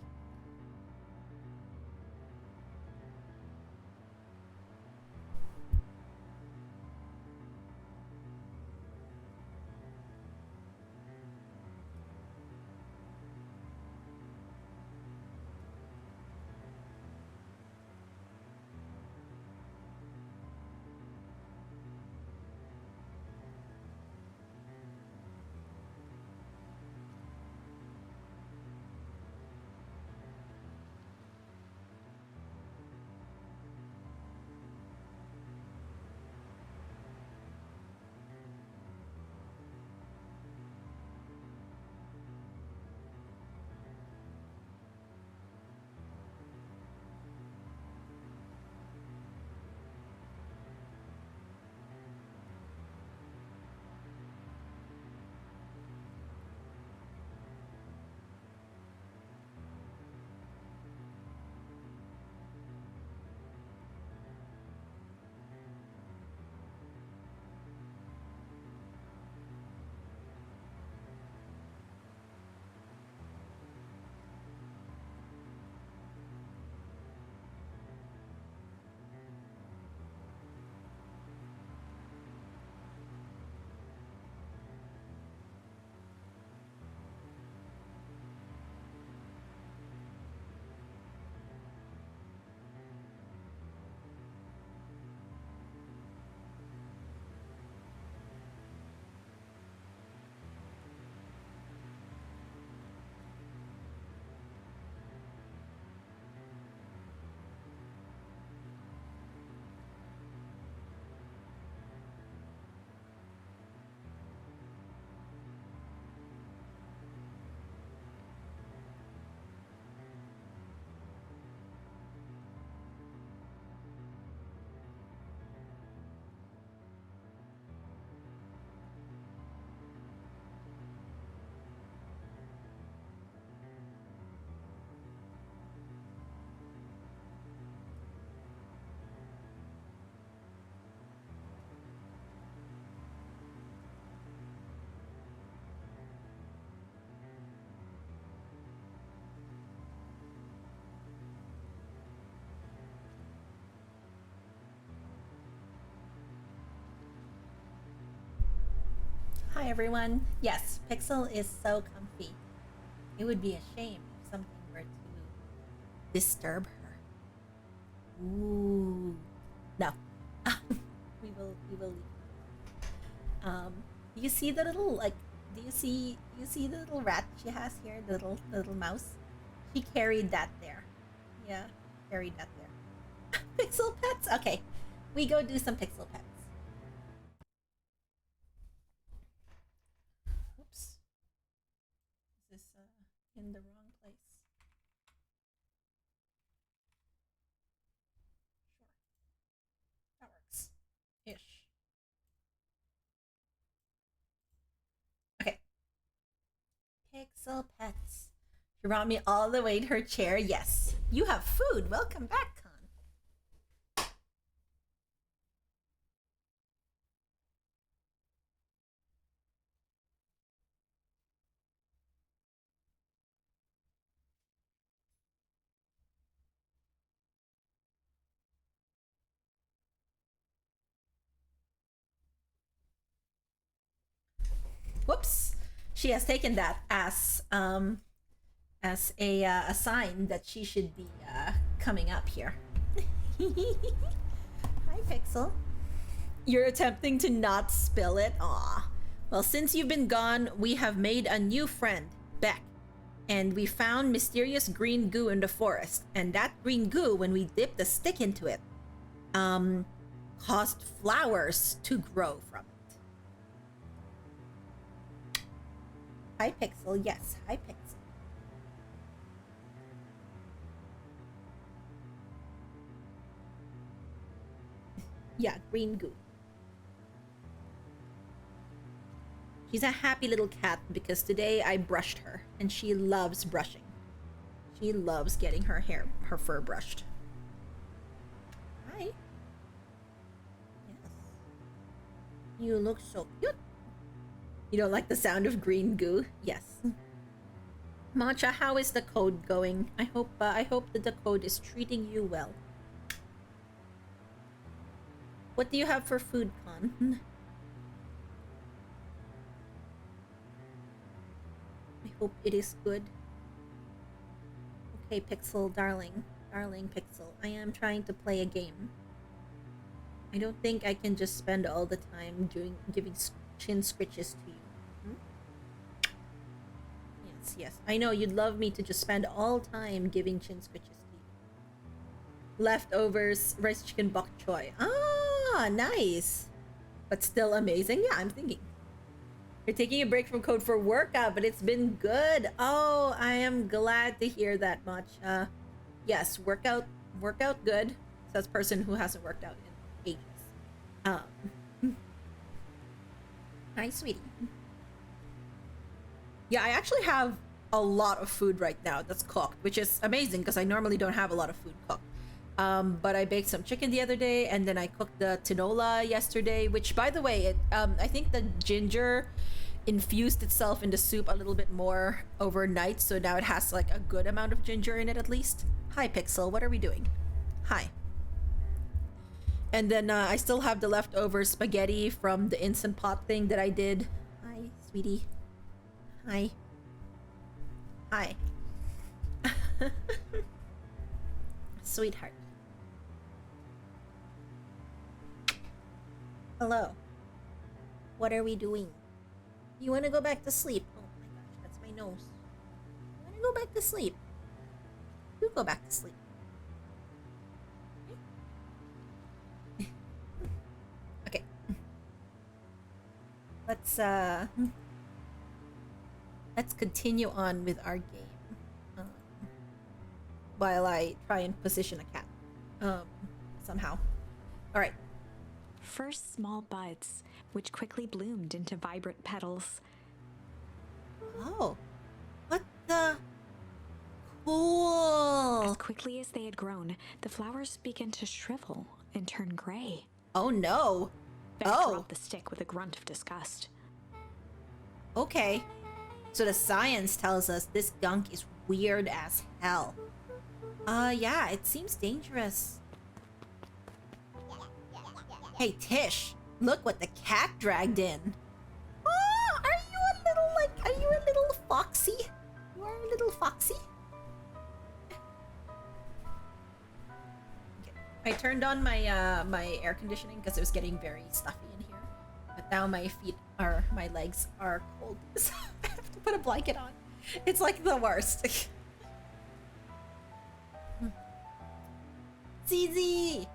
Hi everyone. Yes, Pixel is so comfy. It would be a shame if something were to disturb her. Ooh. No. We will leave. Do you see the little like do you see the little rat she has here, the little mouse? She carried that there. Yeah, carried that there. Pixel pets? Okay. We go do some pixel pets. Oops. Is this in the wrong place? Sure. That works. Ish. Okay. Pixel pets. She brought me all the way to her chair. Yes. You have food. Welcome back, Con. Whoops. She has taken that as a sign that she should be coming up here. Hi, Pixel. You're attempting to not spill it? Aw. Well, since you've been gone, we have made a new friend, Beck. And we found mysterious green goo in the forest. And that green goo, when we dipped a stick into it, caused flowers to grow from it. Hi, Pixel. Yes, hi, Pixel. Yeah, green goo. She's a happy little cat because today I brushed her and she loves brushing. She loves getting her fur brushed. Hi. Yes. You look so cute. You don't like the sound of green goo? Yes. Matcha, how is the code going? I hope that the code is treating you well. What do you have for food, Con? I hope it is good. Okay, Pixel, darling. Darling Pixel, I am trying to play a game. I don't think I can just spend all the time giving chin scritches to you. Yes, yes. I know you'd love me to just spend all time giving chin scritches to you. Leftovers, rice chicken bok choy. Ah, nice. But still amazing. Yeah, I'm thinking. You're taking a break from code for workout, but it's been good. Oh, I am glad to hear that much. Yes, workout good. Says person who hasn't worked out in ages. Hi, sweetie. Yeah, I actually have a lot of food right now that's cooked, which is amazing because I normally don't have a lot of food cooked. But I baked some chicken the other day, and then I cooked the tinola yesterday, which, by the way, I think the ginger infused itself in the soup a little bit more overnight, so now it has like a good amount of ginger in it at least. Hi, Pixel, what are we doing? Hi. And then I still have the leftover spaghetti from the Instant Pot thing that I did. Hi, sweetie. Hi. Hi. Sweetheart. Hello. What are we doing? You want to go back to sleep? Oh my gosh, that's my nose. You want to go back to sleep? You go back to sleep. Okay. Let's continue on with our game. While I try and position a cat. Somehow. Alright. First small buds, which quickly bloomed into vibrant petals. Oh. What the? Cool. As quickly as they had grown, the flowers began to shrivel and turn gray. Oh no. Beck dropped the stick with a grunt of disgust. Okay. So the science tells us this gunk is weird as hell. Yeah, it seems dangerous. Hey, Tish, look what the cat dragged in. Oh, are you a little foxy? You are a little foxy? Okay. I turned on my my air conditioning because it was getting very stuffy in here. But now my legs are cold, so I have to put a blanket on. It's like the worst. CZ,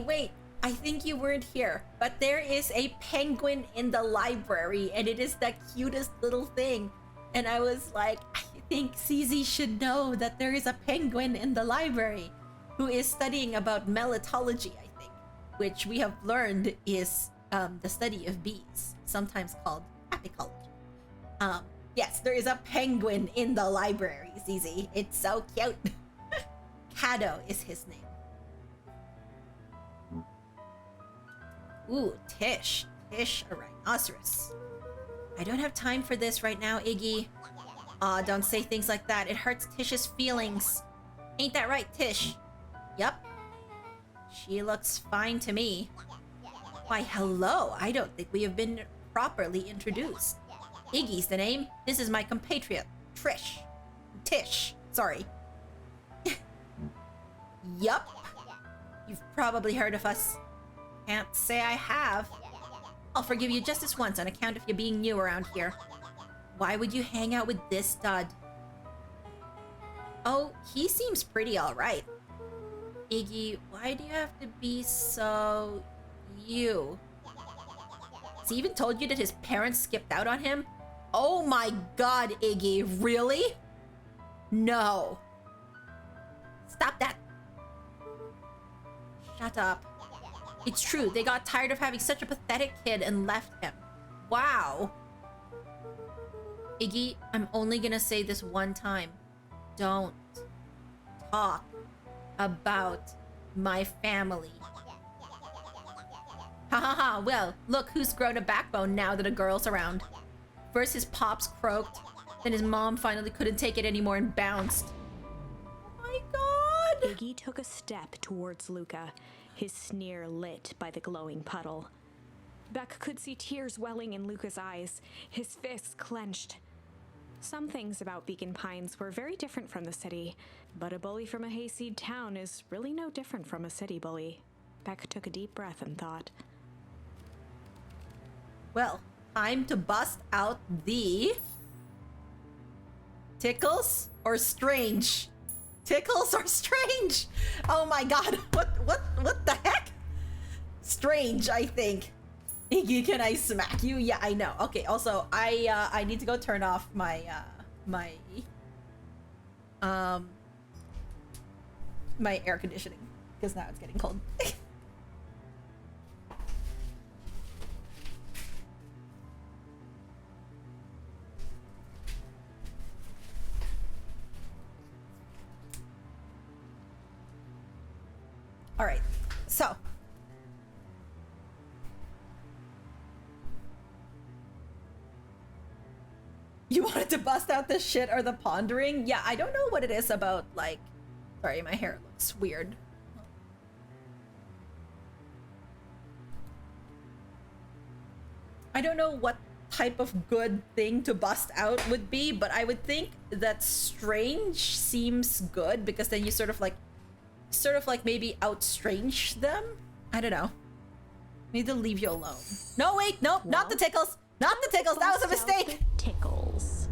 wait. I think you weren't here, but there is a penguin in the library, and it is the cutest little thing. And I was like, I think CZ should know that there is a penguin in the library who is studying about melitology, I think, which we have learned is the study of bees, sometimes called apicology. Yes, there is a penguin in the library, CZ. It's so cute. Kado is his name. Ooh, Tish, a rhinoceros. I don't have time for this right now, Iggy. Aw, don't say things like that. It hurts Tish's feelings. Ain't that right, Tish? Yup. She looks fine to me. Why, hello. I don't think we have been properly introduced. Iggy's the name. This is my compatriot, Tish. Sorry. Yup. You've probably heard of us. Can't say I have. I'll forgive you just this once on account of you being new around here. Why would you hang out with this stud? Oh, he seems pretty alright. Iggy, why do you have to be so... you? Has he even told you that his parents skipped out on him? Oh my god, Iggy, really? No. Stop that. Shut up. It's true, they got tired of having such a pathetic kid and left him. Wow. Iggy, I'm only gonna say this one time. Don't talk about my family. Ha ha ha, well, look who's grown a backbone now that a girl's around. First his pops croaked, then his mom finally couldn't take it anymore and bounced. Oh my god! Iggy took a step towards Luca, his sneer lit by the glowing puddle. Beck could see tears welling in Luca's eyes, his fists clenched. Some things about Beacon Pines were very different from the city, but a bully from a hayseed town is really no different from a city bully. Beck took a deep breath and thought, Well, time to bust out the... Tickles or strange? Tickles or strange? Oh my god, what the heck? Strange, I think. Iggy, can I smack you? Yeah, I know. Okay, also, I need to go turn off my, my air conditioning, because now it's getting cold. All right, so you wanted to bust out the shit or the pondering? Yeah, I don't know what it is about, like, sorry, my hair looks weird. I don't know what type of good thing to bust out would be, but I would think that strange seems good because then you sort of like maybe outstrange them. I don't know. Need to leave you alone. No, wait, no, not the tickles. Not the tickles. That was a mistake. Tickles.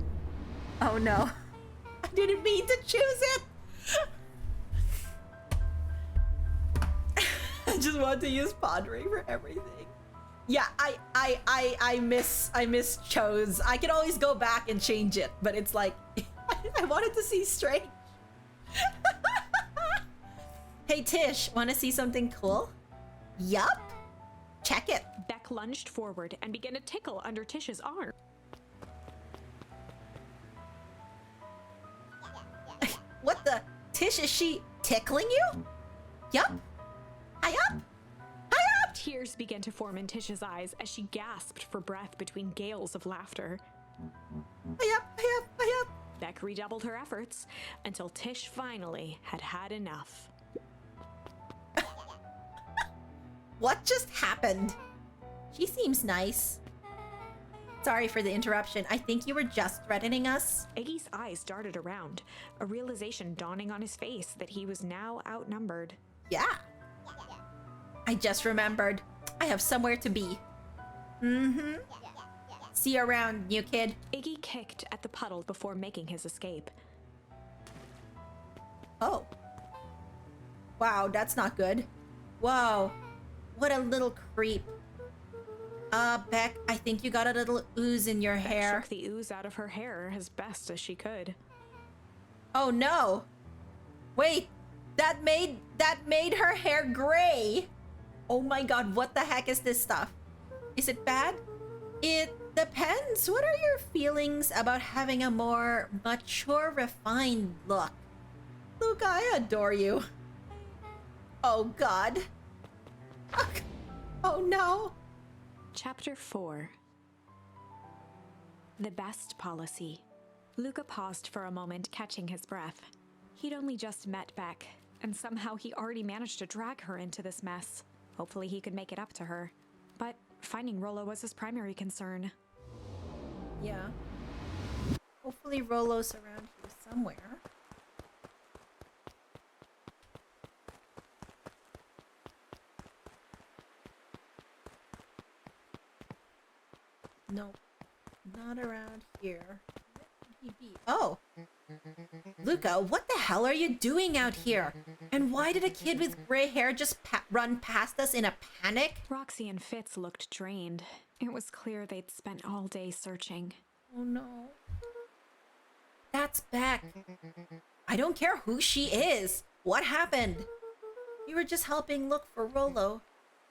Oh no. I didn't mean to choose it. I just want to use pondering for everything. Yeah, I mischose. I can always go back and change it, but it's like I wanted to see strange. Hey Tish, want to see something cool? Yup. Check it. Beck lunged forward and began to tickle under Tish's arm. What the? Tish, is she tickling you? Yup. Hi up. Hi up. Tears began to form in Tish's eyes as she gasped for breath between gales of laughter. Hi up. Hi up. Hi up. Beck redoubled her efforts until Tish finally had had enough. What just happened? She seems nice. Sorry for the interruption. I think you were just threatening us. Iggy's eyes darted around, a realization dawning on his face that he was now outnumbered. Yeah. I just remembered. I have somewhere to be. Mm-hmm. See you around, new kid. Iggy kicked at the puddle before making his escape. Oh. Wow, that's not good. Whoa. What a little creep. Beck, I think you got a little ooze in your hair. Beck shook the ooze out of her hair as best as she could. Oh no. Wait, that made her hair gray. Oh my god, what the heck is this stuff? Is it bad? It depends. What are your feelings about having a more mature, refined look? Luke, I adore you. Oh god. Oh no. Chapter 4. The Best Policy. Luca paused for a moment, catching his breath. He'd only just met Beck, and somehow he already managed to drag her into this mess. Hopefully he could make it up to her. But finding Rollo was his primary concern. Yeah. Hopefully Rollo's around here somewhere. Nope. Not around here. Where could he be? Oh! Luca, what the hell are you doing out here? And why did a kid with gray hair just run past us in a panic? Roxy and Fitz looked drained. It was clear they'd spent all day searching. Oh no. That's Beck. I don't care who she is. What happened? We were just helping look for Rollo.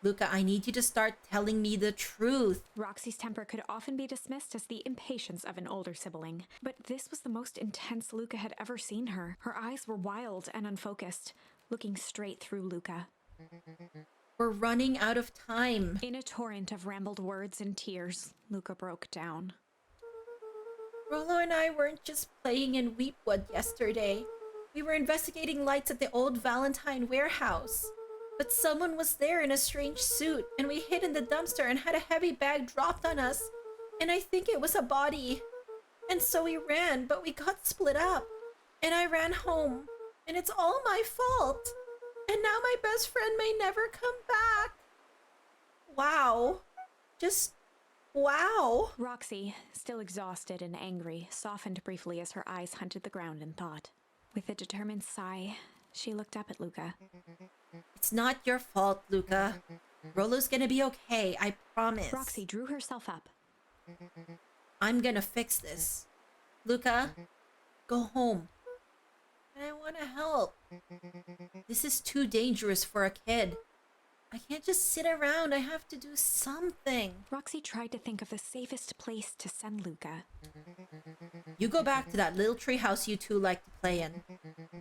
Luca, I need you to start telling me the truth. Roxy's temper could often be dismissed as the impatience of an older sibling, but this was the most intense Luca had ever seen her. Her eyes were wild and unfocused, looking straight through Luca. We're running out of time. In a torrent of rambled words and tears, Luca broke down. Rollo and I weren't just playing in Weepwood yesterday. We were investigating lights at the old Valentine warehouse. But someone was there in a strange suit, and we hid in the dumpster and had a heavy bag dropped on us. And I think it was a body. And so we ran, but we got split up. And I ran home. And it's all my fault. And now my best friend may never come back. Wow. Just wow. Roxy, still exhausted and angry, softened briefly as her eyes hunted the ground in thought. With a determined sigh, she looked up at Luca. It's not your fault, Luca. Rollo's gonna be okay, I promise. Roxy drew herself up. I'm gonna fix this. Luca, go home. I want to help. This is too dangerous for a kid. I can't just sit around. I have to do something. Roxy tried to think of the safest place to send Luca. You go back to that little tree house you two like to play in.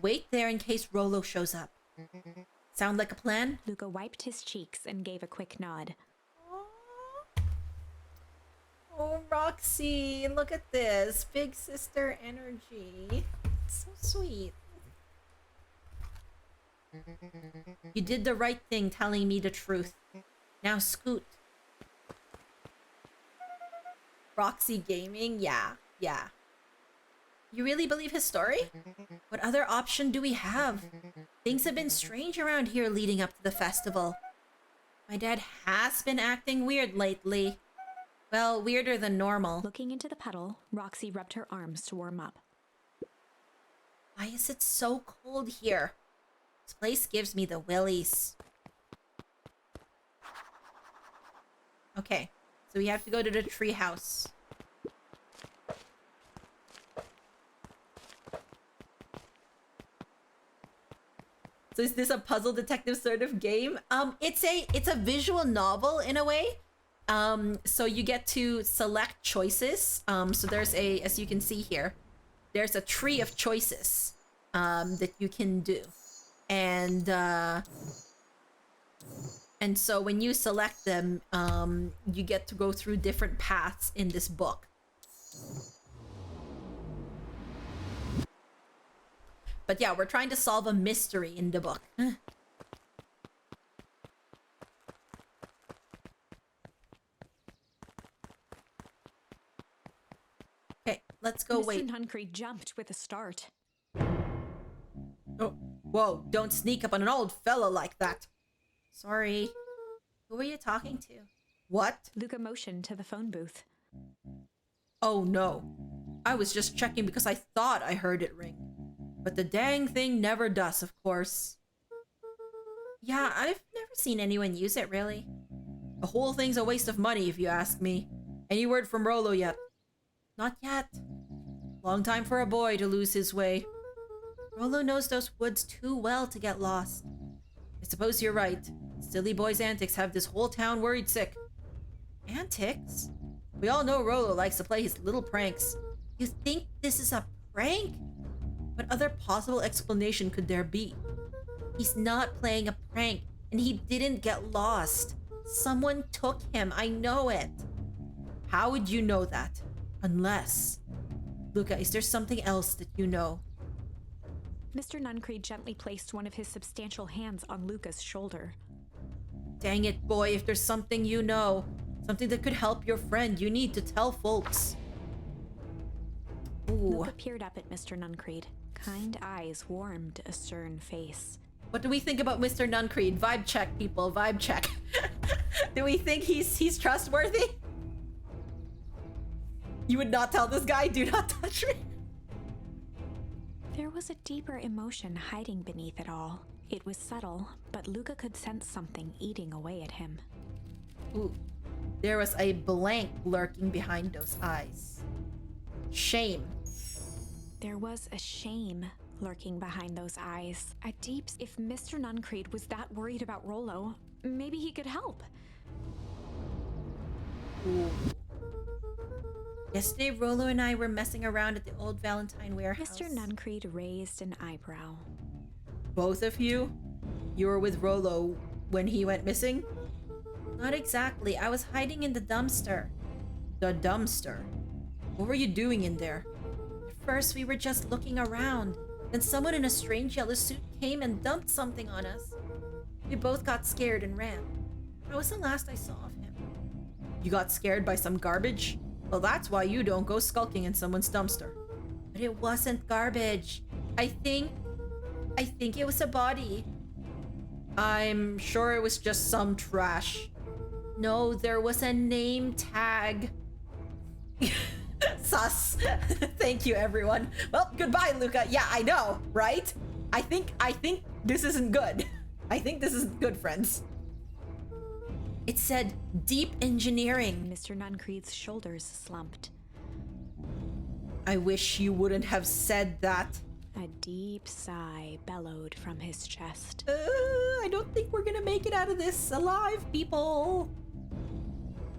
Wait there in case Rollo shows up. Sound like a plan? Luca wiped his cheeks and gave a quick nod. Oh, Roxy, look at this. Big sister energy. It's so sweet. You did the right thing telling me the truth. Now scoot. Roxy Gaming? Yeah. You really believe his story? What other option do we have? Things have been strange around here leading up to the festival. My dad has been acting weird lately. Well, weirder than normal. Looking into the puddle, Roxy rubbed her arms to warm up. Why is it so cold here? This place gives me the willies. Okay, so we have to go to the tree house. So is this a puzzle detective sort of game? It's a visual novel in a way. So you get to select choices. So there's as you can see here, there's a tree of choices that you can do. And so when you select them, you get to go through different paths in this book. But yeah, we're trying to solve a mystery in the book. Okay, let's go. Wait. Mr. Nuncreed jumped with a start. Oh, whoa, don't sneak up on an old fellow like that. Sorry. Who were you talking to? What? Luca motioned to the phone booth. Oh no. I was just checking because I thought I heard it ring. But the dang thing never does, of course. Yeah, I've never seen anyone use it, really. The whole thing's a waste of money, if you ask me. Any word from Rollo yet? Not yet. Long time for a boy to lose his way. Rollo knows those woods too well to get lost. I suppose you're right. Silly boy's antics have this whole town worried sick. Antics? We all know Rollo likes to play his little pranks. You think this is a prank? What other possible explanation could there be? He's not playing a prank, and he didn't get lost. Someone took him, I know it. How would you know that? Unless... Luca, is there something else that you know? Mr. Nuncreed gently placed one of his substantial hands on Luca's shoulder. Dang it, boy, if there's something you know, something that could help your friend, you need to tell folks. Ooh. Luca peered up at Mr. Nuncreed. Kind eyes warmed a stern face. What do we think about Mr. Nuncreed? Vibe check, people. Vibe check. Do we think he's trustworthy? You would not tell this guy, do not touch me. There was a deeper emotion hiding beneath it all. It was subtle, but Luca could sense something eating away at him. Ooh. There was a blank lurking behind those eyes. Shame. There was a shame lurking behind those eyes. A deep... If Mr. Nuncreed was that worried about Rollo, maybe he could help. Ooh. Yesterday, Rollo and I were messing around at the old Valentine warehouse. Mr. Nuncreed raised an eyebrow. Both of you? You were with Rollo when he went missing? Not exactly. I was hiding in the dumpster. The dumpster? What were you doing in there? At first, we were just looking around. Then someone in a strange yellow suit came and dumped something on us. We both got scared and ran. That was the last I saw of him. You got scared by some garbage? Well, that's why you don't go skulking in someone's dumpster. But it wasn't garbage. I think it was a body. I'm sure it was just some trash. No, there was a name tag. Sus. Thank you, everyone. Well, goodbye, Luca. Yeah, I know, right? I think this isn't good. I think this isn't good, friends. It said deep engineering. Mr. Nuncreed's shoulders slumped. I wish you wouldn't have said that. A deep sigh bellowed from his chest. I don't think we're gonna make it out of this alive, people.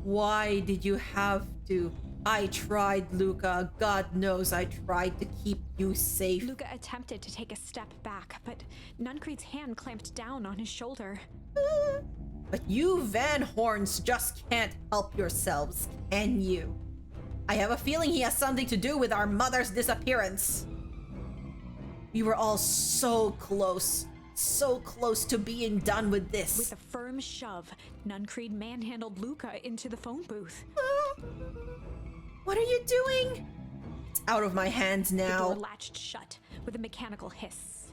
Why did you have to? I tried, Luca. God knows I tried to keep you safe. Luca attempted to take a step back, but Nuncreed's hand clamped down on his shoulder. But you Van Horns just can't help yourselves, can you? I have a feeling he has something to do with our mother's disappearance. We were all so close to being done with this. With a firm shove, Nuncreed manhandled Luca into the phone booth. What are you doing? It's out of my hands The now. door latched shut with a mechanical hiss.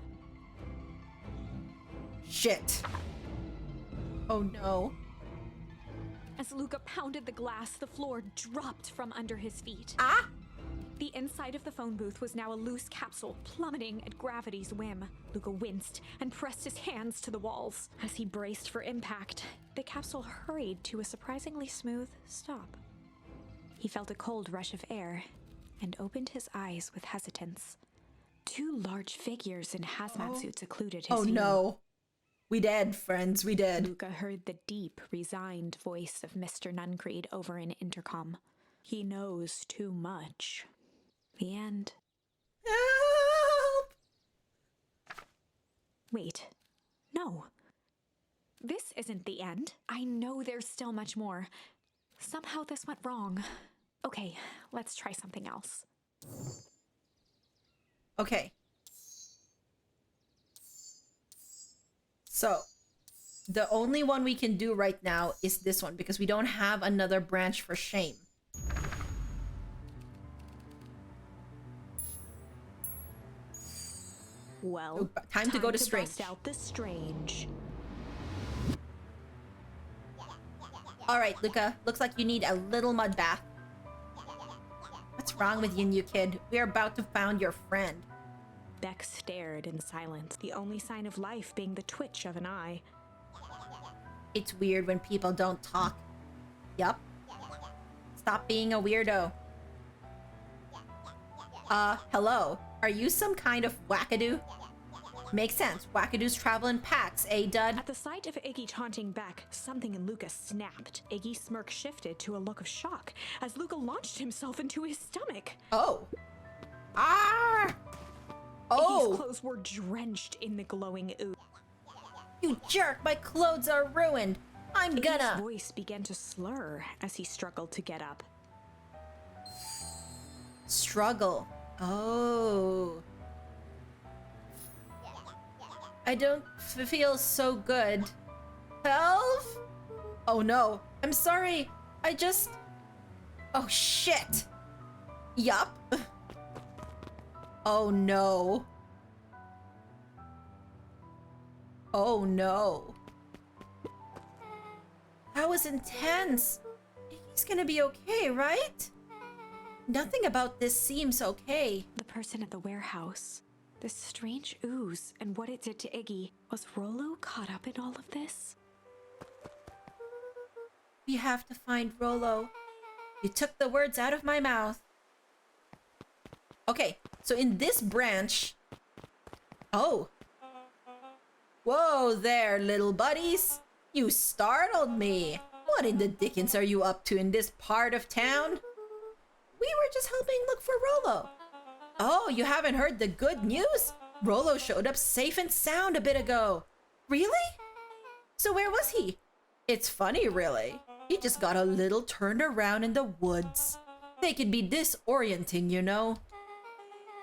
Shit. Oh no. As Luca pounded the glass, the floor dropped from under his feet. Ah! The inside of the phone booth was now a loose capsule, plummeting at gravity's whim. Luca winced and pressed his hands to the walls. As he braced for impact, the capsule hurried to a surprisingly smooth stop. He felt a cold rush of air and opened his eyes with hesitance. Two large figures in hazmat suits occluded his Oh view. no. We dead, friends, we dead. Luca heard the deep, resigned voice of Mr. Nuncreed over an intercom. He knows too much. The end. Help! Wait. No. This isn't the end. I know there's still much more. Somehow this went wrong. Okay, let's try something else. Okay. So, the only one we can do right now is this one because we don't have another branch for shame. Well, Oh, time to go to Strange. bust out the strange. All right, Luca. Looks like you need a little mud bath. What's wrong with you, new kid? We are about to find your friend. Beck stared in silence, the only sign of life being the twitch of an eye. It's weird when people don't talk. Yup. Stop being a weirdo. Hello. Are you some kind of wackadoo? Makes sense. Wackadoos travel in packs, eh, Dud? At the sight of Iggy taunting Beck, something in Luca snapped. Iggy's smirk shifted to a look of shock as Luca launched himself into his stomach. Oh. Ah! Oh! Iggy's clothes were drenched in the glowing ooze. You jerk! My clothes are ruined! I'm Iggy's gonna... voice began to slur as he struggled to get up. Struggle. Oh. I don't feel so good. Help? Oh no. I'm sorry. I just... Oh shit. Yup. Oh no. Oh no. That was intense. He's gonna be okay, right? Nothing about this seems okay. The person at the warehouse. This strange ooze and what it did to Iggy. Was Rollo caught up in all of this? We have to find Rollo. You took the words out of my mouth. Okay, so in this branch... Oh. Whoa there, little buddies. You startled me. What in the dickens are you up to in this part of town? We were just helping look for Rollo. Oh, you haven't heard the good news? Rollo showed up safe and sound a bit ago. Really? So where was he? It's funny, really. He just got a little turned around in the woods. They could be disorienting, you know.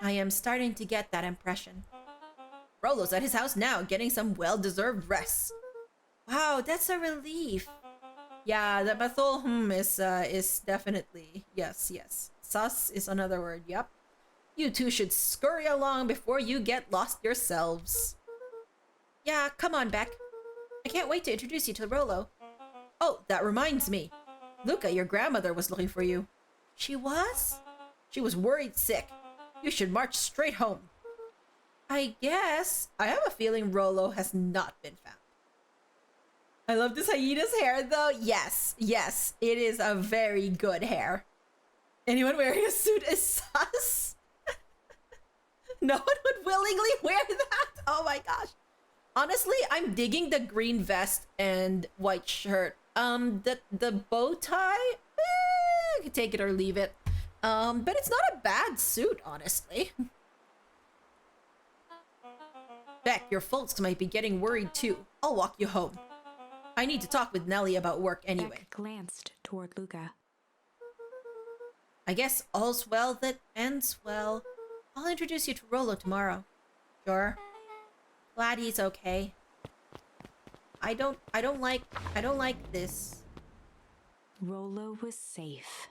I am starting to get that impression. Rollo's at his house now, getting some well-deserved rest. Wow, that's a relief. Yeah, the Bethel is definitely yes. Sus is another word. Yep. You two should scurry along before you get lost yourselves. Yeah, come on, Beck. I can't wait to introduce you to Rollo. Oh, that reminds me. Luca, your grandmother was looking for you. She was? She was worried sick. You should march straight home. I guess. I have a feeling Rollo has not been found. I love this hyena's hair, though. Yes, it is a very good hair. Anyone wearing a suit is sus. No one would willingly wear that. Oh my gosh. Honestly, I'm digging the green vest and white shirt. The bow tie, you can take it or leave it. But it's not a bad suit, honestly. Beck, your folks might be getting worried too. I'll walk you home. I need to talk with Nellie about work anyway. Beck glanced toward Luca. I guess all's well that ends well. I'll introduce you to Rollo tomorrow. Sure. Glad he's okay. I don't like this. Rollo was safe.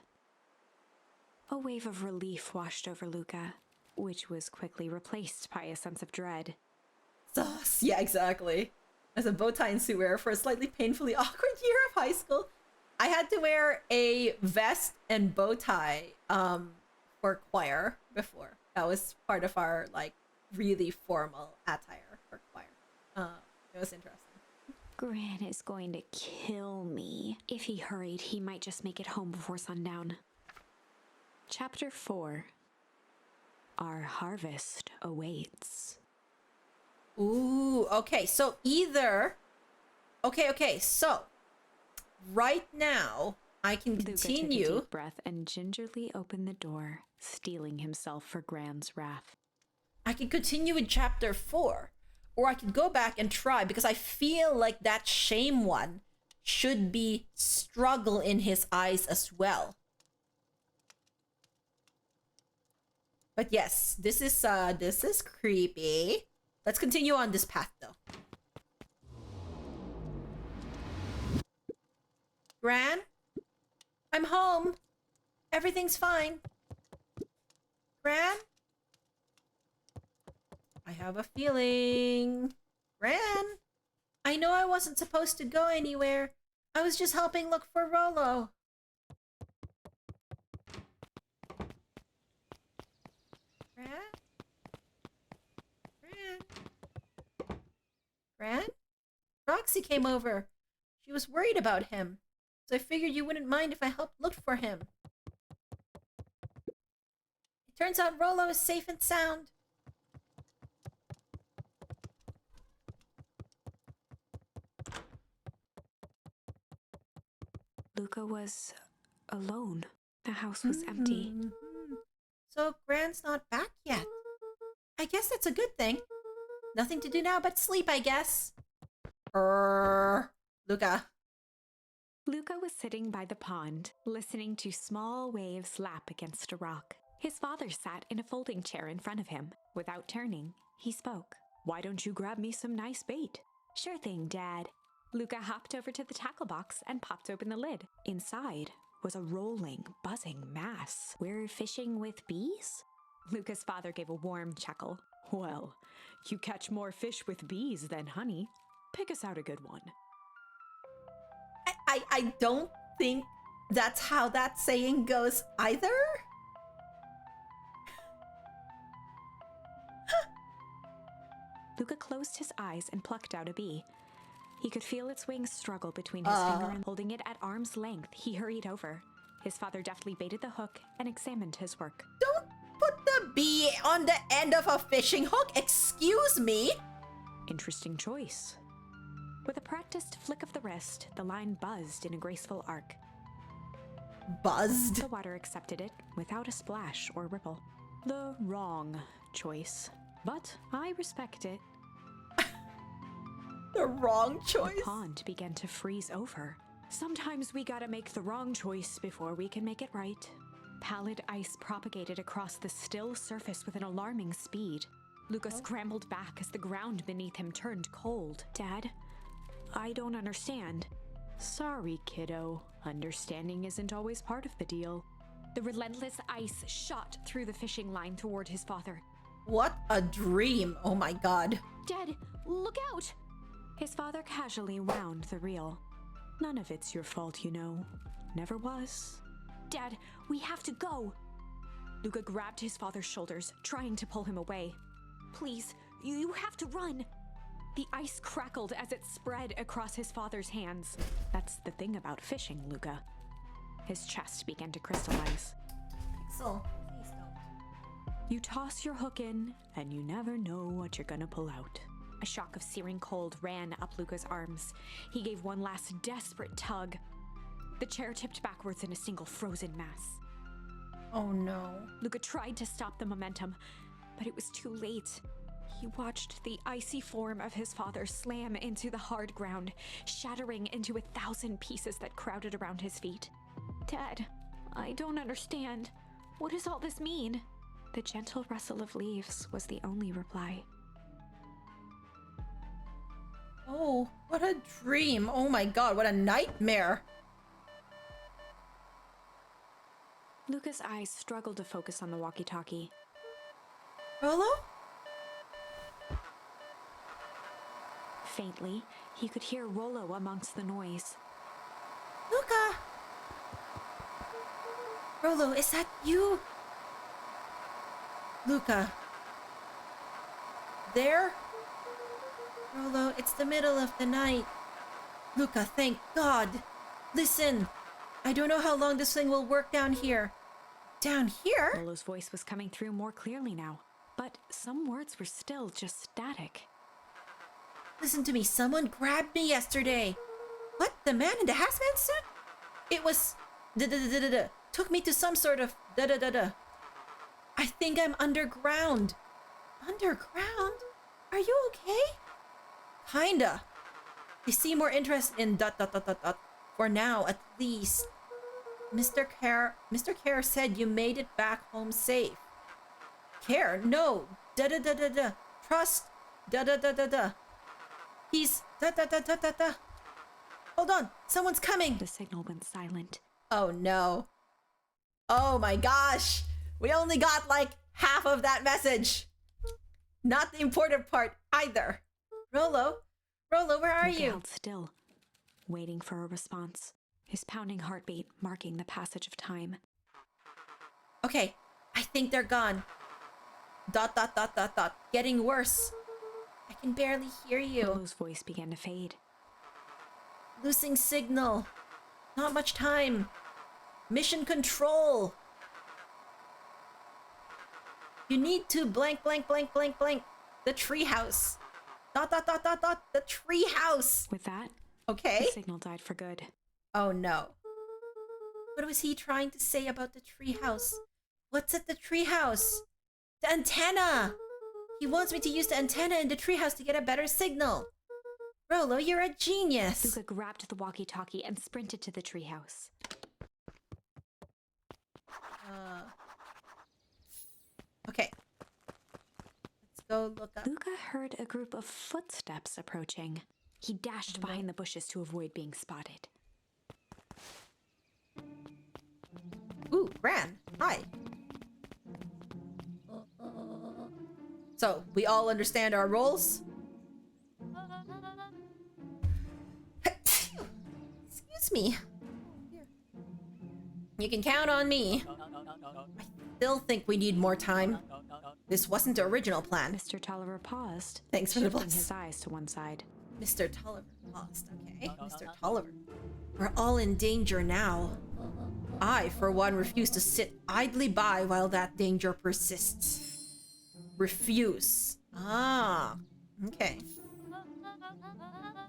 A wave of relief washed over Luca, which was quickly replaced by a sense of dread. Sus. Yeah, exactly. As a bow tie and suit wearer for a slightly painfully awkward year of high school, I had to wear a vest and bow tie for choir before. That was part of our like really formal attire for choir. It was interesting. Gran is going to kill me. If he hurried, he might just make it home before sundown. Chapter 4. Our harvest awaits. Ooh, okay. So either... Okay, so... Right now, I can Luca took a continue... deep breath and gingerly opened the door, steeling himself for Gran's wrath. I can continue with chapter 4. Or I could go back and try, because I feel like that shame one should be struggle in his eyes as well. But yes, this is creepy. Let's continue on this path though. Gran? I'm home. Everything's fine. Gran? I have a feeling. Gran? I know I wasn't supposed to go anywhere. I was just helping look for Rollo. Gran? Gran? Gran? Roxy came over. She was worried about him. So I figured you wouldn't mind if I helped look for him. It turns out Rollo is safe and sound. Luca was alone. The house was empty. So Gran's not back yet. I guess that's a good thing. Nothing to do now but sleep, I guess. Luca. Luca was sitting by the pond, listening to small waves lap against a rock. His father sat in a folding chair in front of him. Without turning, he spoke. "Why don't you grab me some nice bait?" "Sure thing, Dad." Luca hopped over to the tackle box and popped open the lid. Inside was a rolling, buzzing mass. "We're fishing with bees?" Luca's father gave a warm chuckle. "Well, you catch more fish with bees than honey. Pick us out a good one." I don't think that's how that saying goes either. Luca closed his eyes and plucked out a bee. He could feel its wings struggle between his finger and holding it at arm's length, he hurried over. His father deftly baited the hook and examined his work. Don't put the bee on the end of a fishing hook, excuse me. "Interesting choice." With a practiced flick of the wrist, the line buzzed in a graceful arc. Buzzed? The water accepted it without a splash or ripple. The wrong choice, but I respect it. The wrong choice? The pond began to freeze over. Sometimes we gotta make the wrong choice before we can make it right. Pallid ice propagated across the still surface with an alarming speed. Luca scrambled back as the ground beneath him turned cold. Dad, I don't understand. Sorry, kiddo. Understanding isn't always part of the deal. The relentless ice shot through the fishing line toward his father. What a dream. Oh my god. Dad, look out! His father casually wound the reel. None of it's your fault, you know. Never was. Dad, we have to go! Luca grabbed his father's shoulders, trying to pull him away. Please, you have to run! The ice crackled as it spread across his father's hands. That's the thing about fishing, Luca. His chest began to crystallize. Pixel, please don't. You toss your hook in, and you never know what you're gonna pull out. A shock of searing cold ran up Luca's arms. He gave one last desperate tug. The chair tipped backwards in a single frozen mass. Oh no. Luca tried to stop the momentum, but it was too late. He watched the icy form of his father slam into the hard ground, shattering into 1,000 pieces that crowded around his feet. Dad, I don't understand. What does all this mean? The gentle rustle of leaves was the only reply. Oh, what a dream. Oh my god, what a nightmare. Luca's eyes struggled to focus on the walkie-talkie. Rolo? Faintly, he could hear Rollo amongst the noise. Luca! Rolo, is that you? Luca. There? Rolo, it's the middle of the night. Luca, thank God. Listen, I don't know how long this thing will work down here. Down here? Rollo's voice was coming through more clearly now, but some words were still just static. Listen to me, someone grabbed me yesterday. What? The man in the hazmat suit? It was... da-da-da-da-da. Took me to some sort of... da-da-da-da. I think I'm underground. Underground? Are you okay? Kinda. They seem more interested in ... For now, at least. Mr. Care said you made it back home safe. Care? No. Da-da-da-da-da. Trust. Da-da-da-da-da. He's... da-da-da-da-da-da. Hold on. Someone's coming. The signal went silent. Oh, no. Oh, my gosh. We only got, like, half of that message. Not the important part, either. Rolo? Rolo, where are Luca you? held still, waiting for a response, his pounding heartbeat marking the passage of time. Okay, I think they're gone. ... Getting worse. I can barely hear you. Rollo's voice began to fade. Losing signal. Not much time. Mission control. You need to blank. The treehouse. ... The treehouse. With that, Okay. the signal died for good. Oh no. What was he trying to say about the treehouse? What's at the treehouse? The antenna! He wants me to use the antenna in the treehouse to get a better signal. Rolo, you're a genius. Luca grabbed the walkie-talkie and sprinted to the treehouse. Okay. Let's go look up. Luca heard a group of footsteps approaching. He dashed behind the bushes to avoid being spotted. Ooh, Gran. Hi. So, we all understand our roles? Excuse me. You can count on me. I still think we need more time. This wasn't the original plan. Mr. Tolliver paused, Thanks for the shifting bless. his eyes to one side. Mr. Tolliver lost, okay? Mr. Tolliver. We're all in danger now. I, for one, refuse to sit idly by while that danger persists. Refuse. Ah, okay.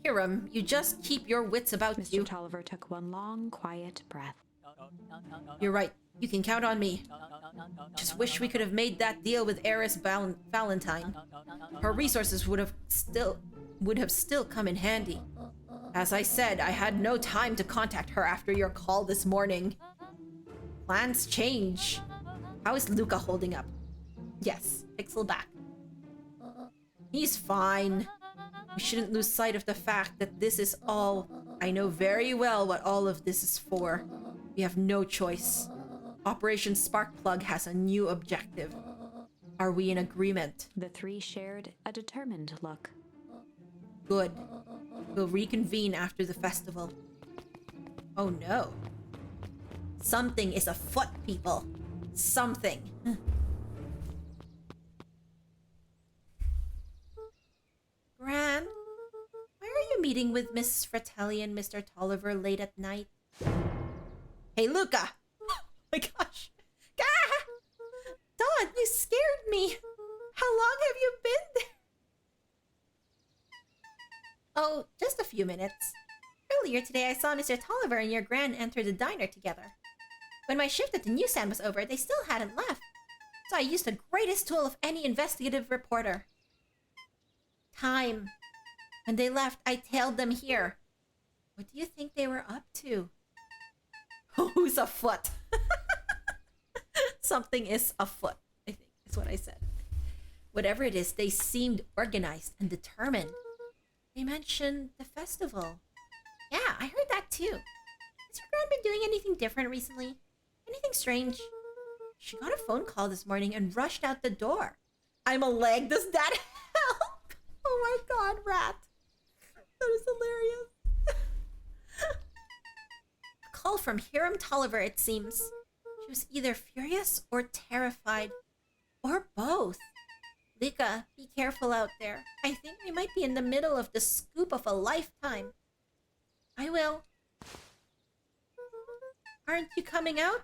Hiram, you just keep your wits about Mr. you. Tolliver took one long, quiet breath. You're right. You can count on me. Just wish we could have made that deal with heiress Valentine. Her resources would have still come in handy. As I said, I had no time to contact her after your call this morning. Plans change. How is Luca holding up? Yes, pixel back. He's fine. We shouldn't lose sight of the fact that this is all... I know very well what all of this is for. We have no choice. Operation Sparkplug has a new objective. Are we in agreement? The three shared a determined look. Good. We'll reconvene after the festival. Oh no. Something is afoot, people. Something. Gran, why are you meeting with Miss Fratelli and Mr. Tolliver late at night? Hey, Luca! Oh my gosh. Gah! Dawn, you scared me. How long have you been there? Oh, just a few minutes. Earlier today, I saw Mr. Tolliver and your Gran enter the diner together. When my shift at the newsstand was over, they still hadn't left. So I used the greatest tool of any investigative reporter. Time. When they left, I tailed them here. What do you think they were up to? Who's afoot? Something is afoot, I think is what I said. Whatever it is, they seemed organized and determined. They mentioned the festival. Yeah, I heard that too. Has your Gran been doing anything different recently? Anything strange? She got a phone call this morning and rushed out the door. I'm a leg. Does that help? Oh my god, Rat. That is hilarious. A call from Hiram Tolliver, it seems. She was either furious or terrified. Or both. Lika, be careful out there. I think we might be in the middle of the scoop of a lifetime. I will. Aren't you coming out?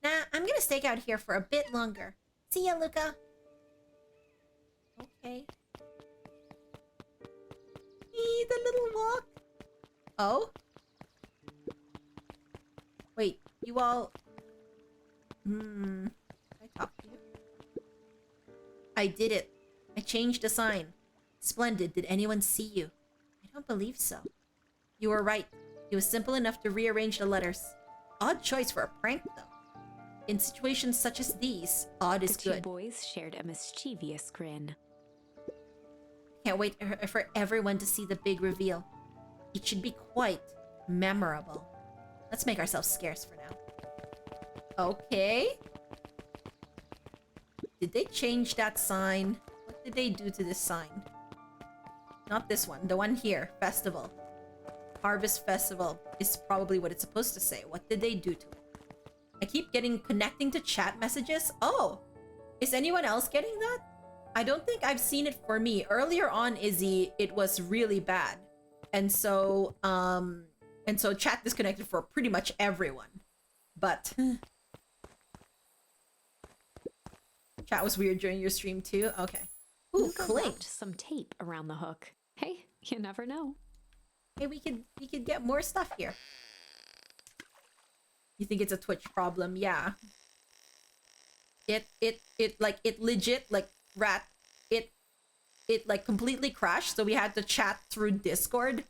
Nah, I'm gonna stake out here for a bit longer. See ya, Luca. Okay. The little walk. Oh? Wait, you all... Can I talk to you? I did it. I changed a sign. Splendid. Did anyone see you? I don't believe so. You were right. It was simple enough to rearrange the letters. Odd choice for a prank, though. In situations such as these, odd is The good. two boys shared a mischievous grin. Can't wait for everyone to see the big reveal. It should be quite memorable. Let's make ourselves scarce for now. Okay. Did they change that sign? What did they do to this sign? Not this one. The one here. Festival. Harvest Festival is probably what it's supposed to say. What did they do to it? I keep connecting to chat messages. Oh! Is anyone else getting that? I don't think I've seen it for me. Earlier on, Izzy, it was really bad. And so chat disconnected for pretty much everyone. But chat was weird during your stream too? Okay. Ooh, Luca Clink. wrapped some tape around the hook. Hey, you never know. Hey, we could get more stuff here. You think it's a Twitch problem? Yeah. It legit, like, Rat, it like completely crashed, so we had to chat through Discord.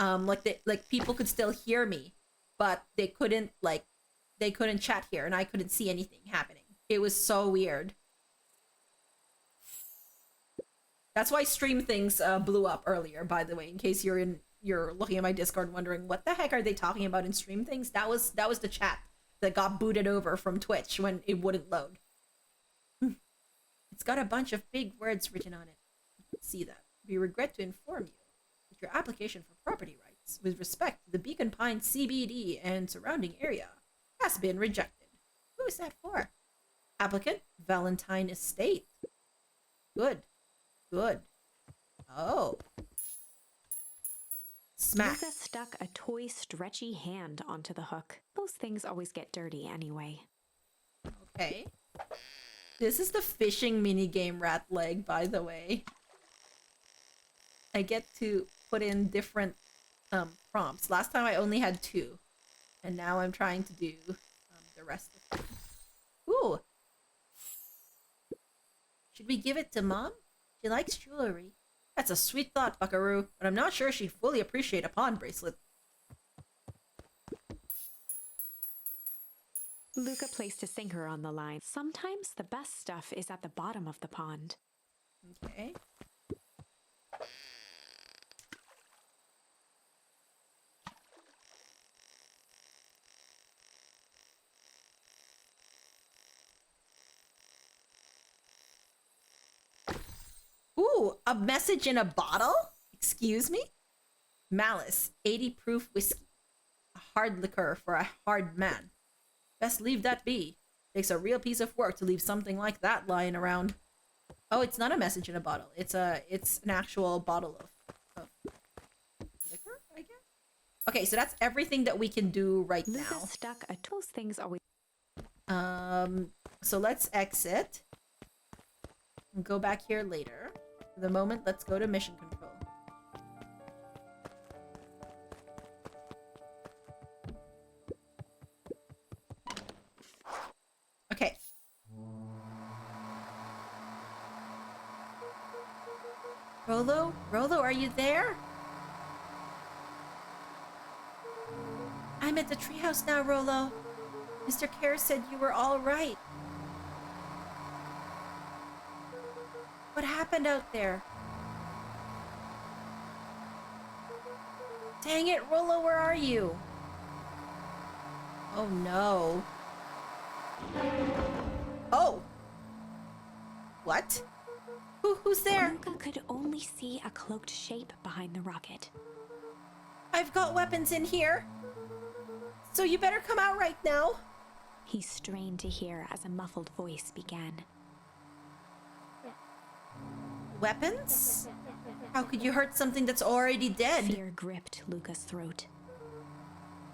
Like people could still hear me, but they couldn't chat here, and I couldn't see anything happening. It was so weird. That's why Stream Things blew up earlier, by the way, in case you're looking at my Discord wondering what the heck are they talking about in Stream Things. That was the chat that got booted over from Twitch when it wouldn't load. It's got a bunch of big words written on it. You can see that. We regret to inform you that your application for property rights with respect to the Beacon Pine CBD and surrounding area has been rejected. Who is that for? Applicant, Valentine Estate. Good. Good. Oh. Smack. Luca stuck a toy stretchy hand onto the hook. Those things always get dirty anyway. Okay. This is the fishing minigame, Rat Leg, by the way. I get to put in different prompts. Last time I only had 2, and now I'm trying to do the rest of them. Ooh! Should we give it to Mom? She likes jewelry. That's a sweet thought, Buckaroo, but I'm not sure she'd fully appreciate a pawn bracelet. Luca placed a sinker on the line. Sometimes the best stuff is at the bottom of the pond. Okay. Ooh, a message in a bottle? Excuse me? Malice, 80 proof whiskey. A hard liquor for a hard man. Best leave that be. Takes a real piece of work to leave something like that lying around. Oh, it's not a message in a bottle. It's an actual bottle of liquor, I guess. Okay, so that's everything that we can do right Luca now. stuck a those things always. So let's exit. And go back here later. For the moment, let's go to mission control. Okay. Rolo? Rolo, are you there? I'm at the treehouse now, Rolo. Mr. Kerr said you were all right. What happened out there? Dang it, Rolo, where are you? Oh no. Oh! What? Who's there? Luca could only see a cloaked shape behind the rocket. I've got weapons in here. So you better come out right now. He strained to hear as a muffled voice began. Weapons? How could you hurt something that's already dead? Fear gripped Luca's throat.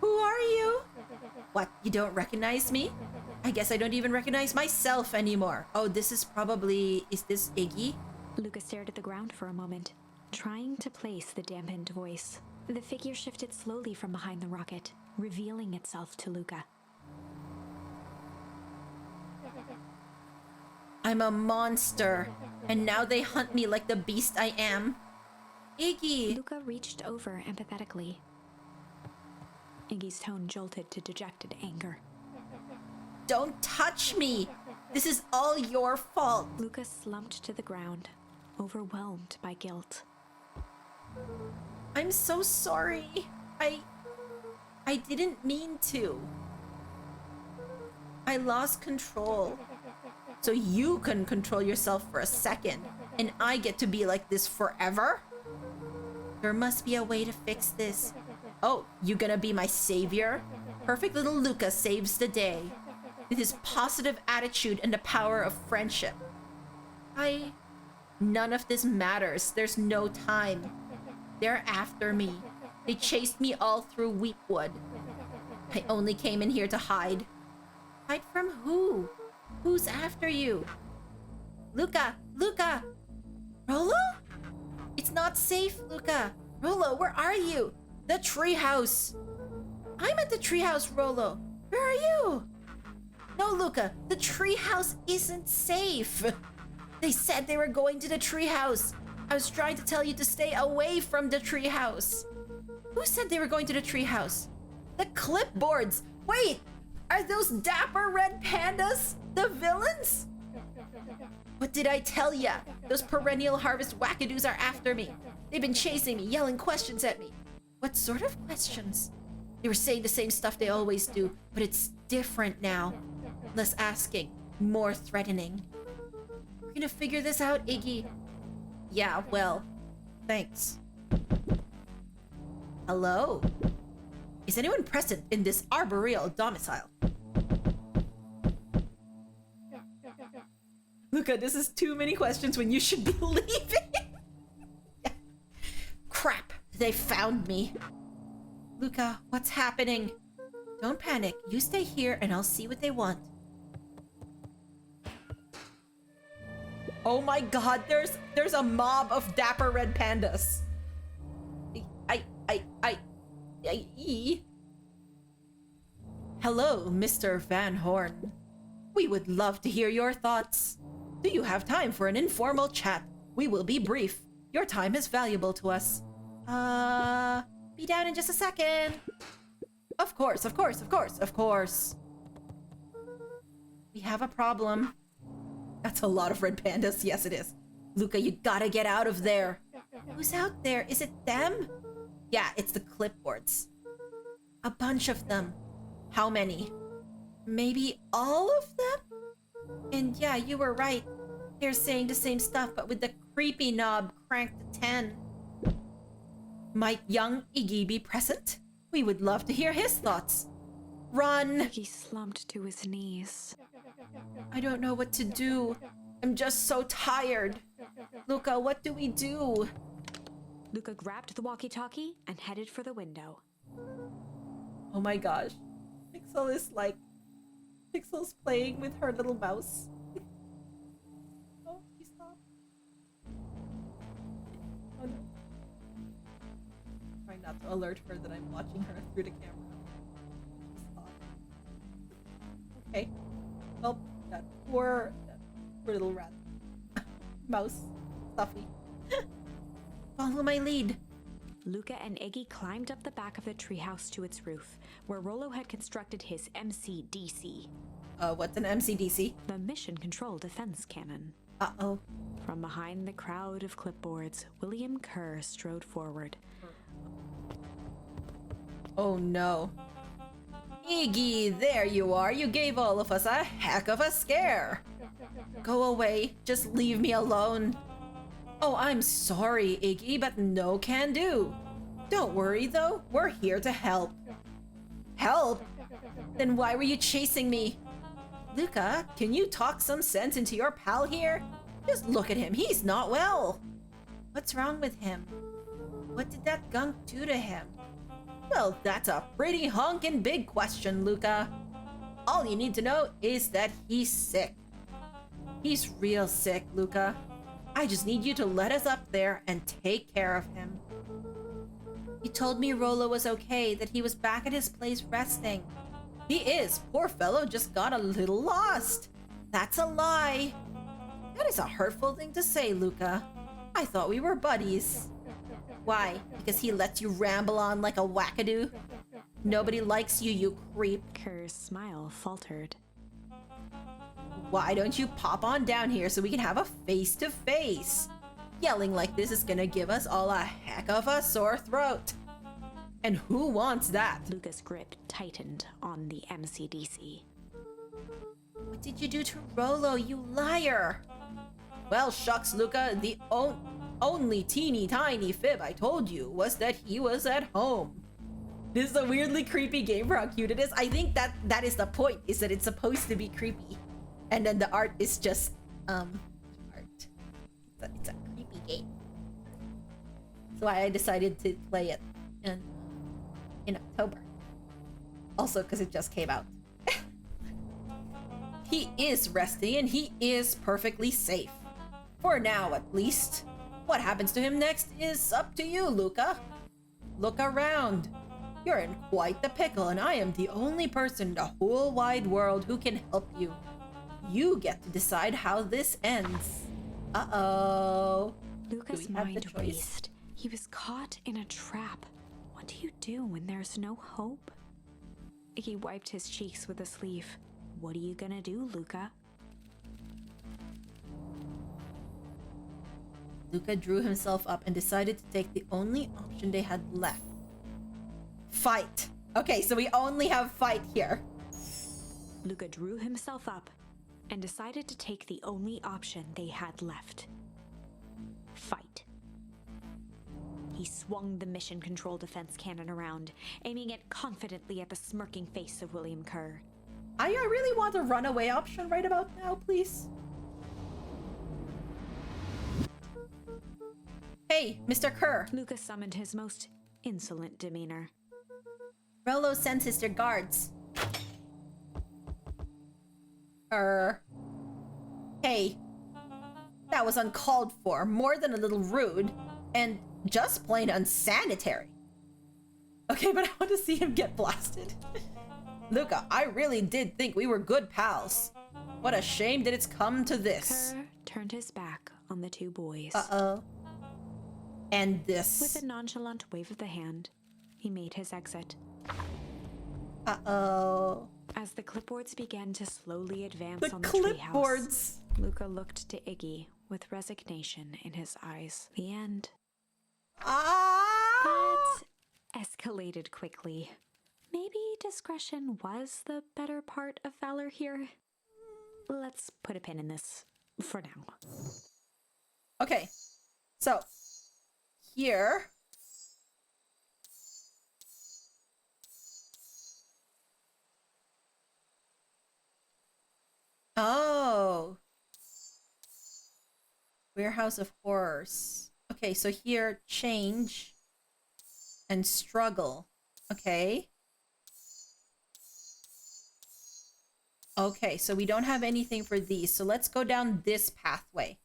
Who are you? What, you don't recognize me? I guess I don't even recognize myself anymore. Oh, this is probably... Is this Iggy? Luca stared at the ground for a moment, trying to place the dampened voice. The figure shifted slowly from behind the rocket, revealing itself to Luca. I'm a monster, and now they hunt me like the beast I am. Iggy! Luca reached over empathetically. Iggy's tone jolted to dejected anger. Don't touch me! This is all your fault! Luca slumped to the ground, overwhelmed by guilt. I'm so sorry. I didn't mean to. I lost control. So you couldn't control yourself for a second, and I get to be like this forever? There must be a way to fix this. Oh, you gonna be my savior? Perfect little Luca saves the day. With his positive attitude and the power of friendship. None of this matters. There's no time. They're after me. They chased me all through Weepwood. I only came in here to hide. Hide from who? Who's after you? Luca! Luca! Rolo? It's not safe, Luca. Rolo, where are you? The treehouse. I'm at the treehouse, Rolo. Where are you? No, Luca, the treehouse isn't safe. They said they were going to the treehouse. I was trying to tell you to stay away from the treehouse. Who said they were going to the treehouse? The clipboards. Wait, are those dapper red pandas the villains? What did I tell ya? Those perennial harvest wackadoos are after me. They've been chasing me, yelling questions at me. What sort of questions? They were saying the same stuff they always do, but it's different now. Less asking, more threatening. We're gonna figure this out, Iggy. Yeah, well, thanks. Hello? Is anyone present in this arboreal domicile? Luca, this is too many questions when you should be leaving. Yeah. Crap, they found me. Luca, what's happening? Don't panic. You stay here and I'll see what they want. Oh my god, there's a mob of dapper red pandas. me. Hello, Mr. Van Horn. We would love to hear your thoughts. Do you have time for an informal chat? We will be brief. Your time is valuable to us. Be down in just a second. Of course, of course, of course, of course. We have a problem. That's a lot of red pandas. Yes, it is. Luca, you gotta get out of there. Who's out there? Is it them? Yeah, it's the clipboards. A bunch of them. How many? Maybe all of them? And yeah, you were right. They're saying the same stuff, but with the creepy knob cranked to 10. Might young Iggy be present? We would love to hear his thoughts. Run! He slumped to his knees. I don't know what to do. I'm just so tired. Luca, what do we do? Luca grabbed the walkie-talkie and headed for the window. Oh my gosh. Pixel is like... Pixel's playing with her little mouse. Oh, she stopped. Oh no. Trying not to alert her that I'm watching her through the camera. She stopped. Okay. Well, that poor little rat. Mouse. Stuffy. Follow my lead. Luca and Iggy climbed up the back of the treehouse to its roof, where Rollo had constructed his MCDC. What's an MCDC? The Mission Control Defense Cannon. Uh-oh. From behind the crowd of clipboards, William Kerr strode forward. Oh no. Iggy, there you are. You gave all of us a heck of a scare. Go away. Just leave me alone. Oh, I'm sorry, Iggy, but no can do. Don't worry, though. We're here to help. Help? Then why were you chasing me? Luca, can you talk some sense into your pal here? Just look at him. He's not well. What's wrong with him? What did that gunk do to him? Well, that's a pretty honkin' big question, Luca. All you need to know is that he's sick. He's real sick, Luca. I just need you to let us up there and take care of him. He told me Rollo was okay, that he was back at his place resting. He is. Poor fellow just got a little lost. That's a lie. That is a hurtful thing to say, Luca. I thought we were buddies. Why? Because he lets you ramble on like a wackadoo? Nobody likes you, you creep. Kerr's smile faltered. Why don't you pop on down here so we can have a face-to-face? Yelling like this is gonna give us all a heck of a sore throat. And who wants that? Luca's grip tightened on the MCDC. What did you do to Rollo, you liar? Well, shucks, Luca, the only teeny tiny fib I told you was that he was at home. This is a weirdly creepy game for how cute it is. I think that is the point, is that it's supposed to be creepy. And then the art is just, art. It's a creepy game. So I decided to play it in October. Also, because it just came out. He is resting and he is perfectly safe. For now, at least. What happens to him next is up to you, Luca. Look around. You're in quite the pickle, and I am the only person in the whole wide world who can help you. You get to decide how this ends. Uh-oh. Luca's mind raced. He was caught in a trap. What do you do when there's no hope? He wiped his cheeks with a sleeve. What are you gonna do, Luca? Luca drew himself up and decided to take the only option they had left. Fight. Okay, so we only have fight here. Luca drew himself up and decided to take the only option they had left. Fight. He swung the Mission Control Defense Cannon around, aiming it confidently at the smirking face of William Kerr. I really want a runaway option right about now, please. Hey, Mr. Kerr. Luca summoned his most insolent demeanor. Rollo sends his regards. Hey. That was uncalled for, more than a little rude, and just plain unsanitary. Okay. Okay, but I want to see him get blasted. Luca, I really did think we were good pals. What a shame that it's come to this. Kerr turned his back on the two boys. Uh-oh. And this. With a nonchalant wave of the hand, he made his exit. Uh-oh. As the clipboards began to slowly advance The on the clipboards. treehouse, Luca looked to Iggy with resignation in his eyes. The end. Ah! But escalated quickly. Maybe discretion was the better part of valor here. Let's put a pin in this for now. Okay. So, here. Oh. Warehouse of Horrors. Okay, so here, change and struggle. Okay. Okay, so we don't have anything for these. So let's go down this pathway.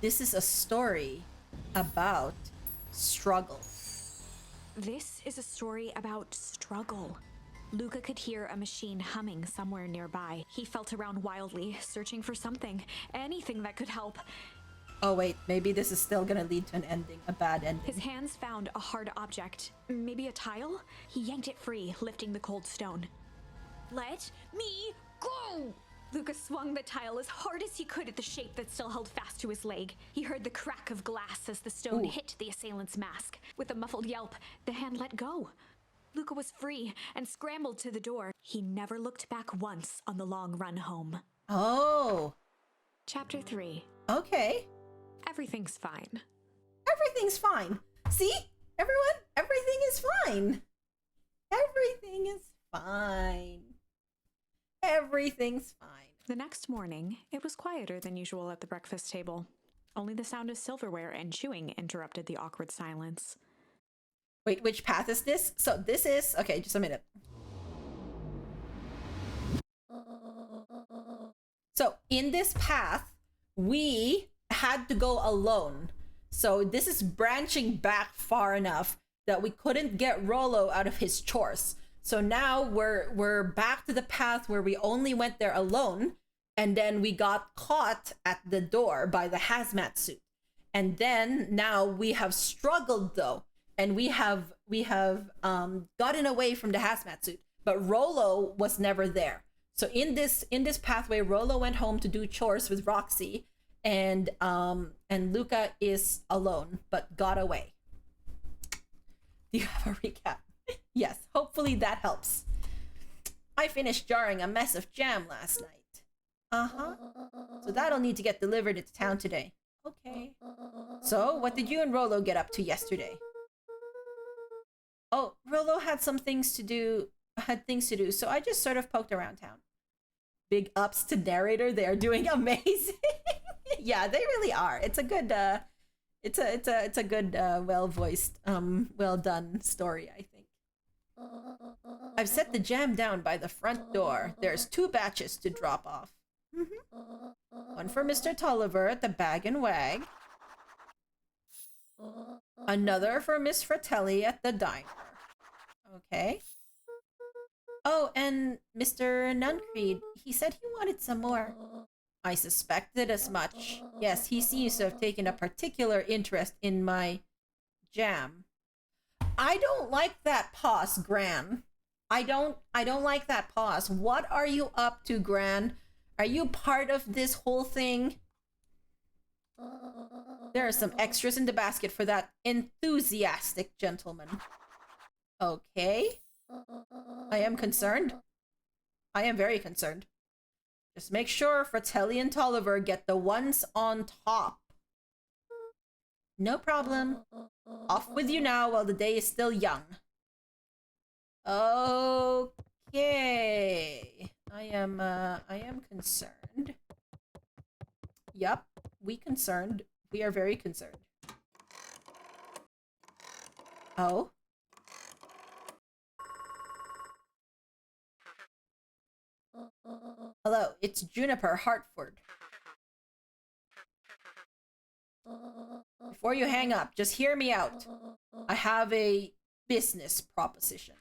This is a story about struggle. This is a story about struggle. Luca could hear a machine humming somewhere nearby. He felt around wildly, searching for something, anything that could help. Oh wait, maybe this is still gonna lead to an ending, a bad ending. His hands found a hard object, maybe a tile? He yanked it free, lifting the cold stone. Let me go! Luca swung the tile as hard as he could at the shape that still held fast to his leg. He heard the crack of glass as the stone hit the assailant's mask. With a muffled yelp, the hand let go. Luca was free and scrambled to the door. He never looked back once on the long run home. Oh. Chapter 3. Okay. Everything's fine. Everything's fine. See? Everyone, everything is fine. Everything is fine. Everything's fine. The next morning, it was quieter than usual at the breakfast table. Only the sound of silverware and chewing interrupted the awkward silence. Wait, which path is this? So this is... Okay, just a minute. So in this path, we had to go alone. So this is branching back far enough that we couldn't get Rollo out of his chores. So now we're back to the path where we only went there alone, and then we got caught at the door by the hazmat suit. And then now we have struggled though, and we have gotten away from the hazmat suit, but Rollo was never there. So in this pathway, Rollo went home to do chores with Roxy, and Luca is alone but got away. Do you have a recap? Yes, hopefully that helps. I finished jarring a mess of jam last night. Uh-huh. So that'll need to get delivered into town today. Okay. So, what did you and Rollo get up to yesterday? Oh, Rollo had things to do, so I just sort of poked around town. Big ups to narrator, they are doing amazing. Yeah, they really are. It's a good it's a good well-voiced, well-done story, I think. I've set the jam down by the front door. There's 2 batches to drop off. One for Mr. Tolliver at the Bag and Wag. Another for Miss Fratelli at the diner. Okay. Oh, and Mr. Nuncreed, he said he wanted some more. I suspected as much. Yes, he seems to have taken a particular interest in my jam. I don't like that pause, Gran. I don't like that pause. What are you up to, Gran? Are you part of this whole thing? There are some extras in the basket for that enthusiastic gentleman. Okay. I am concerned. I am very concerned. Just make sure Fratelli and Tolliver get the ones on top. No problem. Off with you now while the day is still young. Okay. I am concerned. Yup, we are very concerned. Oh. Hello, it's Juniper Hartford. before you hang up, just hear me out. I have a business proposition.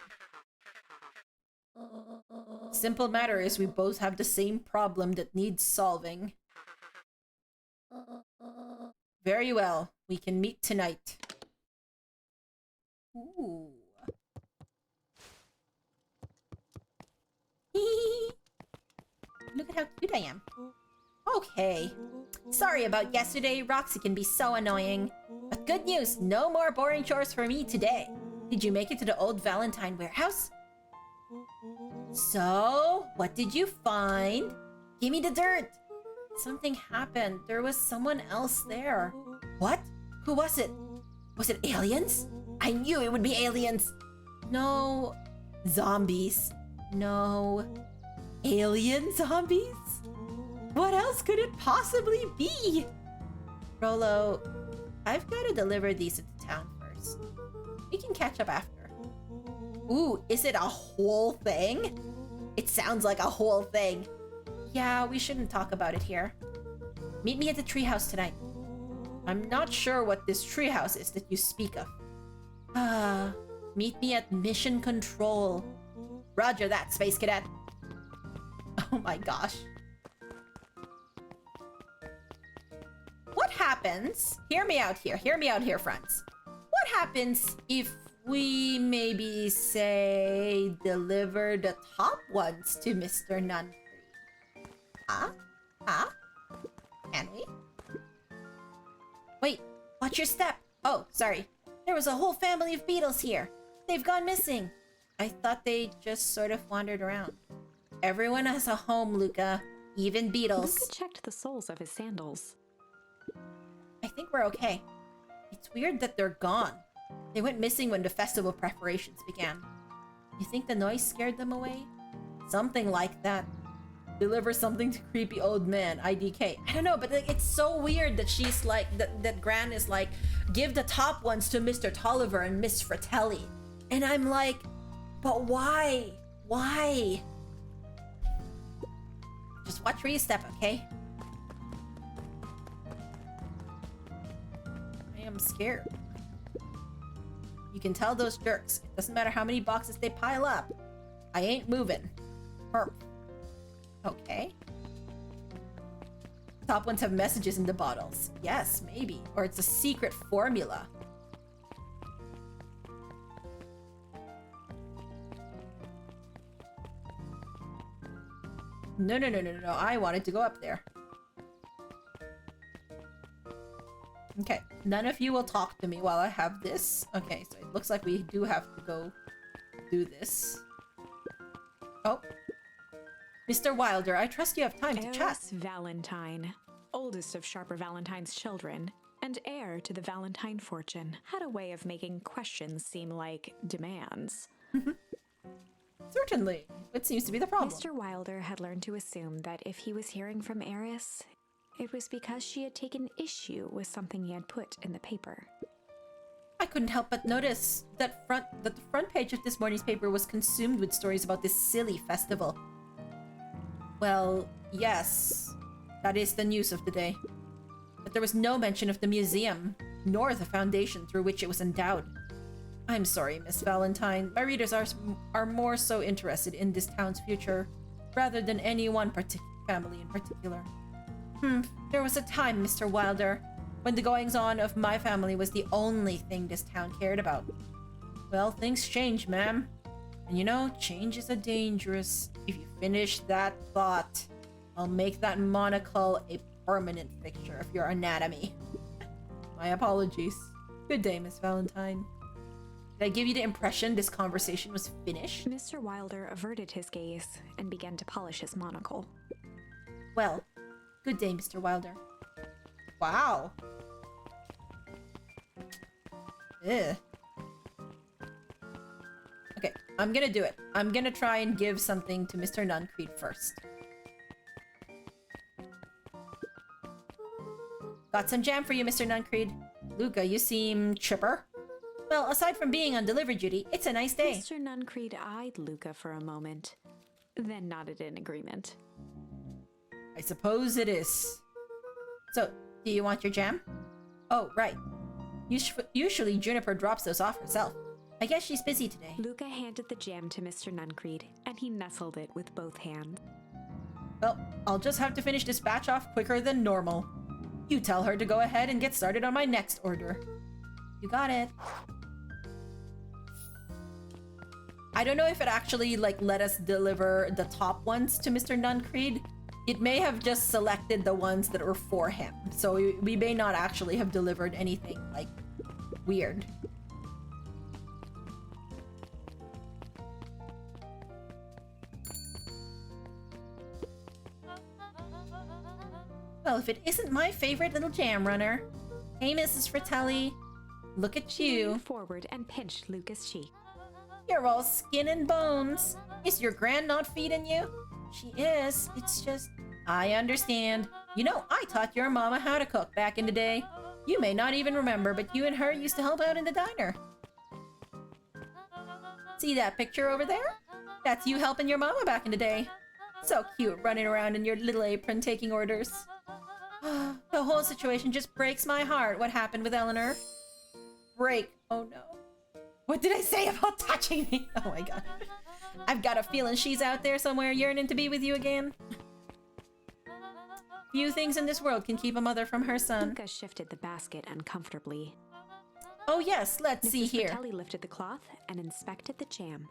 Simple matter is we both have the same problem that needs solving. Very well. We can meet tonight. Ooh. Look at how cute I am. Okay. Sorry about yesterday. Roxy can be so annoying. But good news, no more boring chores for me today. Did you make it to the old Valentine warehouse? So, what did you find? Give me the dirt. Something happened. There was someone else there. What? Who was it? Was it aliens? I knew it would be aliens. No. Zombies. No. Alien zombies? What else could it possibly be? Rolo, I've got to deliver these into town first. We can catch up after. Ooh, is it a whole thing? It sounds like a whole thing. Yeah, we shouldn't talk about it here. Meet me at the treehouse tonight. I'm not sure what this treehouse is that you speak of. Meet me at Mission Control. Roger that, Space Cadet. Oh my gosh. What happens? Hear me out here, friends. What happens if we maybe say deliver the top ones to Mr. Nunfree? Can we? Wait, watch your step. Oh, sorry. There was a whole family of beetles here. They've gone missing. I thought they just sort of wandered around. Everyone has a home, Luca. Even beetles. Luca checked the soles of his sandals. I think we're okay. It's weird that they're gone. They went missing when the festival preparations began. You think the noise scared them away? Something like that. Deliver something to creepy old man, IDK. I don't know, but like, it's so weird that she's like, that Gran is like, give the top ones to Mr. Tolliver and Miss Fratelli. And I'm like, but why? Why? Just watch where you step, okay? I am scared. You can tell those jerks. It doesn't matter how many boxes they pile up. I ain't moving. Herp. Okay. Top ones have messages in the bottles. Yes, maybe. Or it's a secret formula. No. I wanted to go up there. Okay. None of you will talk to me while I have this. Okay, so it looks like we do have to go do this. Oh. Mr. Wilder, I trust you have time to chat. Heiress Valentine, oldest of Sharper Valentine's children, and heir to the Valentine fortune, had a way of making questions seem like demands. Certainly. It seems to be the problem. Mr. Wilder had learned to assume that if he was hearing from Heiress, it was because she had taken issue with something he had put in the paper. I couldn't help but notice that the front page of this morning's paper was consumed with stories about this silly festival. Well, yes, that is the news of the day. But there was no mention of the museum, nor the foundation through which it was endowed. I'm sorry, Miss Valentine. My readers are more so interested in this town's future, rather than any one family in particular. There was a time, Mr. Wilder, when the goings-on of my family was the only thing this town cared about. Well, things change, ma'am. And you know, change is a dangerous. If you finish that thought, I'll make that monocle a permanent fixture of your anatomy. My apologies. Good day, Miss Valentine. Did I give you the impression this conversation was finished? Mr. Wilder averted his gaze and began to polish his monocle. Well, good day, Mr. Wilder. Wow. Ugh. Okay, I'm gonna do it. I'm gonna try and give something to Mr. Nuncreed first. Got some jam for you, Mr. Nuncreed. Luca, you seem chipper. Well, aside from being on delivery duty, it's a nice day. Mr. Nuncreed eyed Luca for a moment, then nodded in agreement. I suppose it is. So, do you want your jam? Oh, right. Usually Juniper drops those off herself. I guess she's busy today. Luca handed the jam to Mr. Nuncreed, and he nestled it with both hands. Well, I'll just have to finish this batch off quicker than normal. You tell her to go ahead and get started on my next order. You got it. I don't know if it actually let us deliver the top ones to Mr. Nuncreed. It may have just selected the ones that were for him. So we may not actually have delivered anything weird. Well, if it isn't my favorite little jam runner. Hey, Mrs. Fratelli. Look at you. Leaned forward and pinched Luca's cheek. You're all skin and bones. Is your gran not feeding you? She is. It's just... I understand. You know, I taught your mama how to cook back in the day. You may not even remember, but you and her used to help out in the diner. See that picture over there? That's you helping your mama back in the day. So cute, running around in your little apron taking orders. The whole situation just breaks my heart. What happened with Eleanor? Break. Oh no. What did I say about touching me? Oh my god. I've got a feeling she's out there somewhere yearning to be with you again. Few things in this world can keep a mother from her son. Luca shifted the basket uncomfortably. Oh yes, let's see here. Mrs. Fratelli lifted the cloth and inspected the jam.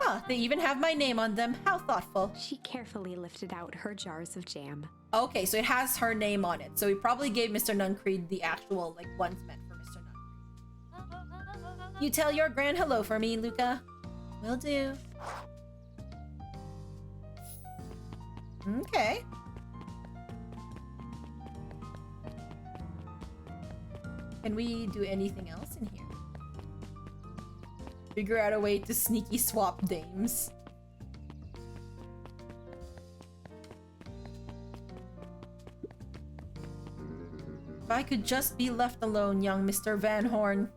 Ah, they even have my name on them. How thoughtful. She carefully lifted out her jars of jam. Okay, so it has her name on it. So we probably gave Mr. Nuncreed the actual, ones meant for Mr. Nuncreed. You tell your gran hello for me, Luca. Will do. Okay. Can we do anything else in here? Figure out a way to sneaky swap dames. If I could just be left alone, young Mr. Van Horn.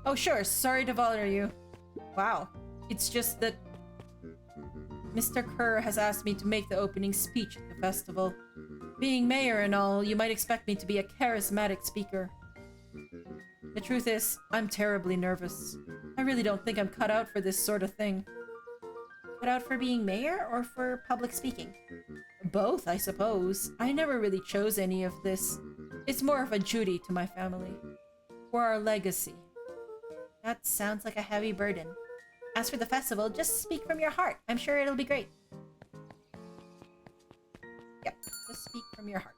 Oh sure, sorry to bother you. Wow, it's just that Mr. Kerr has asked me to make the opening speech at the festival. Being mayor and all, you might expect me to be a charismatic speaker. The truth is, I'm terribly nervous. I really don't think I'm cut out for this sort of thing. Cut out for being mayor or for public speaking? Both, I suppose. I never really chose any of this. It's more of a duty to my family. For our legacy. That sounds like a heavy burden. As for the festival, just speak from your heart. I'm sure it'll be great. Yep, just speak from your heart.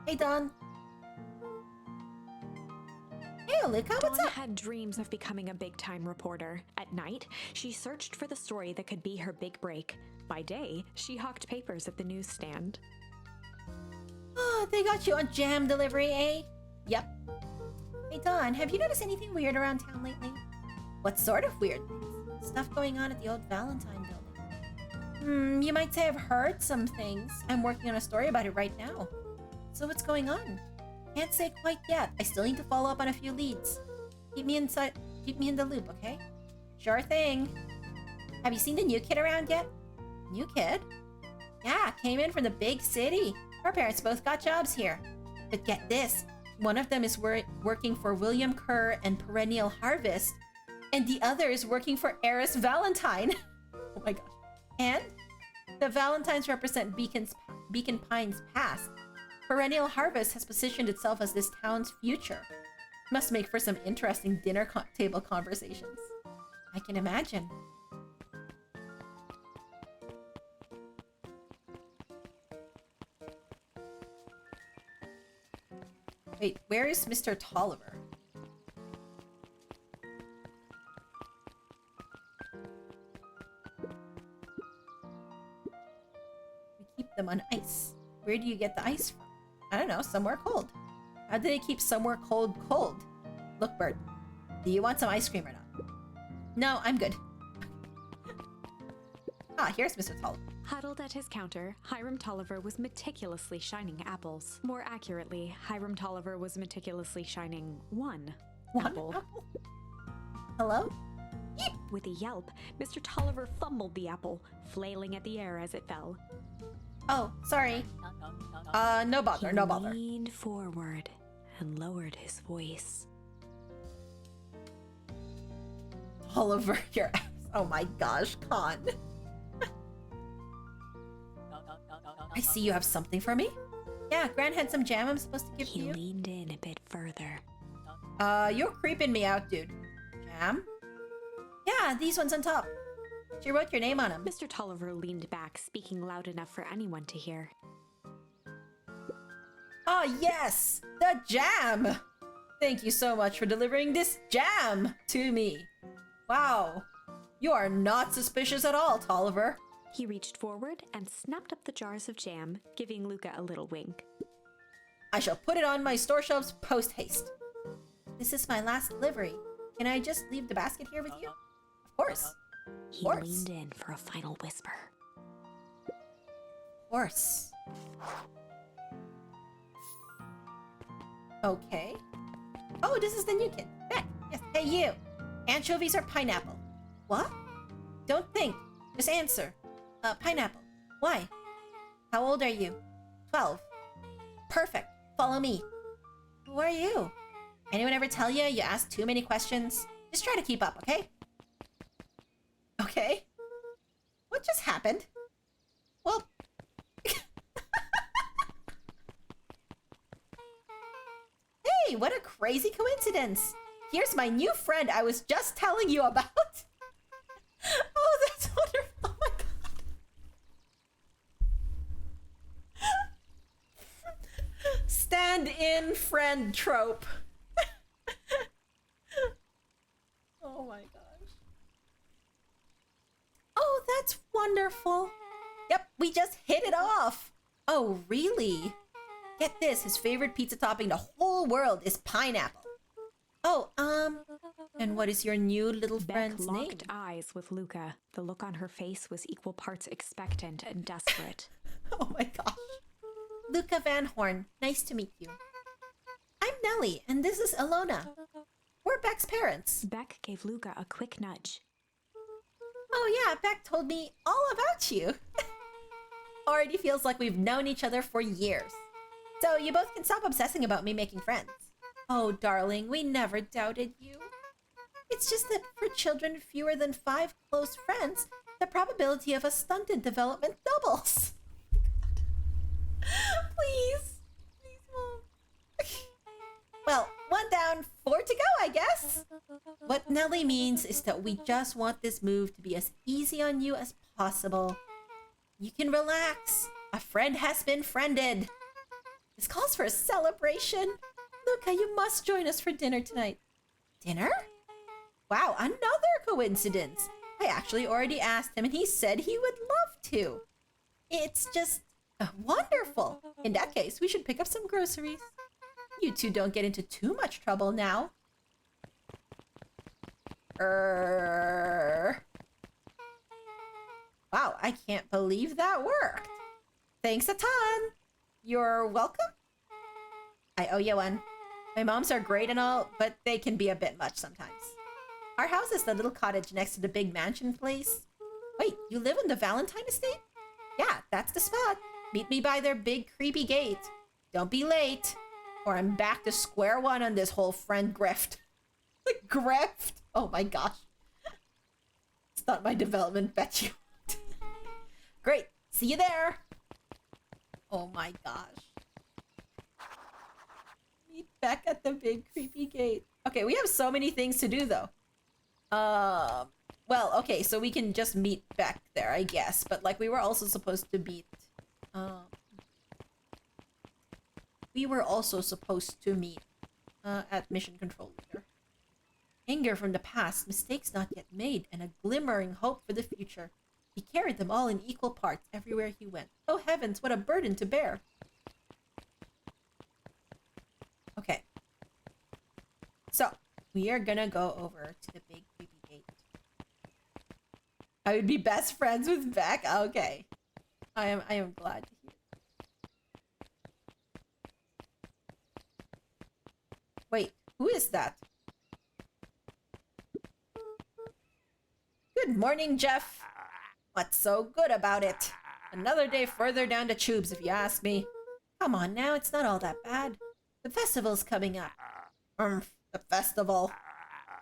Hey, Dawn. Hey, Luca, what's Dawn up? had dreams of becoming a big-time reporter. At night, she searched for the story that could be her big break. By day, she hawked papers at the newsstand. Oh, they got you on jam delivery, eh? Yep. Hey, Dawn, have you noticed anything weird around town lately? What sort of weird things? Stuff going on at the old Valentine building. You might say I've heard some things. I'm working on a story about it right now. So what's going on? Can't say quite yet. I still need to follow up on a few leads. Keep me in the loop, okay? Sure thing. Have you seen the new kid around yet? New kid? Yeah, came in from the big city. Her parents both got jobs here. But get this, one of them is working for William Kerr and Perennial Harvest, and the other is working for Heiress Valentine. Oh my gosh. And the Valentines represent Beacon Pines' past. Perennial Harvest has positioned itself as this town's future. Must make for some interesting dinner table conversations. I can imagine. Wait, where is Mr. Tolliver? We keep them on ice. Where do you get the ice from? I don't know, somewhere cold. How do they keep somewhere cold cold? Look, Bert, do you want some ice cream or not? No, I'm good. Ah, here's Mr. Tolliver. Huddled at his counter, Hiram Tolliver was meticulously shining apples. More accurately, Hiram Tolliver was meticulously shining one apple. Hello? With a yelp, Mr. Tolliver fumbled the apple, flailing at the air as it fell. Oh, sorry. No bother, no bother. He leaned forward and lowered his voice. Oliver, your ass. Oh my gosh, Con. I see you have something for me. Yeah, Gran had some jam I'm supposed to give to He you. leaned in a bit further. You're creeping me out, dude. Jam? Yeah, these ones on top. She wrote your name on them. Mr. Tolliver leaned back, speaking loud enough for anyone to hear. Oh, yes! The jam! Thank you so much for delivering this jam to me. Wow. You are not suspicious at all, Tolliver. He reached forward and snapped up the jars of jam, giving Luca a little wink. I shall put it on my store shelves post-haste. This is my last delivery. Can I just leave the basket here with you? Of course. He course. leaned in for a final whisper. Of course. Okay. Oh, this is the new kid. Beck. Yes. Hey, you. Anchovies or pineapple? What? Don't think. Just answer. Pineapple. Why? How old are you? 12. Perfect. Follow me. Who are you? Anyone ever tell you you ask too many questions? Just try to keep up, okay? Okay. What just happened? Well... Hey, what a crazy coincidence! Here's my new friend I was just telling you about! Oh, that's wonderful! Oh my god! Stand-in friend trope. Oh my gosh. Oh, that's wonderful. Yep, we just hit it off. Oh, really? Get this, his favorite pizza topping in the whole world is pineapple. Oh, and what is your new little Beck friend's name? locked eyes with Luca. The look on her face was equal parts expectant and desperate. Oh my gosh. Luca Van Horn, nice to meet you. I'm Nellie, and this is Alona. We're Beck's parents. Beck gave Luca a quick nudge. Oh yeah, Beck told me all about you. Already feels like we've known each other for years. So you both can stop obsessing about me making friends. Oh, darling, we never doubted you. It's just that for children with fewer than 5 close friends, the probability of a stunted development doubles. Please. Please, Mom. Well, 1 down, 4 to go, I guess. What Nellie means is that we just want this move to be as easy on you as possible. You can relax. A friend has been friended. This calls for a celebration. Luca, you must join us for dinner tonight. Dinner? Wow, another coincidence. I actually already asked him and he said he would love to. It's just wonderful. In that case, we should pick up some groceries. You two don't get into too much trouble now. Wow, I can't believe that worked. Thanks a ton. You're welcome. I owe you one. My moms are great and all, but they can be a bit much sometimes. Our house is the little cottage next to the big mansion place. Wait, you live on the Valentine estate? Yeah, that's the spot. Meet me by their big creepy gate. Don't be late, or I'm back to square one on this whole friend grift. Grift? Oh my gosh. It's not my development, bet you. Great, see you there. Oh my gosh. Meet back at the big creepy gate. Okay, we have so many things to do though. Well, okay, so we can just meet back there, I guess. But like, we were also supposed to meet. We were also supposed to meet at Mission Control Leader. Anger from the past, mistakes not yet made, and a glimmering hope for the future. He carried them all in equal parts everywhere he went. Oh heavens, what a burden to bear. Okay. So, we are gonna go over to the big creepy gate. I would be best friends with Beck? Okay. I am glad to hear. Wait, who is that? Good morning, Jeff. What's so good about it? Another day further down the tubes, if you ask me. Come on now, it's not all that bad. The festival's coming up. The festival.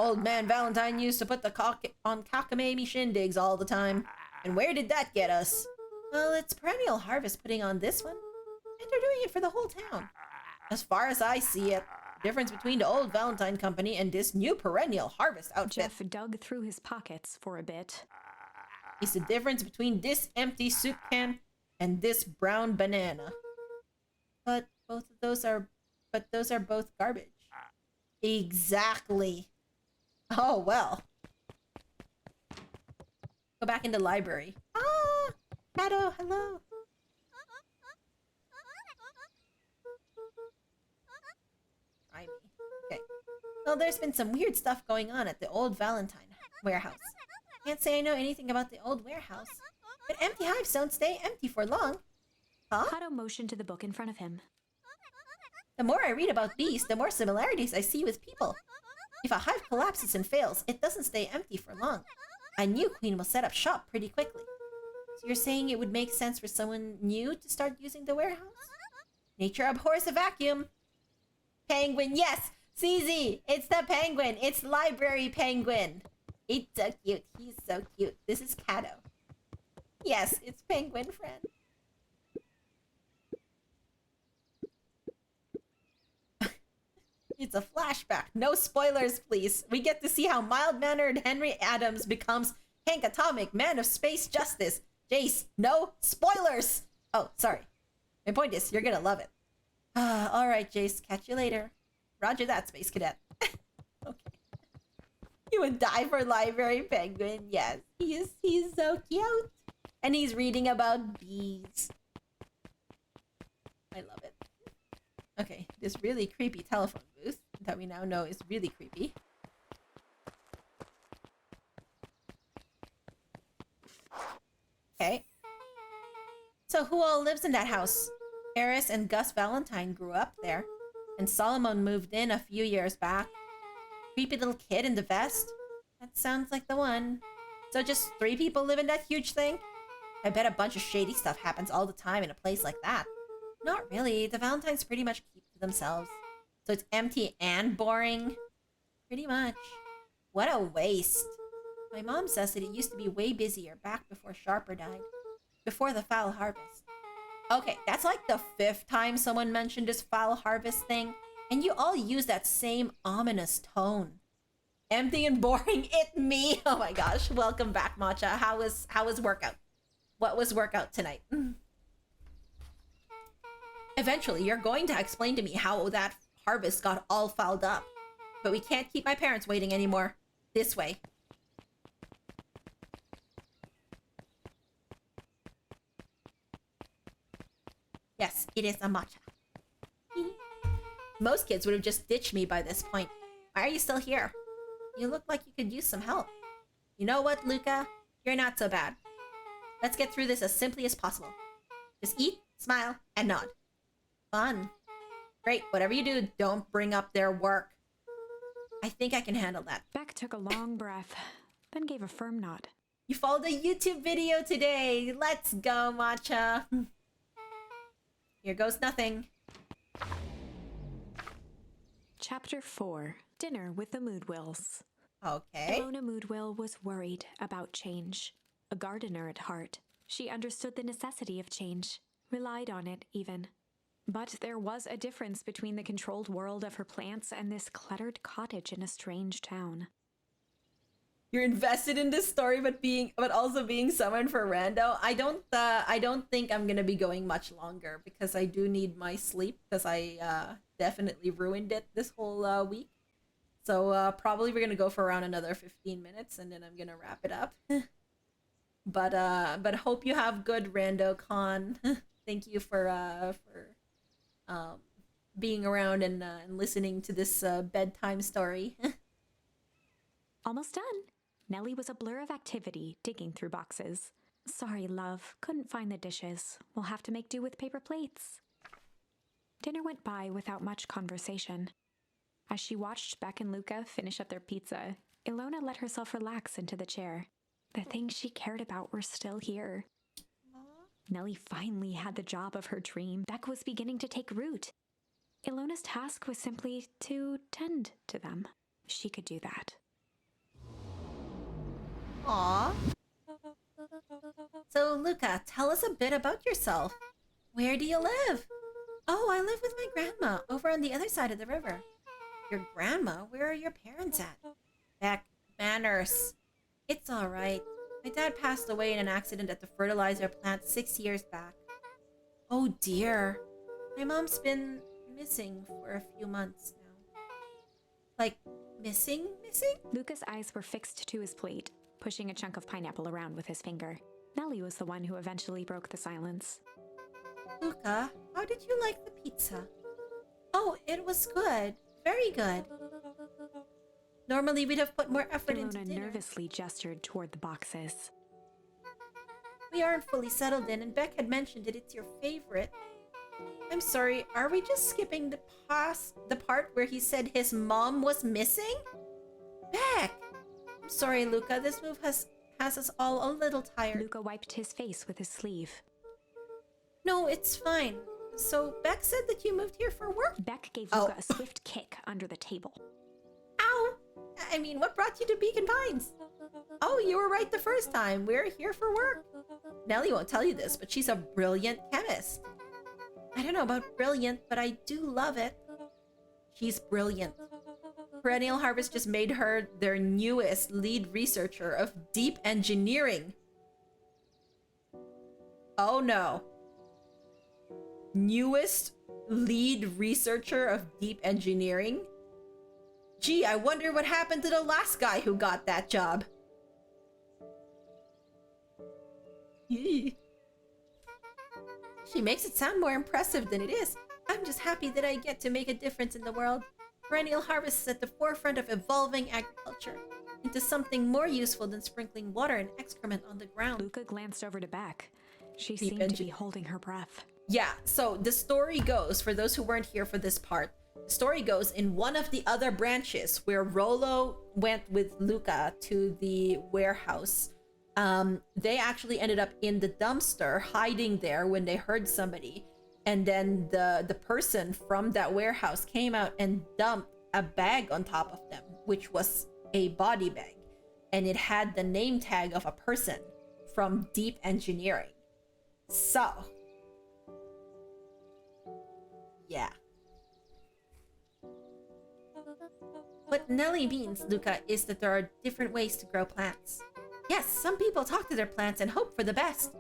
Old man Valentine used to put the cock on cockamamie shindigs all the time. And where did that get us? Well, it's Perennial Harvest putting on this one. And they're doing it for the whole town. As far as I see it, the difference between the old Valentine Company and this new Perennial Harvest outfit Jeff dug through his pockets for a bit. is the difference between this empty soup can and this brown banana. But those are both garbage. Exactly. Oh, well. Go back into library. Ah! Shadow, hello. Try me. Okay. Well, there's been some weird stuff going on at the old Valentine warehouse. Can't say I know anything about the old warehouse. But empty hives don't stay empty for long. Huh? Kato motioned to the book in front of him. The more I read about bees, the more similarities I see with people. If a hive collapses and fails, it doesn't stay empty for long. A new queen will set up shop pretty quickly. So you're saying it would make sense for someone new to start using the warehouse? Nature abhors a vacuum. Penguin, yes! CZ! It's the penguin! It's Library Penguin! It's so cute. He's so cute. This is Kato. Yes, it's Penguin friend. It's a flashback. No spoilers, please. We get to see how mild-mannered Henry Adams becomes Hank Atomic, man of space justice. Jace, no spoilers! Oh, sorry. My point is, you're gonna love it. Alright, Jace. Catch you later. Roger that, Space Cadet. Okay. You would die for Library Penguin. Yes, he's so cute. And he's reading about bees. I love it. Okay, this really creepy telephone booth that we now know is really creepy. Okay. So who all lives in that house? Eris and Gus Valentine grew up there, and Solomon moved in a few years back. Creepy little kid in the vest? That sounds like the one. So just 3 people live in that huge thing? I bet a bunch of shady stuff happens all the time in a place like that. Not really. The Valentines pretty much keep to themselves. So it's empty and boring? Pretty much. What a waste. My mom says that it used to be way busier back before Sharper died. Before the foul harvest. Okay, that's like the 5th time someone mentioned this foul harvest thing. And you all use that same ominous tone. Empty and boring, it me. Oh my gosh. Welcome back, Matcha. How was workout? What was workout tonight? Eventually, you're going to explain to me how that harvest got all fouled up. But we can't keep my parents waiting anymore. This way. Yes, it is a matcha. Most kids would have just ditched me by this point. Why are you still here? You look like you could use some help. You know what, Luca? You're not so bad. Let's get through this as simply as possible. Just eat, smile, and nod. Fun. Great, whatever you do, don't bring up their work. I think I can handle that. Beck took a long breath, then gave a firm nod. You followed a YouTube video today. Let's go, Matcha. Here goes nothing. Chapter 4. Dinner with the Moodwills. Okay. Ilona Moodwill was worried about change. A gardener at heart, she understood the necessity of change, relied on it even. But there was a difference between the controlled world of her plants and this cluttered cottage in a strange town. You're invested in this story, but also being summoned for rando. I don't think I'm gonna be going much longer because I do need my sleep because I definitely ruined it this whole week. So probably we're gonna go for around another 15 minutes and then I'm gonna wrap it up. But hope you have good rando con. Thank you for being around and listening to this bedtime story. Almost done. Nellie was a blur of activity, digging through boxes. Sorry, love. Couldn't find the dishes. We'll have to make do with paper plates. Dinner went by without much conversation. As she watched Beck and Luca finish up their pizza, Ilona let herself relax into the chair. The things she cared about were still here. Nellie finally had the job of her dream. Beck was beginning to take root. Ilona's task was simply to tend to them. She could do that. Aw. So, Luca, tell us a bit about yourself. Where do you live? Oh, I live with my grandma over on the other side of the river. Your grandma? Where are your parents at? Beck, manners. It's all right. My dad passed away in an accident at the fertilizer plant 6 years back. Oh dear. My mom's been missing for a few months now. Like, missing? Luca's eyes were fixed to his plate, pushing a chunk of pineapple around with his finger. Nellie was the one who eventually broke the silence. Luca, how did you like the pizza? Oh, it was good. Very good. Normally we'd have put more effort into Ilona dinner. nervously gestured toward the boxes. We aren't fully settled in, and Beck had mentioned that it's your favorite. I'm sorry, are we just skipping the part where he said his mom was missing? Beck! I'm sorry, Luca, this move has us all a little tired. Luca wiped his face with his sleeve. No, it's fine. So, Beck said that you moved here for work? Beck gave Luca a swift kick under the table. Ow! I mean, what brought you to Beacon Pines? Oh, you were right the first time. We're here for work. Nellie won't tell you this, but she's a brilliant chemist. I don't know about brilliant, but I do love it. She's brilliant. Perennial Harvest just made her their newest lead researcher of deep engineering. Oh no. Newest lead researcher of deep engineering? Gee, I wonder what happened to the last guy who got that job. Yee. She makes it sound more impressive than it is. I'm just happy that I get to make a difference in the world. Perennial Harvest is at the forefront of evolving agriculture into something more useful than sprinkling water and excrement on the ground. Luca glanced over to Beck. She Deep seemed to be holding her breath. Yeah, so the story goes, for those who weren't here for this part, the story goes in one of the other branches where Rollo went with Luca to the warehouse. They actually ended up in the dumpster hiding there when they heard somebody. And then the person from that warehouse came out and dumped a bag on top of them, which was a body bag. And it had the name tag of a person from Deep Engineering. So, yeah. What Nellie means, Luca, is that there are different ways to grow plants. Yes, some people talk to their plants and hope for the best.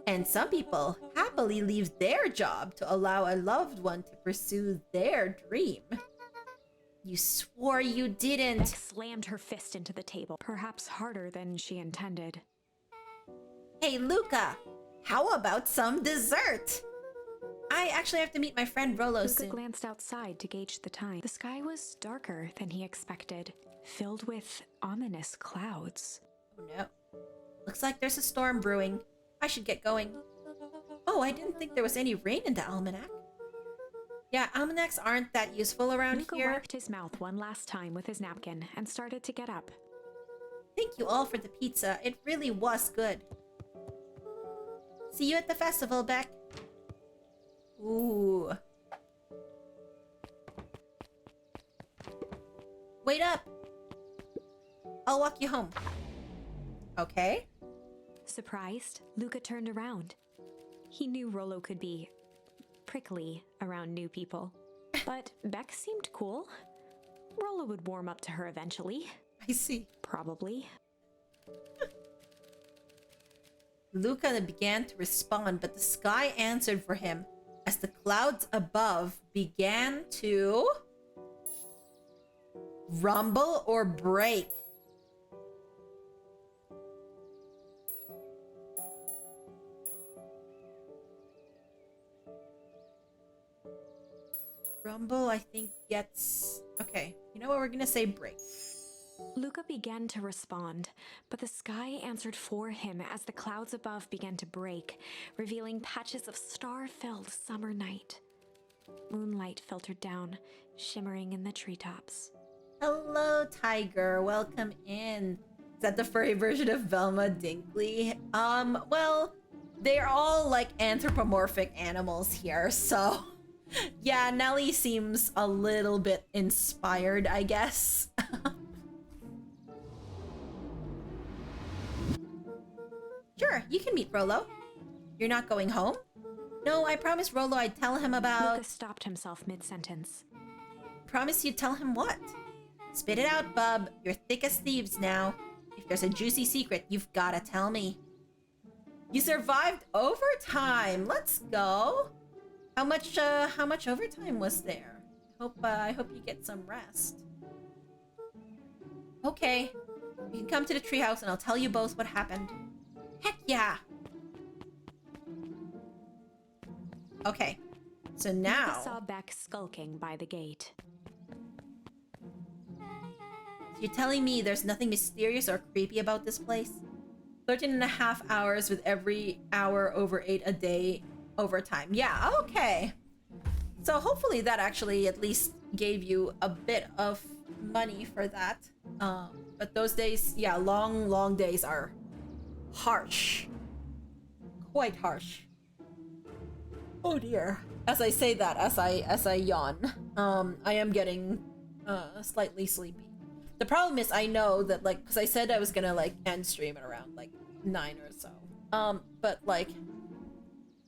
And some people happily leave their job to allow a loved one to pursue their dream. You swore you didn't. Beck slammed her fist into the table, perhaps harder than she intended. Hey, Luca, how about some dessert? I actually have to meet my friend Rollo Luca soon. glanced outside to gauge the time. The sky was darker than he expected, filled with ominous clouds. Oh no. Looks like there's a storm brewing. I should get going. Oh, I didn't think there was any rain in the almanac. Yeah, almanacs aren't that useful around Luca here. wiped his mouth one last time with his napkin and started to get up. Thank you all for the pizza. It really was good. See you at the festival, Beck. Ooh. Wait up. I'll walk you home. Okay. Surprised, Luca turned around. He knew Rollo could be prickly around new people, but Beck seemed cool. Rollo would warm up to her eventually. I see. Probably. Luca began to respond, but the sky answered for him as the clouds above began to rumble or break. Rumble, I think, gets... Okay, you know what? We're gonna say break. Luca began to respond, but the sky answered for him as the clouds above began to break, revealing patches of star-filled summer night. Moonlight filtered down, shimmering in the treetops. Hello, Tiger. Welcome in. that the furry version of Velma Dinkley? Well, they're all like anthropomorphic animals here, so yeah, Nelly seems a little bit inspired, I guess. Sure, you can meet Rolo. You're not going home? No, I promised Rolo I'd tell him about... Lucas stopped himself mid-sentence. Promise you'd tell him what? Spit it out, bub. You're thick as thieves now. If there's a juicy secret, you've gotta tell me. You survived overtime. Let's go. How much overtime was there? I hope you get some rest. Okay. You can come to the treehouse and I'll tell you both what happened. Heck yeah. Okay. So now... Lucas saw Beck skulking by the gate. You're telling me there's nothing mysterious or creepy about this place? 13 and a half hours with every hour over 8 a day overtime. Yeah, okay. So hopefully that actually at least gave you a bit of money for that. But those days, yeah, long days are harsh. Quite harsh. Oh dear. As I say that, as I yawn, I am getting slightly sleepy. The problem is I know that, like, because I said I was gonna like end stream at around like 9 or so. But like,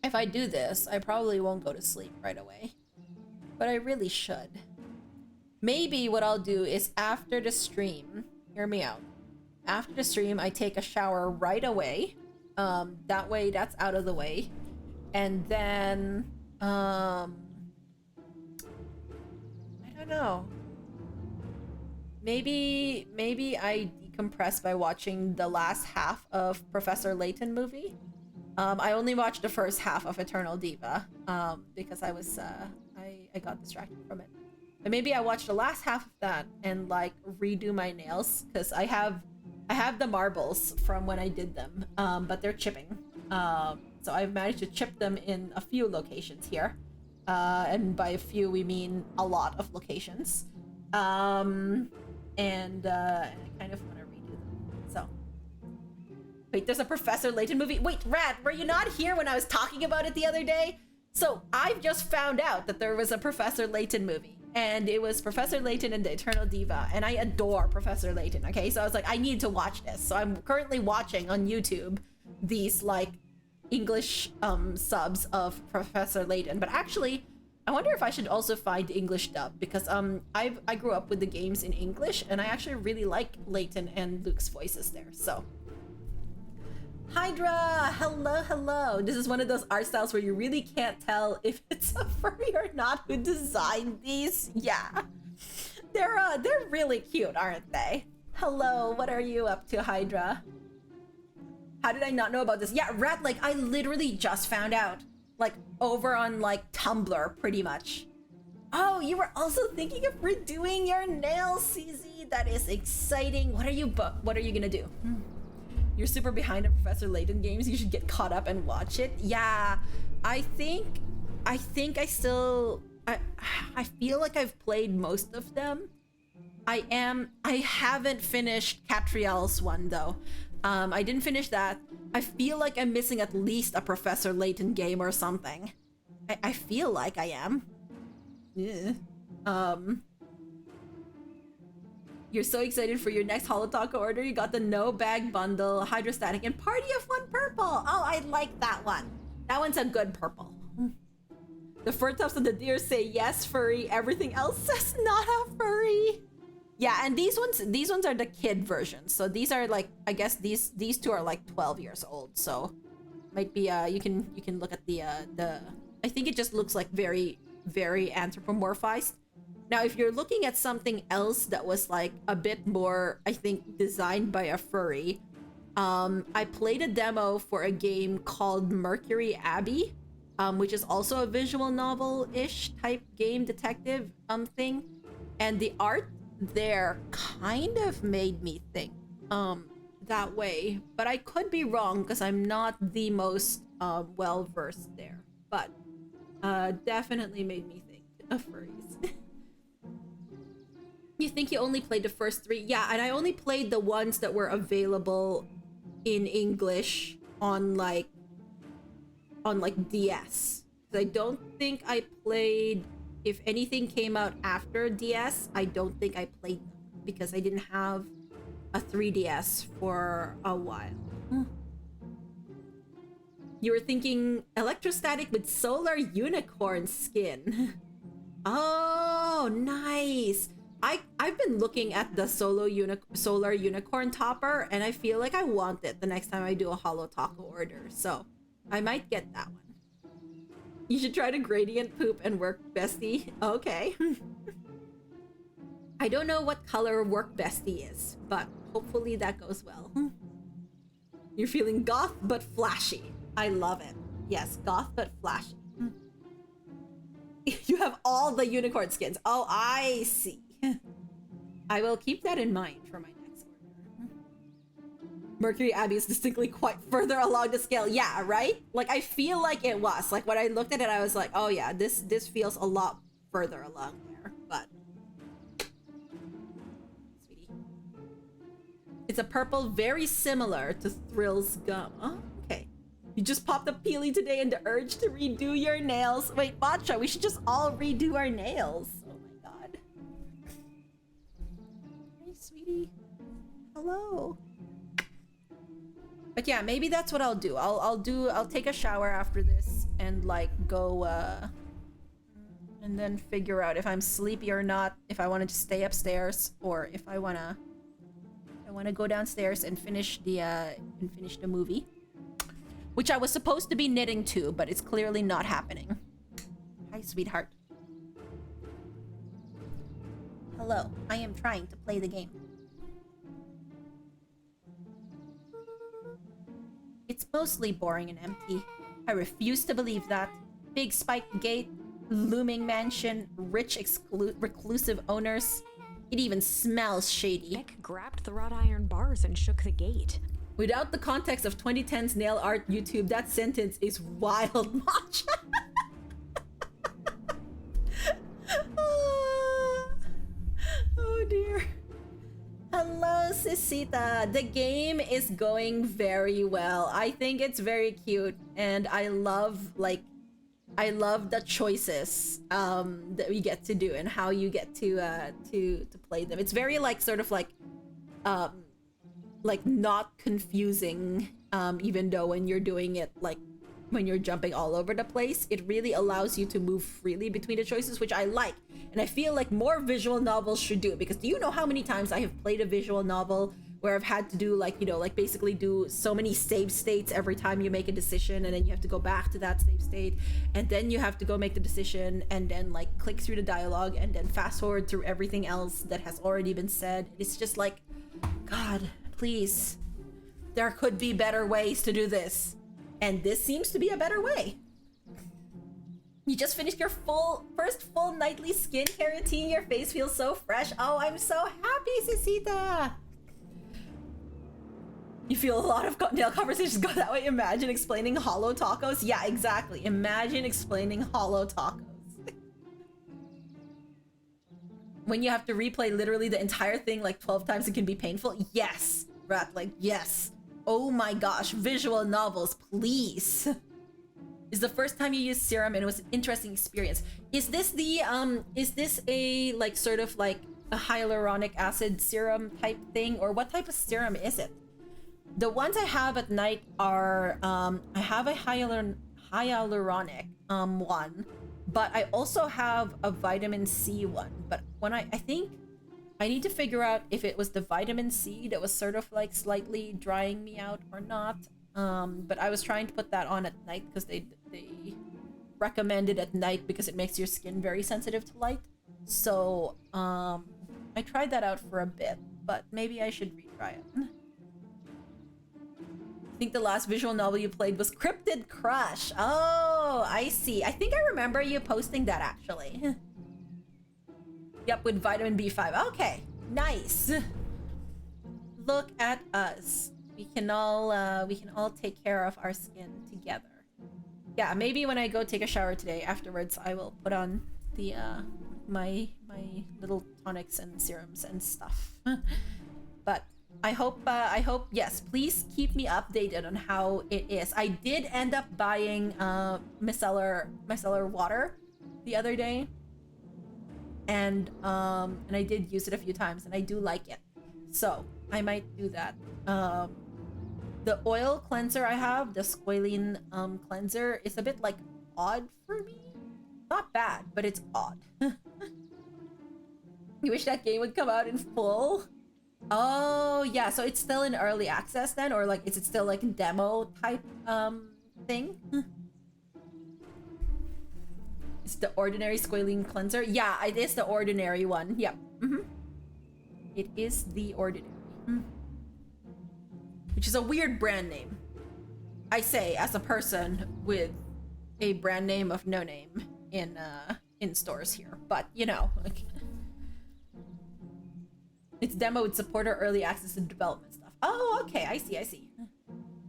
if I do this, I probably won't go to sleep right away. But I really should. Maybe what I'll do is after the stream, hear me out. After the stream, I take a shower right away. That way that's out of the way. And then, I don't know. Maybe I decompress by watching the last half of Professor Layton movie. I only watched the first half of Eternal Diva, because I was, I got distracted from it. But maybe I watch the last half of that and like redo my nails, because I have the marbles from when I did them, but they're chipping. So I've managed to chip them in a few locations here. And by a few, we mean a lot of locations. And I kind of want to redo them. So, wait, there's a Professor Layton movie. Wait, Rat, were you not here when I was talking about it the other day? So I've just found out that there was a Professor Layton movie, and it was Professor Layton and the Eternal Diva, and I adore Professor Layton. Okay, so I was like, I need to watch this. So I'm currently watching on YouTube these like English subs of Professor Layton, but actually, I wonder if I should also find English dub, because I grew up with the games in English, and I actually really like Layton and Luke's voices there. So, Hydra, hello. This is one of those art styles where you really can't tell if it's a furry or not who designed these. Yeah, they're really cute, aren't they? Hello, what are you up to, Hydra? How did I not know about this? Yeah, Rat, like I literally just found out. Like over on like Tumblr, pretty much. Oh, you were also thinking of redoing your nails, CZ. That is exciting. What are you gonna do? You're super behind on Professor Layton games. You should get caught up and watch it. Yeah, I think I feel like I've played most of them. I haven't finished Catriel's one though. I didn't finish that. I feel like I'm missing at least a Professor Layton game or something. I feel like I am. Yeah. You're so excited for your next Holotalk order. You got the no bag bundle, hydrostatic, and party of one purple. Oh, I like that one. That one's a good purple. The fur tops of the deer say yes, furry. Everything else says not a furry. Yeah, and these ones are the kid versions. So these are like, I guess these two are like 12 years old. So might be you can look at the I think it just looks like very anthropomorphized. Now, if you're looking at something else that was like a bit more, I think, designed by a furry, I played a demo for a game called Mercury Abbey, which is also a visual novel-ish type game detective thing, and the art there kind of made me think that way, but I could be wrong because I'm not the most well versed there, but definitely made me think of furries. You think you only played the first 3? Yeah, and I only played the ones that were available in English on like DS. I don't think I played, if anything came out after DS, I don't think I played them because I didn't have a 3DS for a while. You were thinking electrostatic with solar unicorn skin. Oh, nice. I've been looking at the solar unicorn topper, and I feel like I want it the next time I do a Holo Taco order, so I might get that one. You should try to gradient poop and work bestie. Okay. I don't know what color work bestie is, but hopefully that goes well. You're feeling goth but flashy. I love it. Yes, goth but flashy. You have all the unicorn skins. Oh, I see. I will keep that in mind for my next order. Mercury Abbey is distinctly quite further along the scale. Yeah, right? Like, I feel like it was. Like, when I looked at it, I was like, oh yeah, this feels a lot further along there. But, sweetie. It's a purple very similar to Thrill's gum. Oh, okay. You just popped a peely today and the urge to redo your nails. Wait, Matcha, we should just all redo our nails. Oh my god. Hey, sweetie. Hello. But yeah, maybe that's what I'll do. I'll take a shower after this and like go and then figure out if I'm sleepy or not, if I want to just stay upstairs or if I want to go downstairs and finish the movie. Which I was supposed to be knitting to, but it's clearly not happening. Hi, sweetheart. Hello, I am trying to play the game. It's mostly boring and empty. I refuse to believe that. Big spiked gate, looming mansion, rich reclusive owners. It even smells shady. Nick grabbed the wrought iron bars and shook the gate. Without the context of 2010's nail art YouTube, that sentence is wild, Matcha. Oh dear. Hello, Sisita. The game is going very well. I think it's very cute, and I love the choices that we get to do and how you get to play them. It's very like sort of like not confusing, even though when you're doing it, like when you're jumping all over the place, it really allows you to move freely between the choices, which I like. And I feel like more visual novels should do it, because do you know how many times I have played a visual novel where I've had to do like, you know, like basically do so many save states every time you make a decision, and then you have to go back to that save state, and then you have to go make the decision, and then like click through the dialogue, and then fast forward through everything else that has already been said. It's just like, God, please, there could be better ways to do this, and this seems to be a better way. You just finished your first full nightly skincare routine. Your face feels so fresh. Oh, I'm so happy, Sisita. You feel a lot of nail conversations go that way. Imagine explaining Holo Tacos. Yeah, exactly. Imagine explaining Holo Tacos. When you have to replay literally the entire thing like 12 times, it can be painful. Yes, Rat, like, yes. Oh my gosh, visual novels, please. Is the first time you used serum and it was an interesting experience. Is this a like sort of like a hyaluronic acid serum type thing, or what type of serum is it? The ones I have at night are, I have a hyaluronic one, but I also have a vitamin C one. But when I think I need to figure out if it was the vitamin C that was sort of like slightly drying me out or not. But I was trying to put that on at night because they recommend it at night because it makes your skin very sensitive to light. So I tried that out for a bit, but maybe I should retry it. I think the last visual novel you played was Cryptid Crush. Oh, I see. I think I remember you posting that actually. Yep, with vitamin B5. Okay, nice. Look at us. We can all take care of our skin together. Yeah, maybe when I go take a shower today afterwards, I will put on the my little tonics and serums and stuff. But I hope yes, please keep me updated on how it is. I did end up buying micellar water the other day, and I did use it a few times, and I do like it, so I might do that. The oil cleanser I have, the squalene cleanser, is a bit like odd for me. Not bad, but it's odd. You wish that game would come out in full? Oh yeah, so it's still in early access then, or like is it still like demo type thing? It's the ordinary squalene cleanser. Yeah, it is the ordinary one. Yep. It is the ordinary. Which is a weird brand name. I say as a person with a brand name of no name in stores here, but you know, like, it's demo with supporter early access and development stuff. Oh, okay, I see.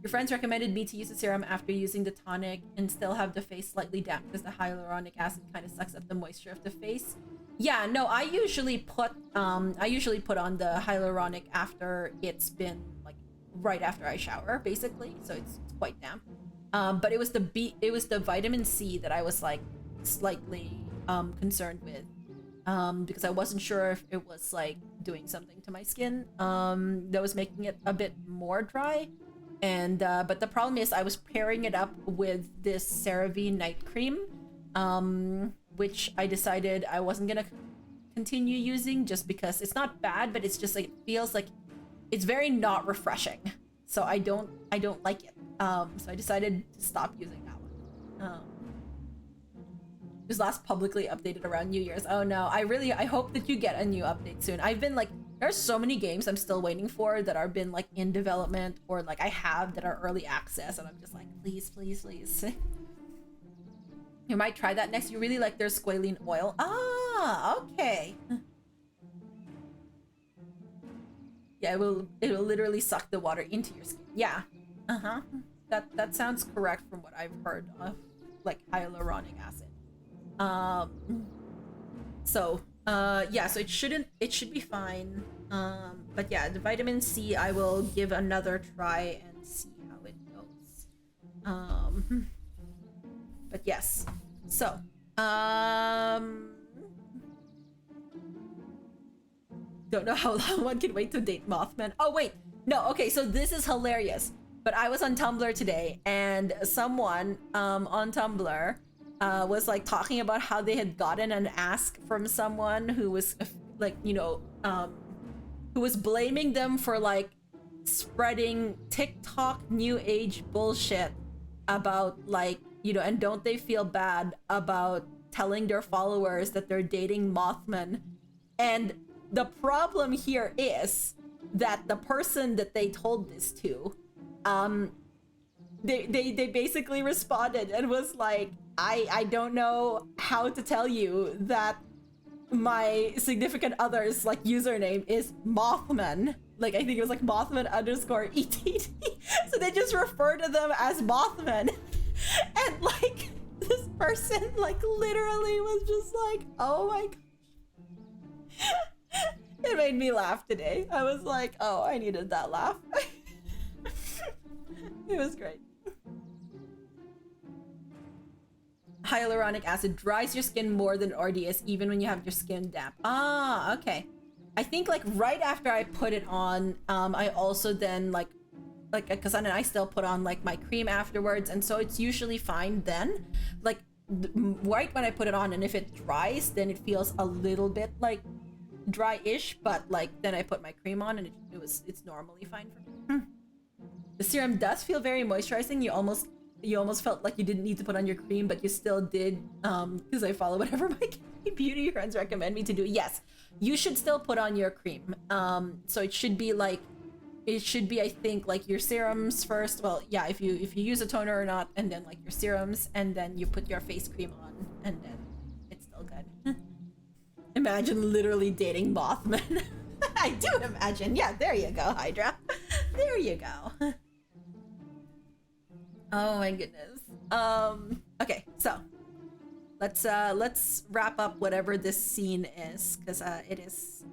Your friends recommended me to use the serum after using the tonic and still have the face slightly damp because the hyaluronic acid kind of sucks up the moisture of the face. Yeah, no, I usually put on the hyaluronic after it's been like right after I shower, basically, so it's quite damp. But it was the vitamin C that I was like slightly concerned with, because I wasn't sure if it was like doing something to my skin that was making it a bit more dry. And but the problem is I was pairing it up with this CeraVe night cream, which I decided I wasn't gonna continue using just because it's not bad, but it's just like it feels like it's very not refreshing, so I don't like it. So I decided to stop using that one. It was last publicly updated around New Year's. Oh no, I hope that you get a new update soon. I've been like, there's so many games I'm still waiting for that are been like in development or like I have that are early access, and I'm just like, please. You might try that next. You really like their squalene oil. Ah, okay. Yeah, it will literally suck the water into your skin. Yeah. That sounds correct from what I've heard of like hyaluronic acid. So it should be fine. But yeah, the vitamin C I will give another try and see how it goes. But yes. So, don't know how long one can wait to date Mothman. Oh wait, no, okay, so this is hilarious. But I was on Tumblr today, and someone on Tumblr was like talking about how they had gotten an ask from someone who was like, you know, who was blaming them for like spreading TikTok new age bullshit about like, you know, and don't they feel bad about telling their followers that they're dating Mothman. And the problem here is that the person that they told this to, they basically responded and was like, I don't know how to tell you that my significant other's like username is Mothman. Like I think it was like Mothman_ETT. So they just refer to them as Mothman. And like this person like literally was just like, oh my gosh. It made me laugh today. I was like, oh, I needed that laugh. It was great. Hyaluronic acid dries your skin more than RDS even when you have your skin damp. Ah, okay. I think like right after I put it on, I also then like because I still put on like my cream afterwards, and so it's usually fine then. Like right when I put it on, and if it dries, then it feels a little bit like dry-ish, but like then I put my cream on and it's normally fine for me. The serum does feel very moisturizing. You almost felt like you didn't need to put on your cream, but you still did, because I follow whatever my beauty friends recommend me to do. Yes, you should still put on your cream. So it should be I think like your serums first. Well, yeah, if you use a toner or not, and then like your serums, and then you put your face cream on, and then it's still good. Imagine literally dating Mothman. I do imagine. Yeah, there you go, Hydra. There you go. Oh my goodness. Okay, so let's wrap up whatever this scene is, because it is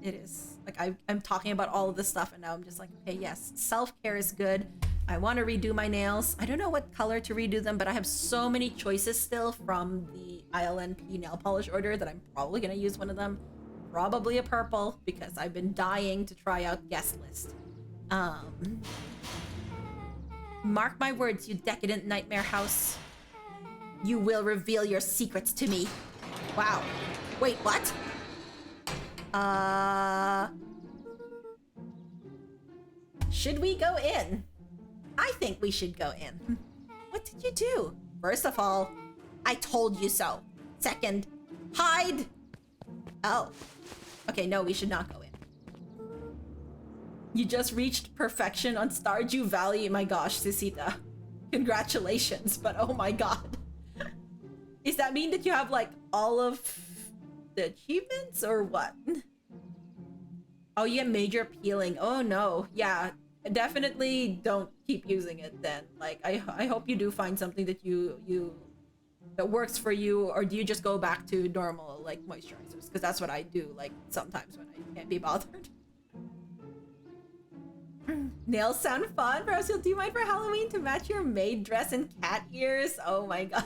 like I'm talking about all of this stuff and now I'm just like, okay, yes, self-care is good. I want to redo my nails. I don't know what color to redo them, but I have so many choices still from the ILNP nail polish order that I'm probably gonna use one of them. Probably a purple, because I've been dying to try out guest list. Mark my words, you decadent nightmare house. You will reveal your secrets to me. Wow. Wait, what? Should we go in? I think we should go in. What did you do? First of all, I told you so. Second, hide. Oh. Okay, no, we should not go in. You just reached perfection on Stardew Valley. My gosh, Sisita. Congratulations, but oh my god. Does that mean that you have like all of the achievements or what? Oh, you get major peeling. Oh no. Yeah, definitely don't keep using it then. Like I hope you do find something that that works for you, or do you just go back to normal like moisturizers? Because that's what I do like sometimes when I can't be bothered. Nails sound fun. Perhaps you'll do mine for Halloween to match your maid dress and cat ears. Oh my gosh.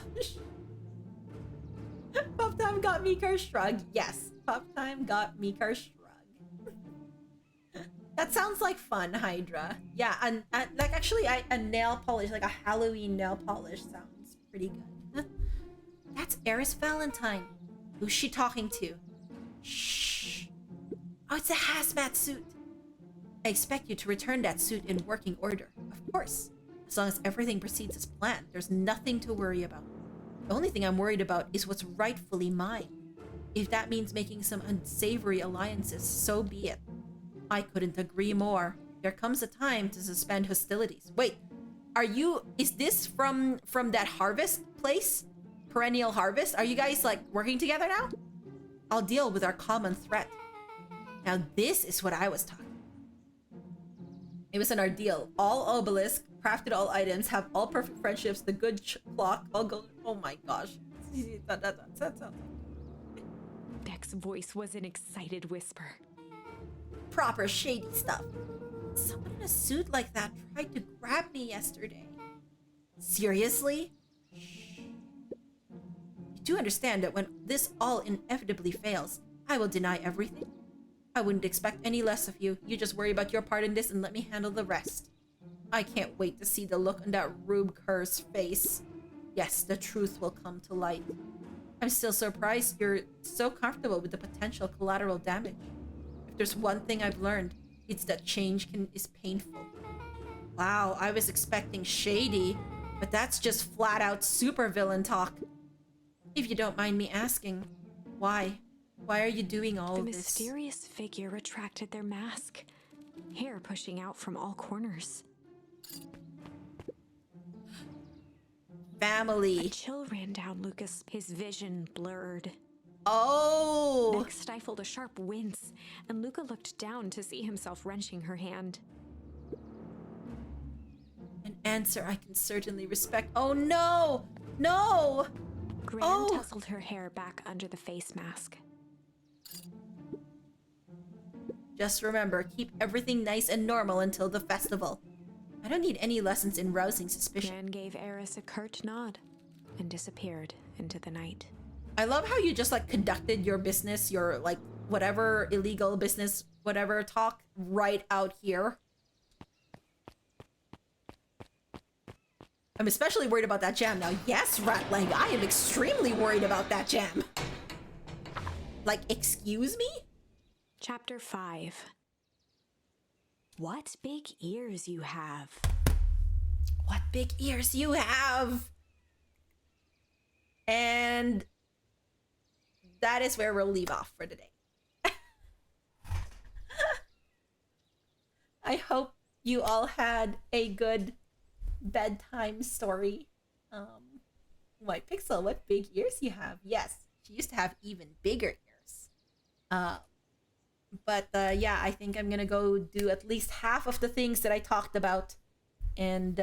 Pup time got Meeker shrug. Yes, Pup time got Meeker shrug. That sounds like fun, Hydra. Yeah, and like actually, a nail polish, like a Halloween nail polish, sounds pretty good. That's Eris Valentine. Who's she talking to? Shh. Oh, it's a hazmat suit. I expect you to return that suit in working order. Of course. As long as everything proceeds as planned, there's nothing to worry about. The only thing I'm worried about is what's rightfully mine. If that means making some unsavory alliances, so be it. I couldn't agree more. There comes a time to suspend hostilities. Wait, is this from that harvest place? Perennial Harvest? Are you guys like working together now? I'll deal with our common threat. Now this is what I was talking about. It was in our deal. All obelisk, crafted all items, have all perfect friendships, the good clock, all go. Oh my gosh. That sounds like... Beck's voice was an excited whisper. Proper shady stuff. Someone in a suit like that tried to grab me yesterday. Seriously? You do understand that when this all inevitably fails, I will deny everything? I wouldn't expect any less of you. You just worry about your part in this and let me handle the rest. I can't wait to see the look on that Rube Kerr's face. Yes, the truth will come to light. I'm still surprised you're so comfortable with the potential collateral damage. If there's one thing I've learned, it's that change is painful. Wow, I was expecting shady, but that's just flat out supervillain talk. If you don't mind me asking, why? Why are you doing all The this? mysterious figure retracted their mask, hair pushing out from all corners. Family. A chill ran down Lucas, his vision blurred. Oh! Beck stifled a sharp wince, and Luca looked down to see himself wrenching her hand. An answer I can certainly respect. Oh no! No! Gran tousled her hair back under the face mask. Just remember, keep everything nice and normal until the festival. I don't need any lessons in rousing suspicion. Gran gave Eris a curt nod and disappeared into the night. I love how you just like conducted your business, your like whatever illegal business, whatever talk right out here. I'm especially worried about that jam now. Yes, Ratleg, I am extremely worried about that jam. Like, excuse me? Chapter 5. What big ears you have. What big ears you have. And that is where we'll leave off for today. I hope you all had a good bedtime story. White Pixel, what big ears you have. Yes, she used to have even bigger ears. But yeah, I think I'm gonna go do at least half of the things that I talked about, and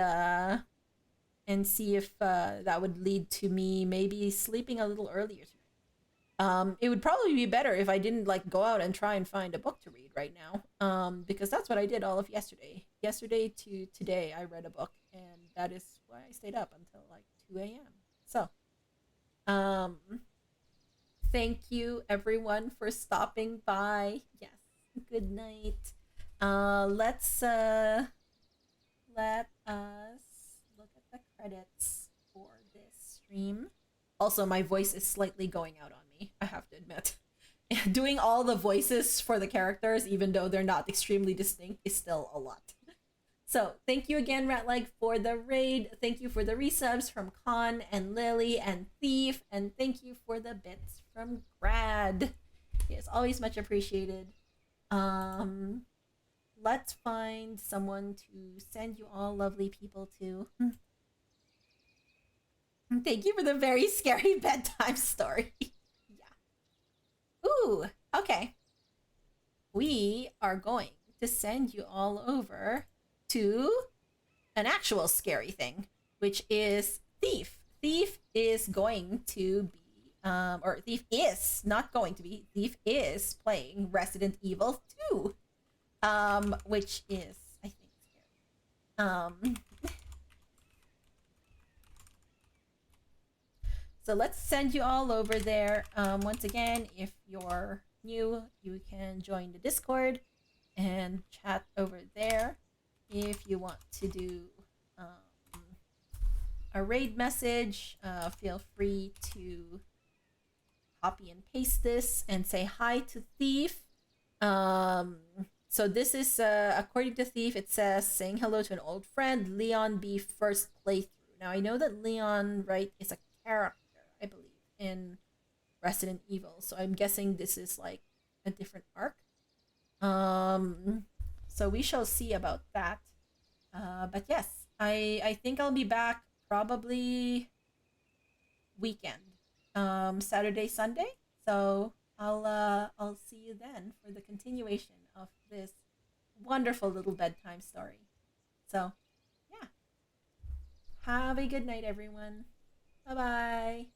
and see if that would lead to me maybe sleeping a little earlier tonight. It would probably be better if I didn't like go out and try and find a book to read right now. Because that's what I did all of yesterday. Yesterday to today, I read a book, and that is why I stayed up until like 2 a.m. So, um, thank you everyone for stopping by. Yes, good night. Let us look at the credits for this stream. Also, my voice is slightly going out on me, I have to admit. Doing all the voices for the characters, even though they're not extremely distinct, is still a lot. So, thank you again, Ratleg, for the raid. Thank you for the resubs from Con and Lily and Thief. And thank you for the bits from Grad. It's always much appreciated. Let's find someone to send you all lovely people to. Thank you for the very scary bedtime story. Yeah. Ooh, okay. We are going to send you all over to an actual scary thing, which is Thief. Thief is going to be, or Thief is not going to be, Thief is playing Resident Evil 2, which is, I think, scary. So let's send you all over there. Once again, if you're new, you can join the Discord and chat over there. If you want to do a raid message, feel free to copy and paste this and say hi to Thief. So this is, according to Thief, it says, saying hello to an old friend, Leon B. first playthrough. Now, I know that Leon, right, is a character, I believe, in Resident Evil. So I'm guessing this is like a different arc. So we shall see about that. But yes, I think I'll be back probably weekend. Saturday, Sunday. So I'll see you then for the continuation of this wonderful little bedtime story. So yeah. Have a good night, everyone. Bye-bye.